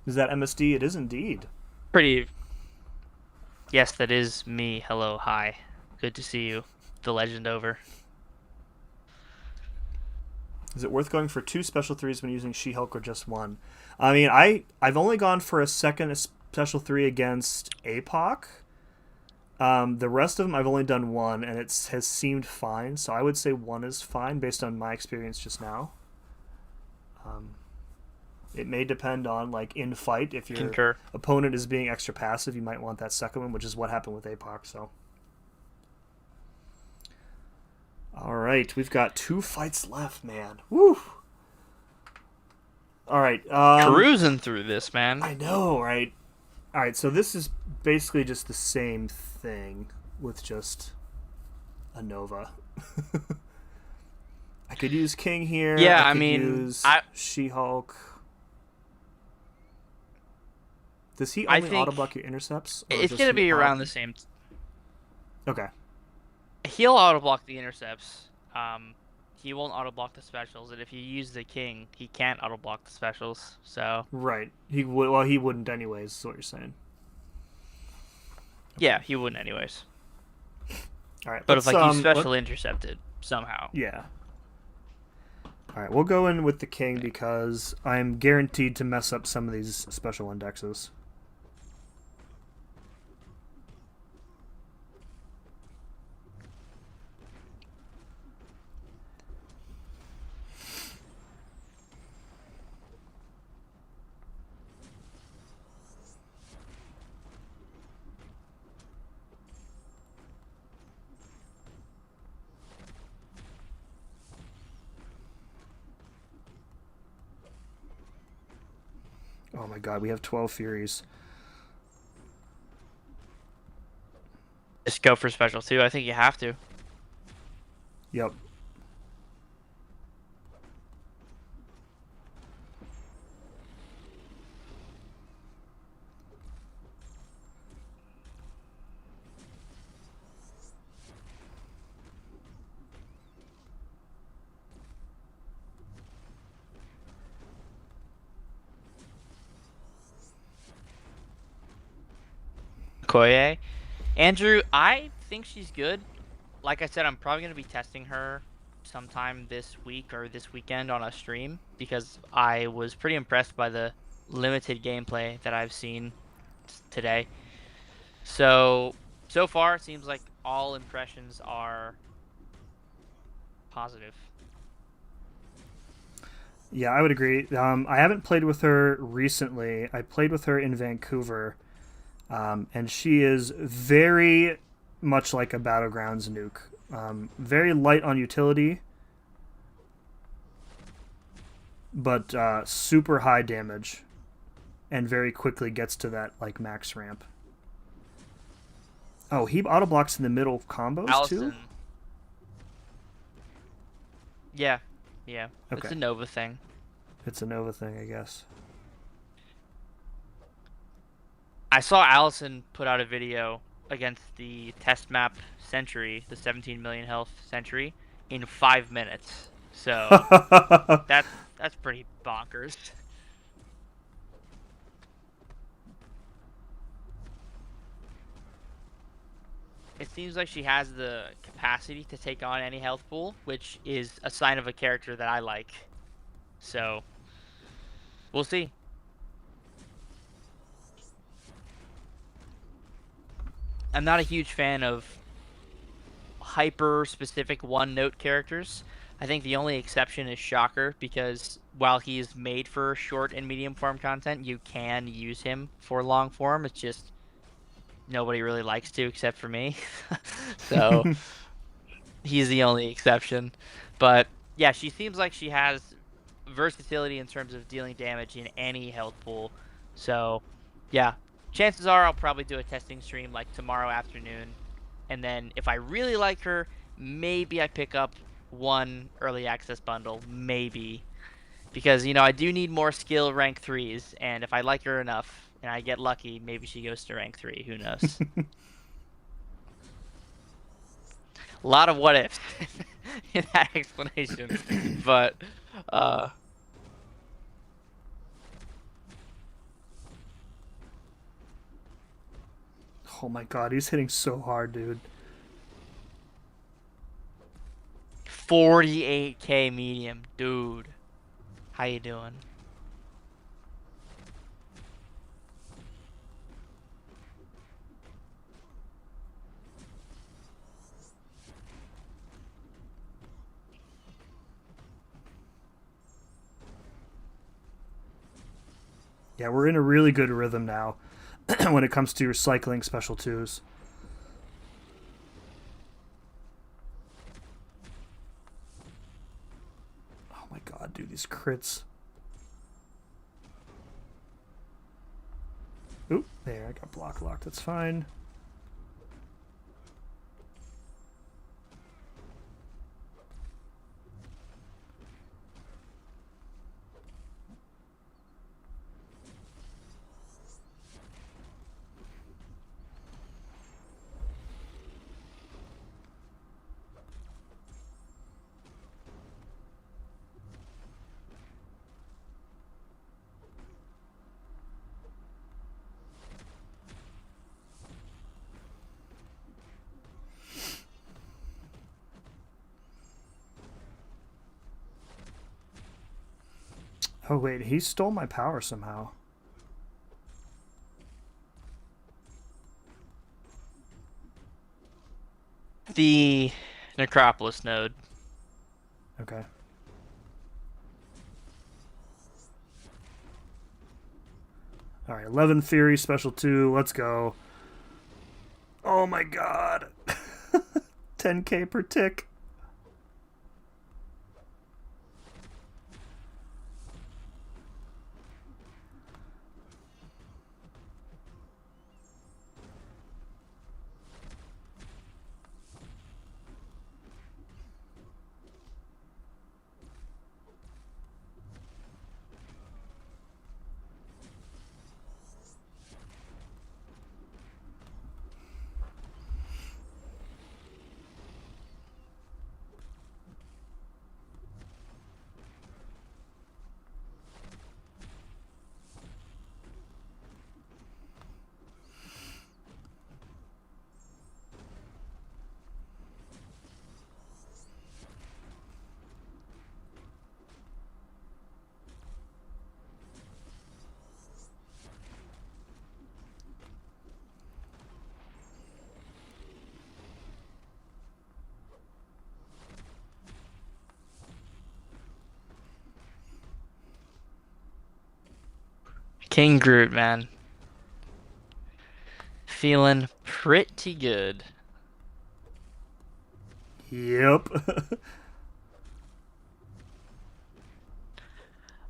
is that MSD? It is indeed. Pretty. Yes, that is me. Hello, hi. Good to see you. The legend over. Is it worth going for 2 special 3s when using She-Hulk or just 1? I mean, I've only gone for a second special 3 against APOC. The rest of them I've only done 1, and it has seemed fine. So I would say 1 is fine based on my experience just now. It may depend on, like, in fight, if your opponent is being extra passive, you might want that second one, which is what happened with APOC. So, all right, we've got 2 fights left, man. Woo! All right, cruising through this, man. I know, right? All right, so this is basically just the same thing with just a Nova. I could use King here. Yeah, I mean, use She-Hulk. Does he only auto-block your intercepts? It's going to be around the same. Okay. He'll auto-block the intercepts. He won't auto-block the specials, and if you use the King, he can't auto-block the specials. So right, he wouldn't anyways. Is what you're saying? Yeah, he wouldn't anyways. All right, but if you special intercepted somehow. Yeah. All right, we'll go in with the King because I'm guaranteed to mess up some of these special indexes. Oh my god, we have 12 Furies. Just go for special 2. I think you have to. Yep. Koye. Andrew, I think she's good. Like I said, I'm probably going to be testing her sometime this week or this weekend on a stream because I was pretty impressed by the limited gameplay that I've seen today. So far, it seems like all impressions are positive. Yeah, I would agree. I haven't played with her recently. I played with her in Vancouver. And she is very much like a Battlegrounds nuke. Very light on utility, but super high damage, and very quickly gets to that like max ramp. Oh, he auto blocks in the middle combos Allison. too. Yeah. Okay. It's a Nova thing. It's a Nova thing, I guess. I saw Allison put out a video against the test map Sentry, the 17 million health Sentry, in 5 minutes. So that's pretty bonkers. it seems like she has the capacity to take on any health pool, which is a sign of a character that I like. So, we'll see. I'm not a huge fan of hyper-specific one-note characters. I think the only exception is Shocker, because while he's made for short and medium form content, you can use him for long form. It's just nobody really likes to except for me. So he's the only exception. But yeah, she seems like she has versatility in terms of dealing damage in any health pool. So yeah, chances are I'll probably do a testing stream like tomorrow afternoon. And then if I really like her, maybe I pick up one early access bundle. Maybe. Because, I do need more skill rank 3s. And if I like her enough and I get lucky, maybe she goes to rank 3. Who knows? A lot of what ifs in that explanation. But, Oh my god, he's hitting so hard, dude. 48k medium. Dude. How you doing? Yeah, we're in a really good rhythm now when it comes to recycling special twos. Oh my god, dude, these crits. Oop, there, I got block locked, that's fine. Oh wait, he stole my power somehow. The Necropolis node. Okay. Alright, 11 Theory, Special 2, let's go. Oh my god. 10k per tick. King Groot, man. Feeling pretty good. Yep.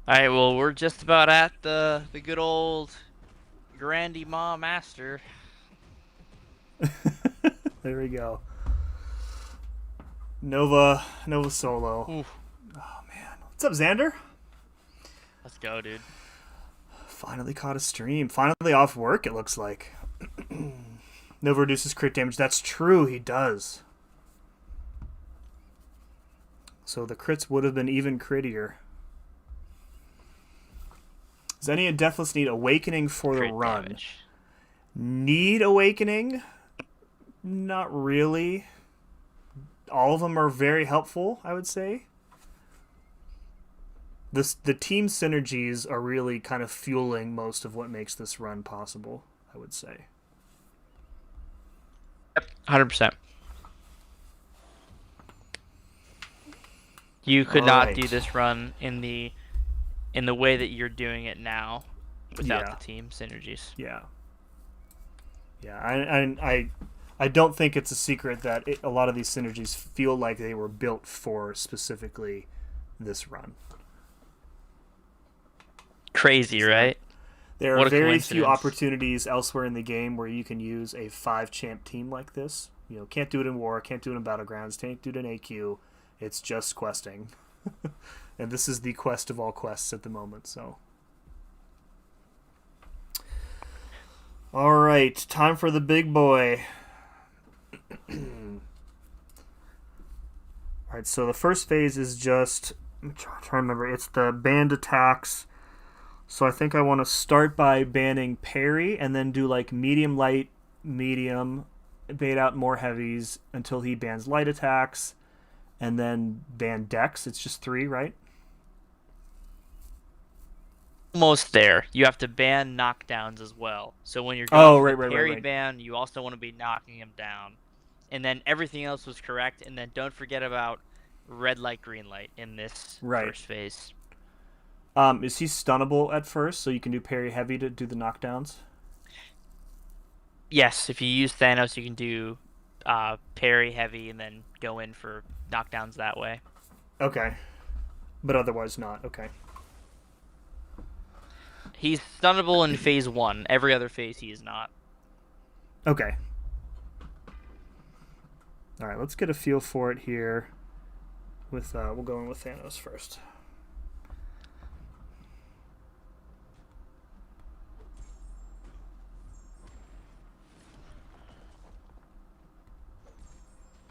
Alright, well, we're just about at the good old Grandmaster. There we go. Nova Solo. Oof. Oh man. What's up, Xander? Let's go, dude. Finally caught a stream. Finally off work, it looks like. Nova reduces crit damage. That's true, he does. So the crits would have been even crittier. Does any of Deathless need Awakening for Crit the run? damage. Need Awakening? Not really. All of them are very helpful, I would say. The team synergies are really kind of fueling most of what makes this run possible, I would say. Yep, 100%. You could not do this run in the way that you're doing it now without the team synergies. Yeah. Yeah, I don't think it's a secret that a lot of these synergies feel like they were built for specifically this run. Crazy, right? There are very few opportunities elsewhere in the game where you can use a 5-champ team like this. You know, can't do it in War, can't do it in Battlegrounds, can't do it in AQ. It's just questing. And this is the quest of all quests at the moment, so. Alright, time for the big boy. Alright, so the first phase is just, I'm trying to remember, it's the banned attacks. So I think I want to start by banning parry and then do like medium, light, medium, bait out more heavies until he bans light attacks, and then ban dex. It's just 3, right? Almost there. You have to ban knockdowns as well. So when you're going for the parry ban, you also want to be knocking him down. And then everything else was correct. And then don't forget about red light, green light in this first phase. Is he stunnable at first, so you can do parry heavy to do the knockdowns? Yes, if you use Thanos, you can do parry heavy and then go in for knockdowns that way. Okay. But otherwise not. Okay. He's stunnable in phase 1. Every other phase he is not. Okay. Alright, let's get a feel for it here. With we'll go in with Thanos first.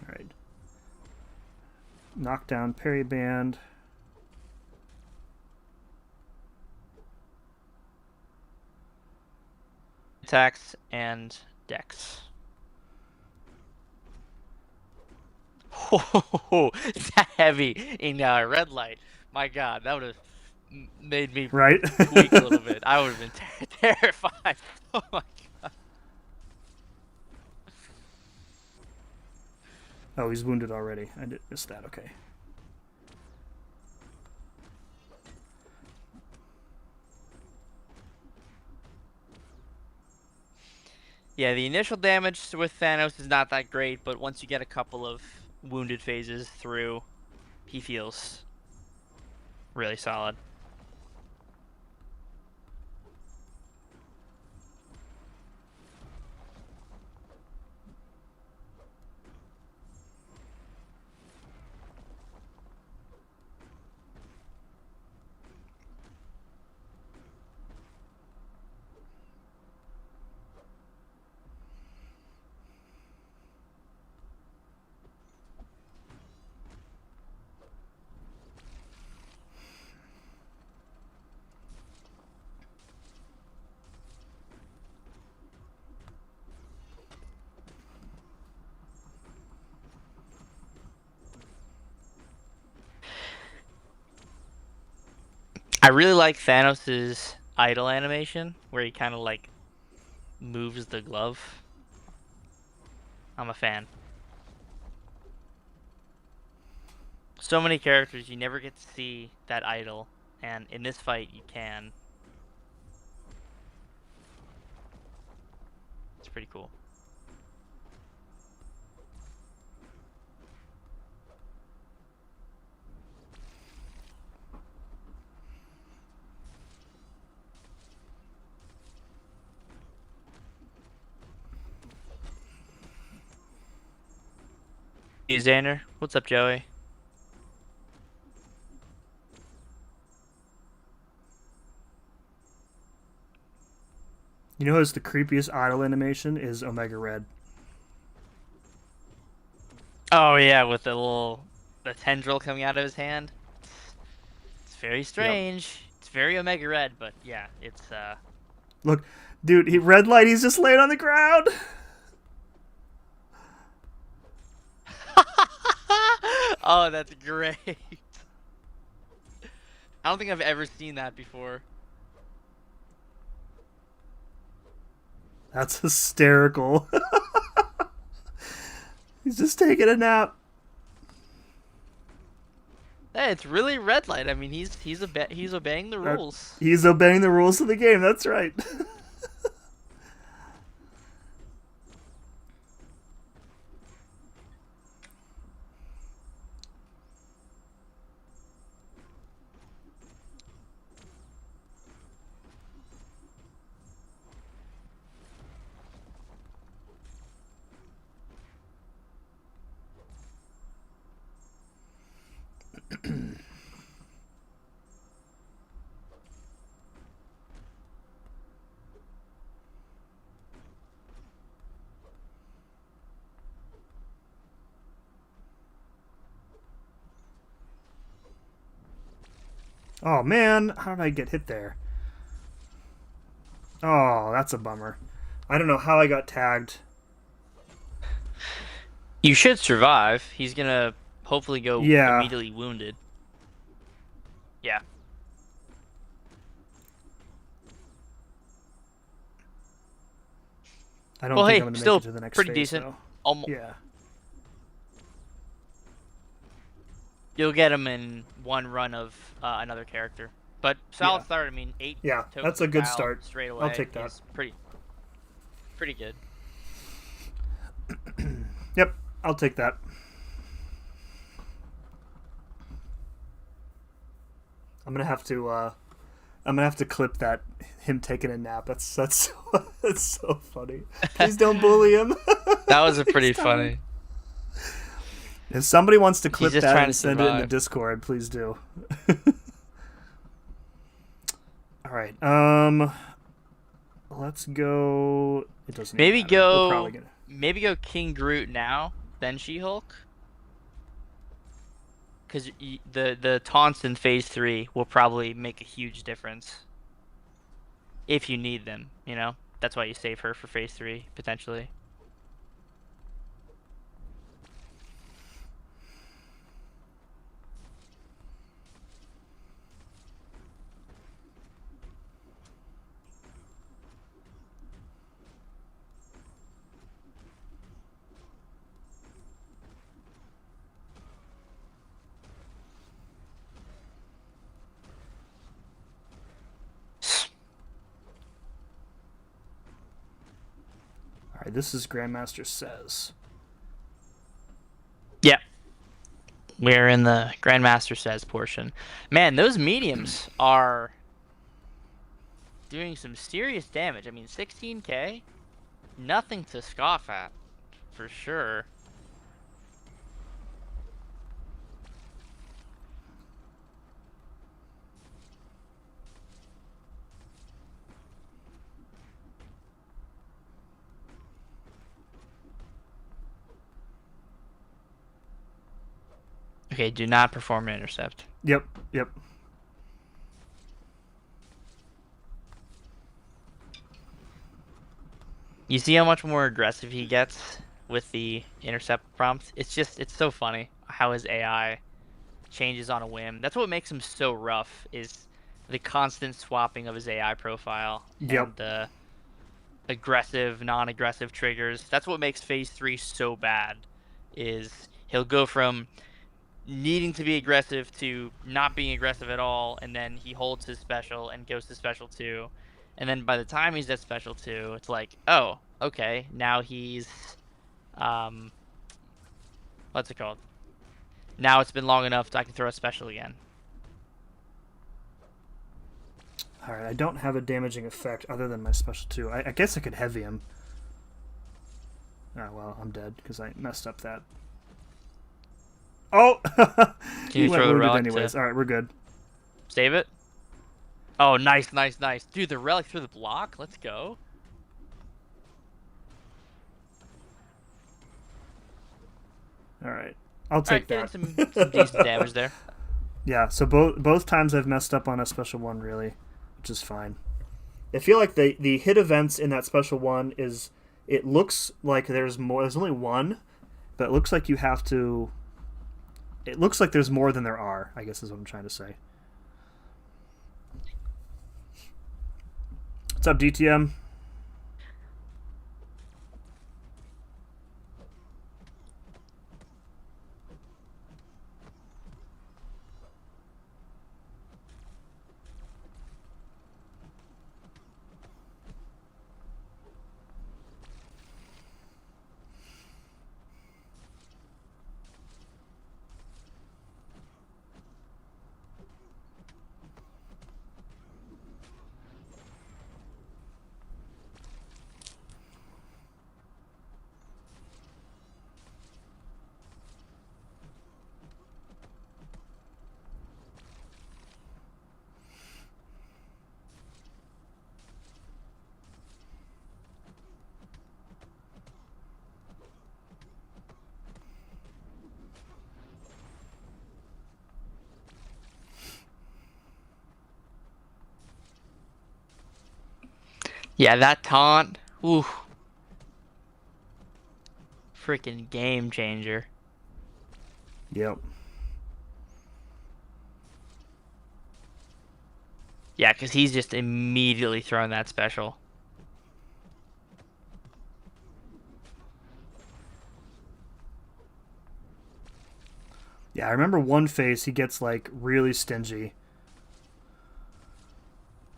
Alright. Knockdown, parry band. Attacks and dex. Oh, that heavy in red light. My God, that would have made me tweak a little bit. I would have been terrified. Oh my God. Oh, he's wounded already. I did miss that. Okay. Yeah, the initial damage with Thanos is not that great, but once you get a couple of wounded phases through, he feels really solid. I really like Thanos' idle animation, where he kind of like moves the glove. I'm a fan. So many characters, you never get to see that idle, and in this fight you can. It's pretty cool. Hey Xander, what's up, Joey? You know who's the creepiest idle animation is Omega Red. Oh yeah, with the tendril coming out of his hand. It's very strange. Yep. It's very Omega Red, but yeah, it's Look, dude, red light, he's just laying on the ground. Oh, that's great. I don't think I've ever seen that before. That's hysterical. He's just taking a nap. Hey, it's really red light. I mean, he's obeying the rules. He's obeying the rules of the game. That's right. Oh man, how did I get hit there? Oh, that's a bummer. I don't know how I got tagged. You should survive. He's gonna hopefully go immediately wounded. Yeah. I don't think I'm going to make it to the next pretty phase, decent. Yeah. You'll get him in one run of another character. But solid start. I mean, 8. Yeah, that's a good start. Straight away. I'll take that. Pretty good. Yep, I'll take that. I'm gonna have to clip that him taking a nap. That's so funny. Please don't bully him. That was pretty funny. If somebody wants to clip that and send it in the survive. Discord, please do. All right. Let's go. It doesn't. Maybe matter. We're go. probably gonna... Maybe go King Groot now, then She-Hulk. Because the taunts in Phase 3 will probably make a huge difference. If you need them, you know? That's why you save her for Phase 3, potentially. All right, this is Grandmaster Says. Yeah. We're in the Grandmaster Says portion. Man, those mediums are doing some serious damage. I mean, 16k? Nothing to scoff at, for sure. Okay, do not perform an intercept. Yep. You see how much more aggressive he gets with the intercept prompt? It's so funny how his AI changes on a whim. That's what makes him so rough, is the constant swapping of his AI profile. Yep. And the aggressive, non-aggressive triggers. That's what makes Phase 3 so bad, is he'll go from needing to be aggressive to not being aggressive at all, and then he holds his special and goes to special 2. And then by the time he's at special 2, it's like, oh, okay, now he's, what's it called? Now it's been long enough that I can throw a special again. Alright, I don't have a damaging effect other than my special 2. I guess I could heavy him. Oh, well, I'm dead because I messed up that. Oh! Can you throw the relic anyways. Alright, we're good. Save it? Oh, nice. Dude, the relic through the block? Let's go. Alright. I'll take that. Some decent damage there. Yeah, so both times I've messed up on a special 1, really, which is fine. I feel like the hit events in that special 1 is... It looks like there's more... There's only 1, but it looks like you have to... it looks like there's more than there are, I guess is what I'm trying to say. What's up, DTM? Yeah, that taunt. Ooh. Freaking game changer. Yep. Yeah, because he's just immediately throwing that special. Yeah, I remember one phase he gets like really stingy.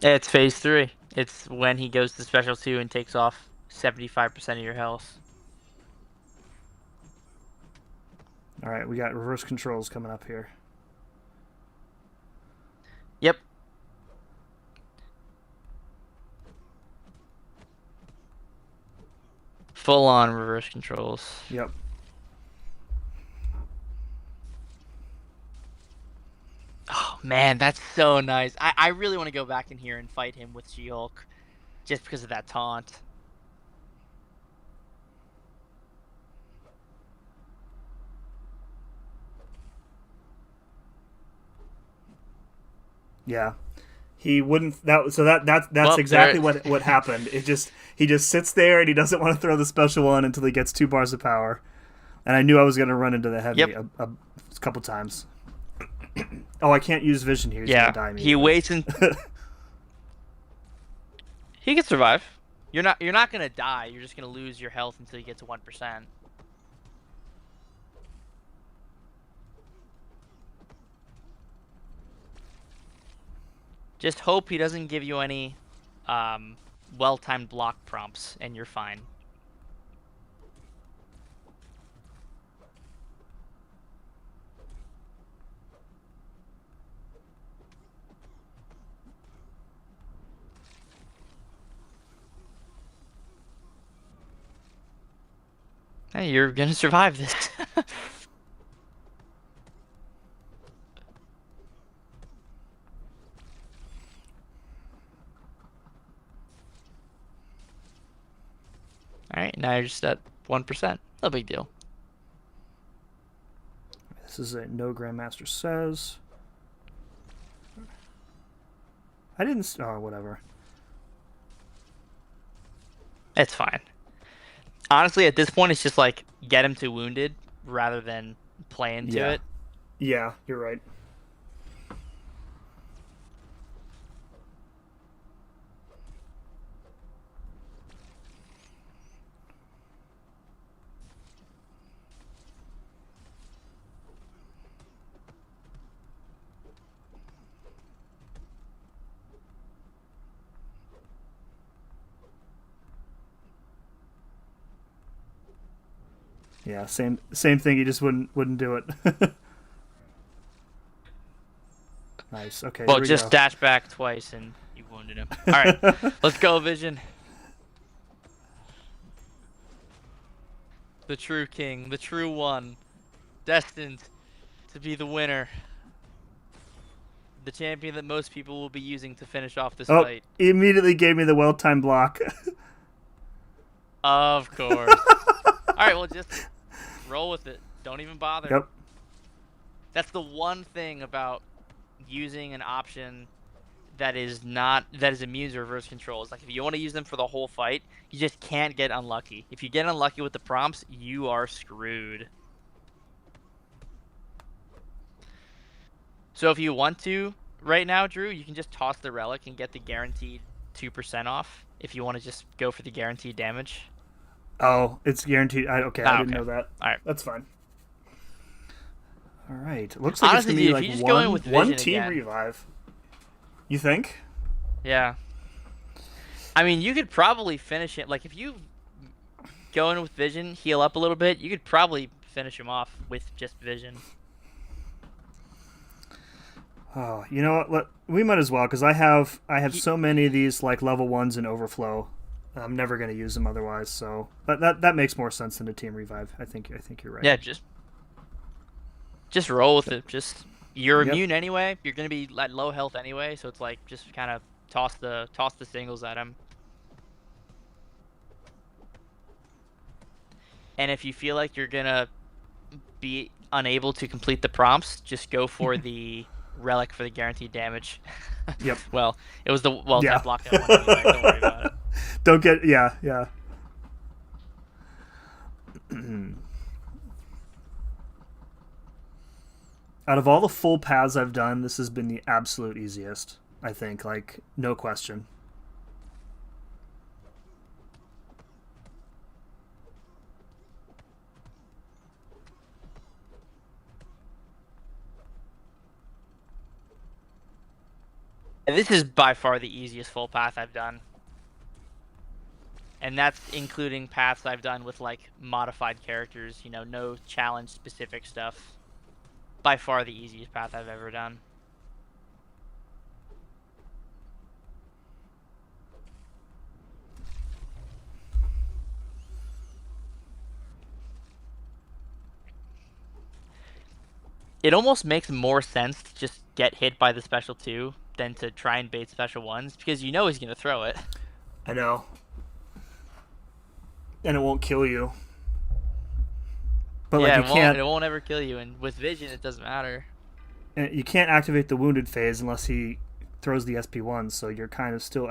It's phase 3. It's when he goes to special 2 and takes off 75% of your health. All right, we got reverse controls coming up here. Yep. Full on reverse controls. Yep. Oh man, that's so nice. I really want to go back in here and fight him with She-Hulk just because of that taunt. Yeah. He wouldn't that's Well, exactly what happened. He just sits there and he doesn't want to throw the special one until he gets 2 bars of power. And I knew I was going to run into the heavy a couple times. Oh, I can't use vision here. He's yeah, gonna die he waits and he can survive. You're not gonna die. You're just gonna lose your health until you get to 1%. Just hope he doesn't give you any well-timed block prompts, and you're fine. Hey, you're gonna survive this. Alright, now you're just at 1%. No big deal. This is a no Grandmaster says. I didn't. Oh, whatever. It's fine. Honestly, at this point, it's just like get him to wounded rather than play into it. Yeah, you're right. Yeah, same thing. He just wouldn't do it. Nice. Okay. Well, just dash back twice and you wounded him. All right, let's go, Vision. The true king, the true one, destined to be the winner. The champion that most people will be using to finish off this fight. He immediately gave me the well-timed block. Of course. All right, well, just roll with it. Don't even bother. Yep. That's the one thing about using an option that is immune to reverse controls. Like if you want to use them for the whole fight, you just can't get unlucky. If you get unlucky with the prompts, you are screwed. So if you want to, right now, Drew, you can just toss the relic and get the guaranteed 2% off. If you want to just go for the guaranteed damage. Oh, it's guaranteed. Okay, I didn't Okay. know that. All right. That's fine. All right. Looks like it's Honestly, gonna dude, be if like you just go in with one Vision team again, revive. You think? yeah. I mean, you could probably finish it. Like, if you go in with Vision, heal up a little bit, you could probably finish him off with just Vision. Oh, you know what? We might as well, because I have so many of these like level 1s in overflow. I'm never going to use them otherwise. So that makes more sense than a team revive. I think you're right. Yeah, just roll with it. You're Yep. immune anyway. You're gonna be at low health anyway, so it's like just kind of toss the singles at him. And if you feel like you're gonna be unable to complete the prompts, just go for the relic for the guaranteed damage. Yep. Well, it's Yeah. that block that one anyway. Don't worry about it. Don't get yeah. Out of all the full paths I've done, this has been the absolute easiest. I think, like, no question. And this is by far the easiest full path I've done. And that's including paths I've done with like modified characters, you know, no challenge specific stuff. By far the easiest path I've ever done. It almost makes more sense to just get hit by the special 2 than to try and bait special 1s, because you know he's going to throw it. I know. And it won't kill you. But yeah, like you can't. It won't ever kill you, and with Vision it doesn't matter. You can't activate the wounded phase unless he throws the SP1, so you're kind of still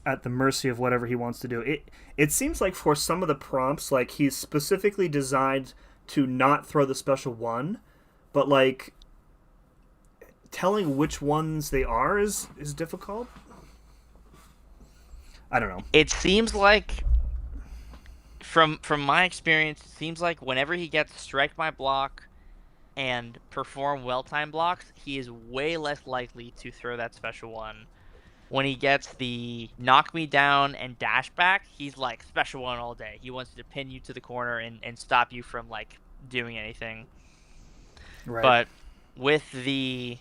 at the mercy of whatever he wants to do. It seems like for some of the prompts, like he's specifically designed to not throw the special 1, but like telling which ones they are is difficult. I don't know. It seems like from my experience, it seems like whenever he gets strike my block and perform well time blocks, he is way less likely to throw that special 1. When he gets the knock me down and dash back, he's like special 1 all day. He wants to pin you to the corner and stop you from like doing anything. Right. But with the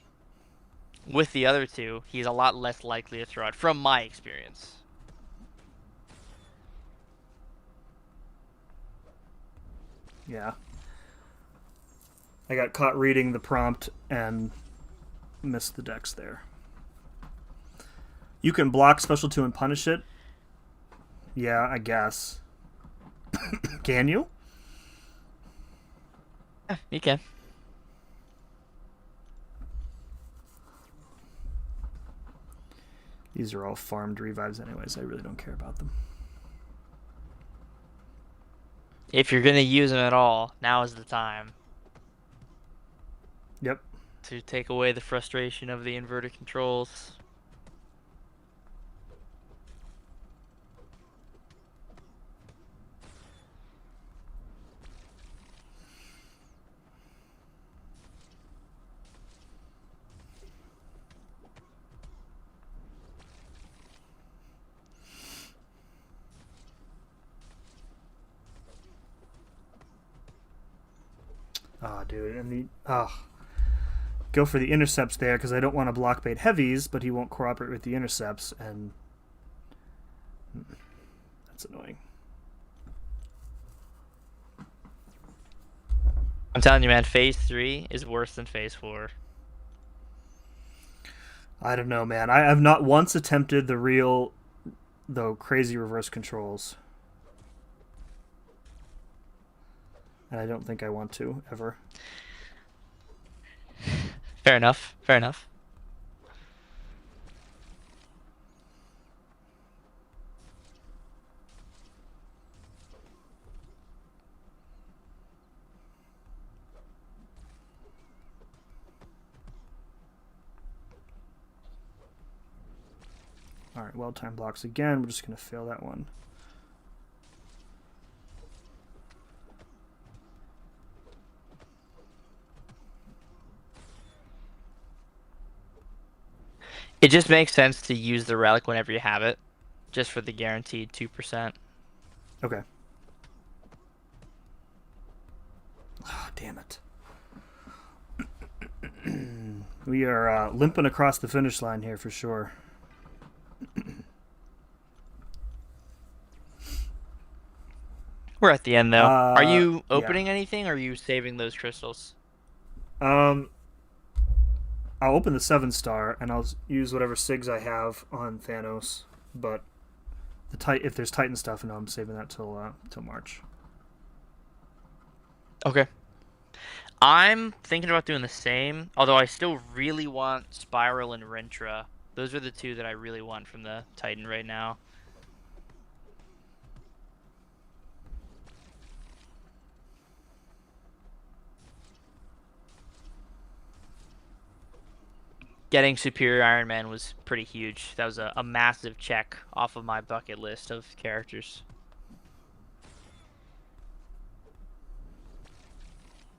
other 2, he's a lot less likely to throw it, from my experience. Yeah. I got caught reading the prompt and missed the dex there. You can block special 2 and punish it. Yeah, I guess. Can you? Yeah, you can. These are all farmed revives anyways. I really don't care about them. If you're going to use them at all, now is the time. Yep. To take away the frustration of the inverted controls. Oh, dude. And go for the intercepts there because I don't want to block bait heavies, but he won't cooperate with the intercepts, and that's annoying. I'm telling you, man, Phase 3 is worse than Phase 4. I don't know, man. I have not once attempted the crazy reverse controls. And I don't think I want to, ever. Fair enough. Fair enough. All right, well-timed blocks again. We're just going to fail that one. It just makes sense to use the relic whenever you have it, just for the guaranteed 2%. Okay. Oh, damn it. We are limping across the finish line here for sure. We're at the end, though. Are you Yeah. opening anything, or are you saving those crystals? I'll open the 7-star and I'll use whatever SIGs I have on Thanos. But if there's Titan stuff, no, I'm saving that till March. Okay. I'm thinking about doing the same, although I still really want Spiral and Rentra. Those are the two that I really want from the Titan right now. Getting Superior Iron Man was pretty huge. That was a massive check off of my bucket list of characters.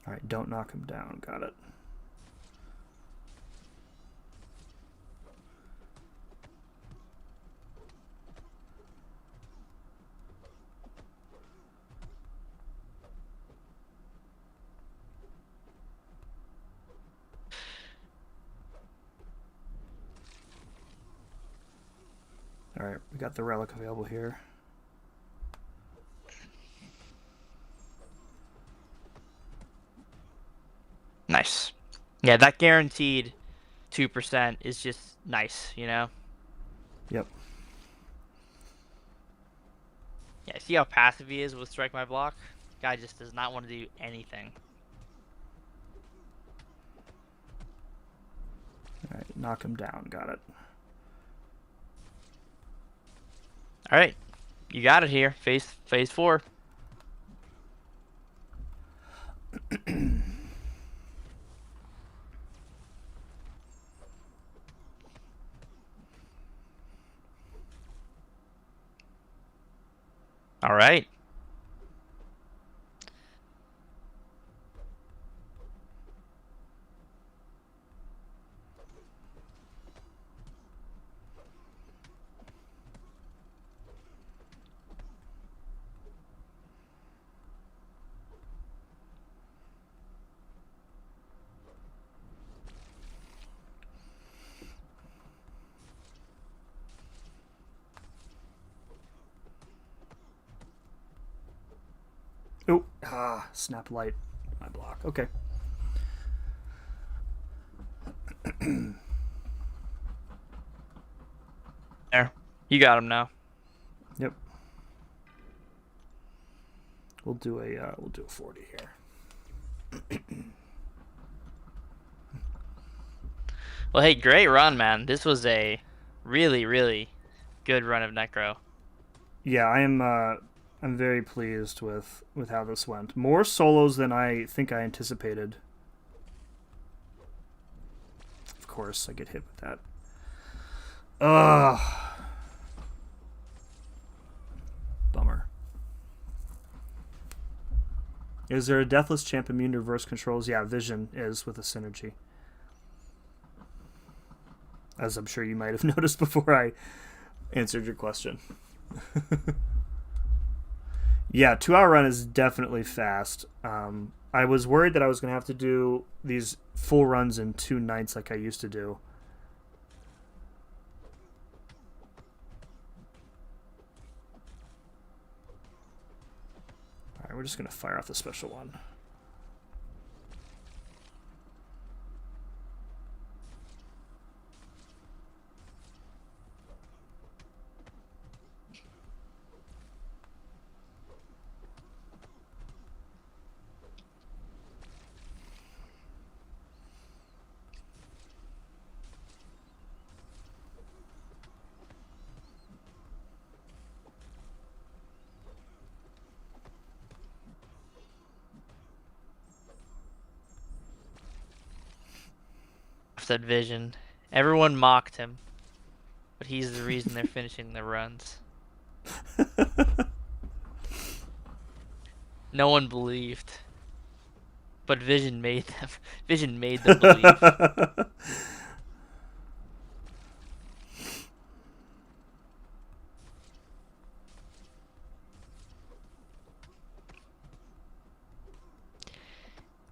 All right, don't knock him down. Got it. All right, we got the relic available here. Nice. Yeah, that guaranteed 2% is just nice, you know? Yep. Yeah, see how passive he is with Strike My Block? Guy just does not want to do anything. All right, knock him down. Got it. All right, you got it here. Phase 4. All right. Oh, snap light. My block. Okay. There. You got him now. Yep. We'll do a 40 here. Well, hey, great run, man. This was a really, really good run of Necro. Yeah, I'm very pleased with how this went. More solos than I think I anticipated. Of course, I get hit with that. Ugh. Bummer. Is there a Deathless champ immune to reverse controls? Yeah, Vision is with a synergy. As I'm sure you might have noticed before I answered your question. Yeah, 2-hour run is definitely fast. I was worried that I was going to have to do these full runs in 2 nights like I used to do. Alright, we're just going to fire off the special one. That Vision. Everyone mocked him but he's the reason they're finishing their runs. No one believed, but Vision made them. Vision made them believe.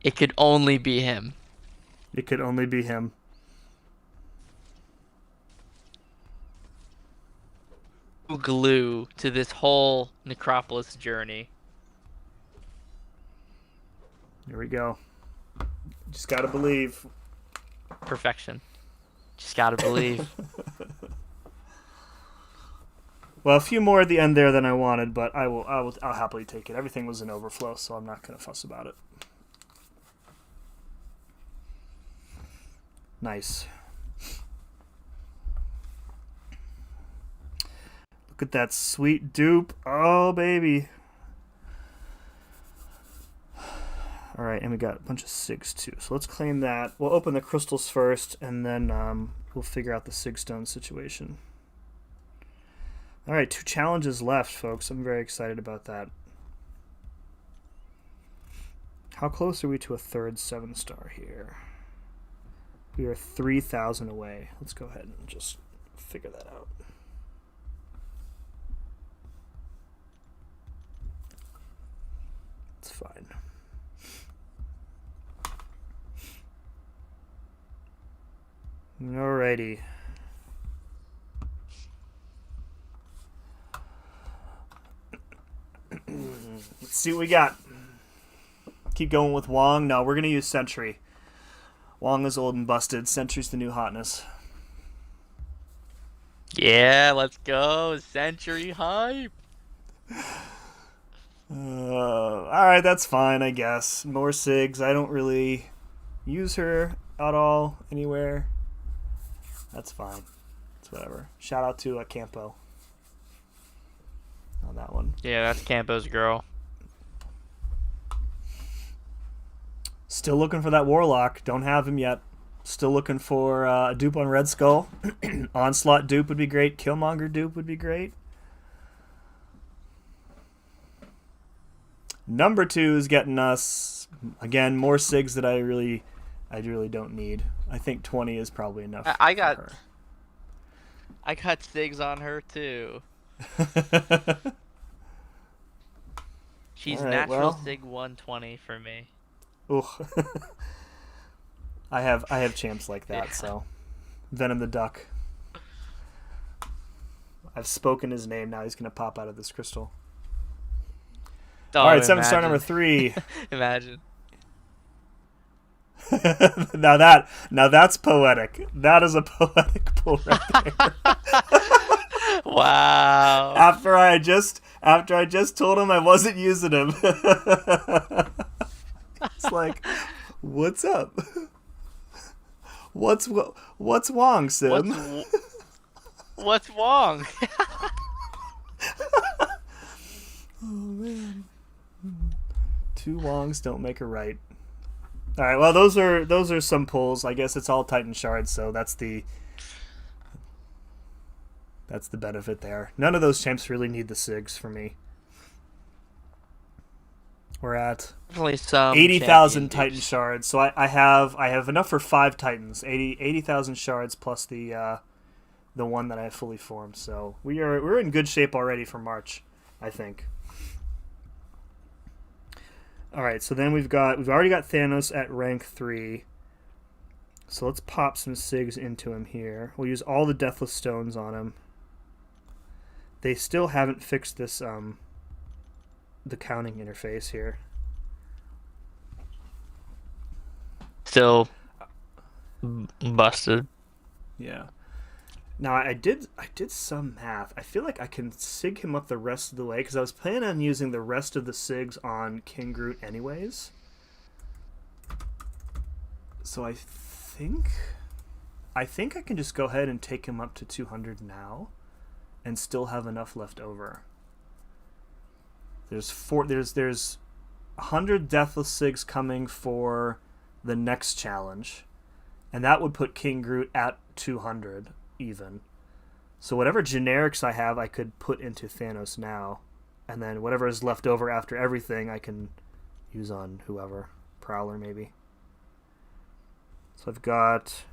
It could only be him. It could only be him. Glue to this whole Necropolis journey. Here we go. Just gotta believe. Perfection. Just gotta believe. Well, a few more at the end there than I wanted, but I'll happily take it. Everything was an overflow, so I'm not gonna fuss about it. Nice. Look at that sweet dupe. Oh, baby. All right, and we got a bunch of SIGs too. So let's claim that. We'll open the crystals first, and then we'll figure out the SIG stone situation. All right, 2 challenges left, folks. I'm very excited about that. How close are we to a 3rd 7-star here? We are 3,000 away. Let's go ahead and just figure that out. It's fine. Alrighty. Let's see what we got. Keep going with Wong. No, we're going to use Sentry. Wong is old and busted. Sentry's the new hotness. Yeah, let's go. Century hype. Alright, that's fine, I guess. More SIGs. I don't really use her at all anywhere. That's fine. It's whatever. Shout out to Campo on that one. Yeah, that's Campo's girl. Still looking for that Warlock. Don't have him yet. Still looking for a dupe on Red Skull. Onslaught dupe would be great. Killmonger dupe would be great. Number 2 is getting us, again, more SIGs that I really don't need. I think 20 is probably enough. I got SIGs on her too. She's right, natural well. SIG 120 for me. Ooh. I have champs like that, yeah. So Venom the Duck. I've spoken his name. Now he's gonna pop out of this crystal. Oh, all right, 7-star number 3. Imagine. now that's poetic. That is a poetic pull right there. Wow. After I just told him I wasn't using him. It's like, what's up? What's wrong, Sim? What's wrong? Oh man. 2 wrongs don't make a right. All right, well those are some pulls. I guess it's all Titan shards, so that's the benefit there. None of those champs really need the SIGs for me. We're at 80,000 Titan shards, so I have enough for 5 Titans. 80,000 shards plus the one that I have fully formed. So we're in good shape already for March, I think. All right, so then we've already got Thanos at rank 3. So let's pop some SIGs into him here. We'll use all the Deathless stones on him. They still haven't fixed this the counting interface here. Still busted. Yeah. Now I did some math. I feel like I can SIG him up the rest of the way because I was planning on using the rest of the SIGs on King Groot anyways. So I think I can just go ahead and take him up to 200 now and still have enough left over. There's 100 Deathless SIGs coming for the next challenge, and that would put King Groot at 200 even. So whatever generics I have, I could put into Thanos now. And then whatever is left over after everything, I can use on whoever. Prowler, maybe. So I've got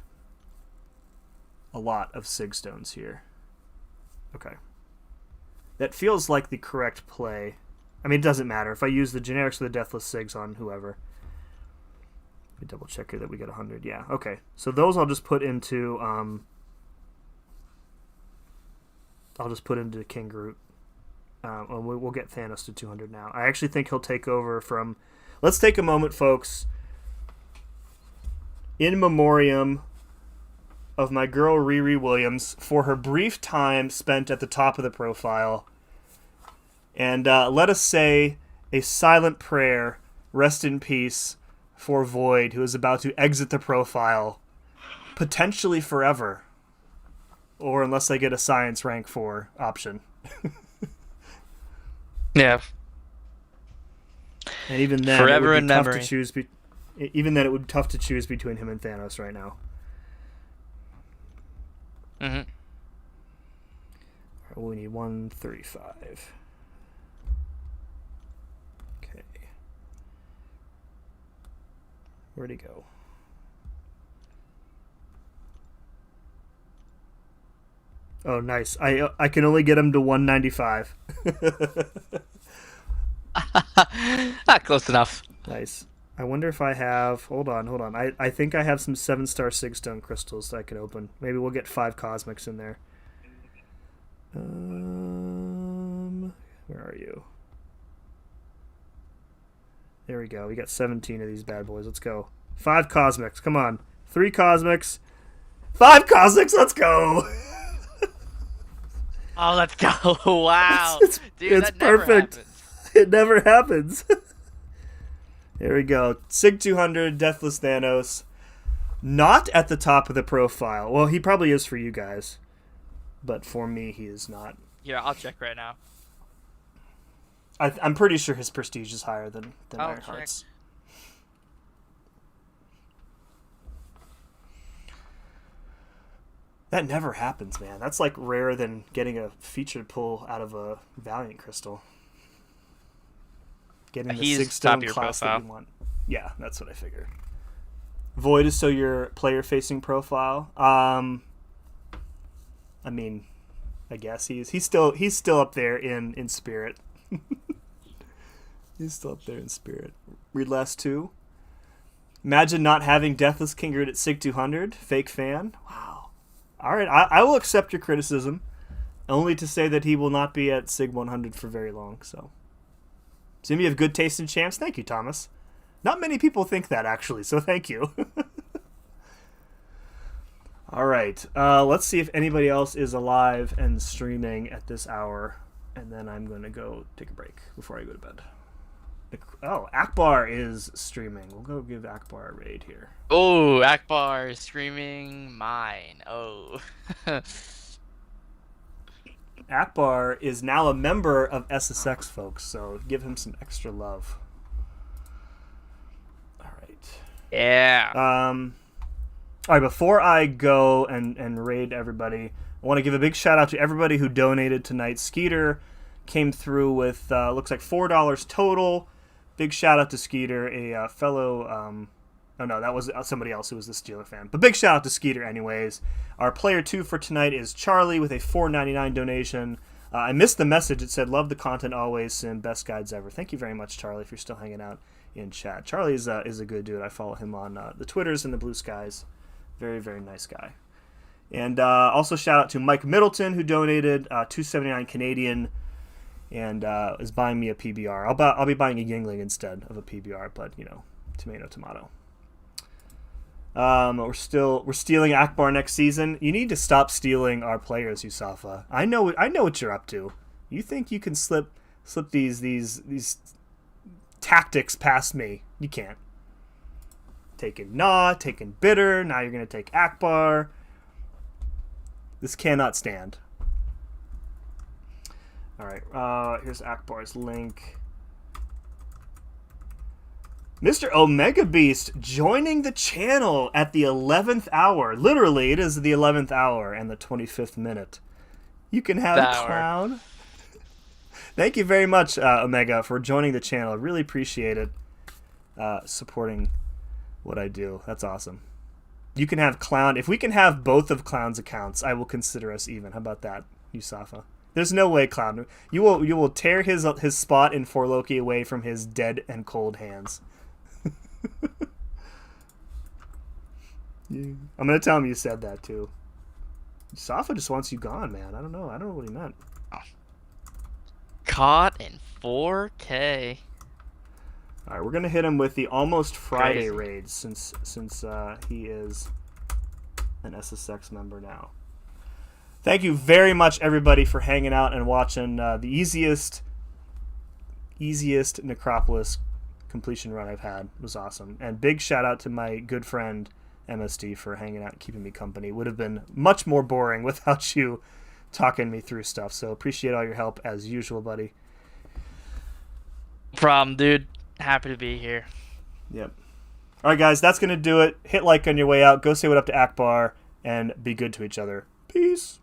a lot of Sig Stones here. Okay. That feels like the correct play. I mean, it doesn't matter. If I use the generics or the Deathless Sigs on whoever. Let me double check here that we get 100. Yeah, okay. So those I'll just put into... I'll just put into King Groot. We'll get Thanos to 200 now. I actually think he'll take over from... Let's take a moment, folks. In memoriam of my girl Riri Williams for her brief time spent at the top of the profile. And let us say a silent prayer, rest in peace, for Void, who is about to exit the profile, potentially forever. Or unless I get a Science rank 4 option. Yeah. And even then, forever it would in be tough memory. to choose. Even then, it would be tough to choose between him and Thanos right now. Mm-hmm. All right, we need 135. Okay. Where'd he go? Oh, nice. I can only get him to 195. Close enough. Nice. I wonder if I have... Hold on. I think I have some 7-star Sigstone crystals that I can open. Maybe we'll get 5 cosmics in there. Where are you? There we go. We got 17 of these bad boys. Let's go. 5 cosmics. Come on. 3 cosmics. 5 cosmics. Let's go. Oh, let's go! Wow, dude, it's that never perfect. happens. It never happens. There we go. Sig 200, Deathless Thanos. Not at the top of the profile. Well, he probably is for you guys. But for me, he is not. Yeah, I'll check right now. I'm pretty sure his prestige is higher than I'll Ironheart's. That never happens, man. That's like rarer than getting a featured pull out of a Valiant Crystal. Getting the He's top of Sigstone your class that profile. you want. Yeah, that's what I figured. Void is so your player-facing profile. I mean, I guess he's still up there in spirit. He's still up there in spirit. Read last 2. Imagine not having Deathless King Groot at Sig 200. Fake fan. Wow. All right, I will accept your criticism, only to say that he will not be at Sig 100 for very long. So, seem you have good taste in champs. Thank you, Thomas. Not many people think that, actually, so thank you. All right, let's see if anybody else is alive and streaming at this hour, and then I'm going to go take a break before I go to bed. Oh, Akbar is streaming. We'll go give Akbar a raid here. Oh, Akbar is streaming mine. Oh. Akbar is now a member of SSX, folks, so give him some extra love. All right. Yeah. All right, before I go and raid everybody, I want to give a big shout out to everybody who donated tonight. Skeeter came through with, looks like $4 total. Big shout out to Skeeter, a fellow... oh, no, that was somebody else who was the Steeler fan. But big shout out to Skeeter anyways. Our player 2 for tonight is Charlie with a $4.99 donation. I missed the message. It said, love the content always, Sim. Best guides ever. Thank you very much, Charlie, if you're still hanging out in chat. Charlie is a good dude. I follow him on the Twitters and the Blue Skies. Very, very nice guy. And also shout out to Mike Middleton, who donated $2.79 Canadian and is buying me a PBR. I'll be buying a Yingling instead of a PBR, but, you know, tomato. We're stealing Akbar next season. You need to stop stealing our players, Yusafa. I know what you're up to. You think you can slip these tactics past me? You can't. Taking taking Bitter. Now you're gonna take Akbar. This cannot stand. All right. Here's Akbar's link. Mr. Omega Beast joining the channel at the 11th hour. Literally, it is the 11th hour and the 25th minute. You can have Power. Clown. Thank you very much, Omega, for joining the channel. I really appreciate it. Supporting what I do. That's awesome. You can have Clown. If we can have both of Clown's accounts, I will consider us even. How about that, Yusafa? There's no way, Clown. You will tear his spot in For Loki away from his dead and cold hands. Yeah. I'm gonna tell him you said that too. Yusafa just wants you gone, man. I don't know what he meant. Caught in 4K. All right, we're gonna hit him with the almost Friday Crazy. raid since he is an SSX member now. Thank you very much, everybody, for hanging out and watching the easiest Necropolis completion run I've had. It was awesome, and big shout out to my good friend MSD for hanging out and keeping me company. It would have been much more boring without you talking me through stuff. So appreciate all your help as usual, buddy. Problem, dude. Happy to be here. Yep. All right, guys, that's going to do it. Hit like on your way out. Go say what up to Akbar and be good to each other. Peace.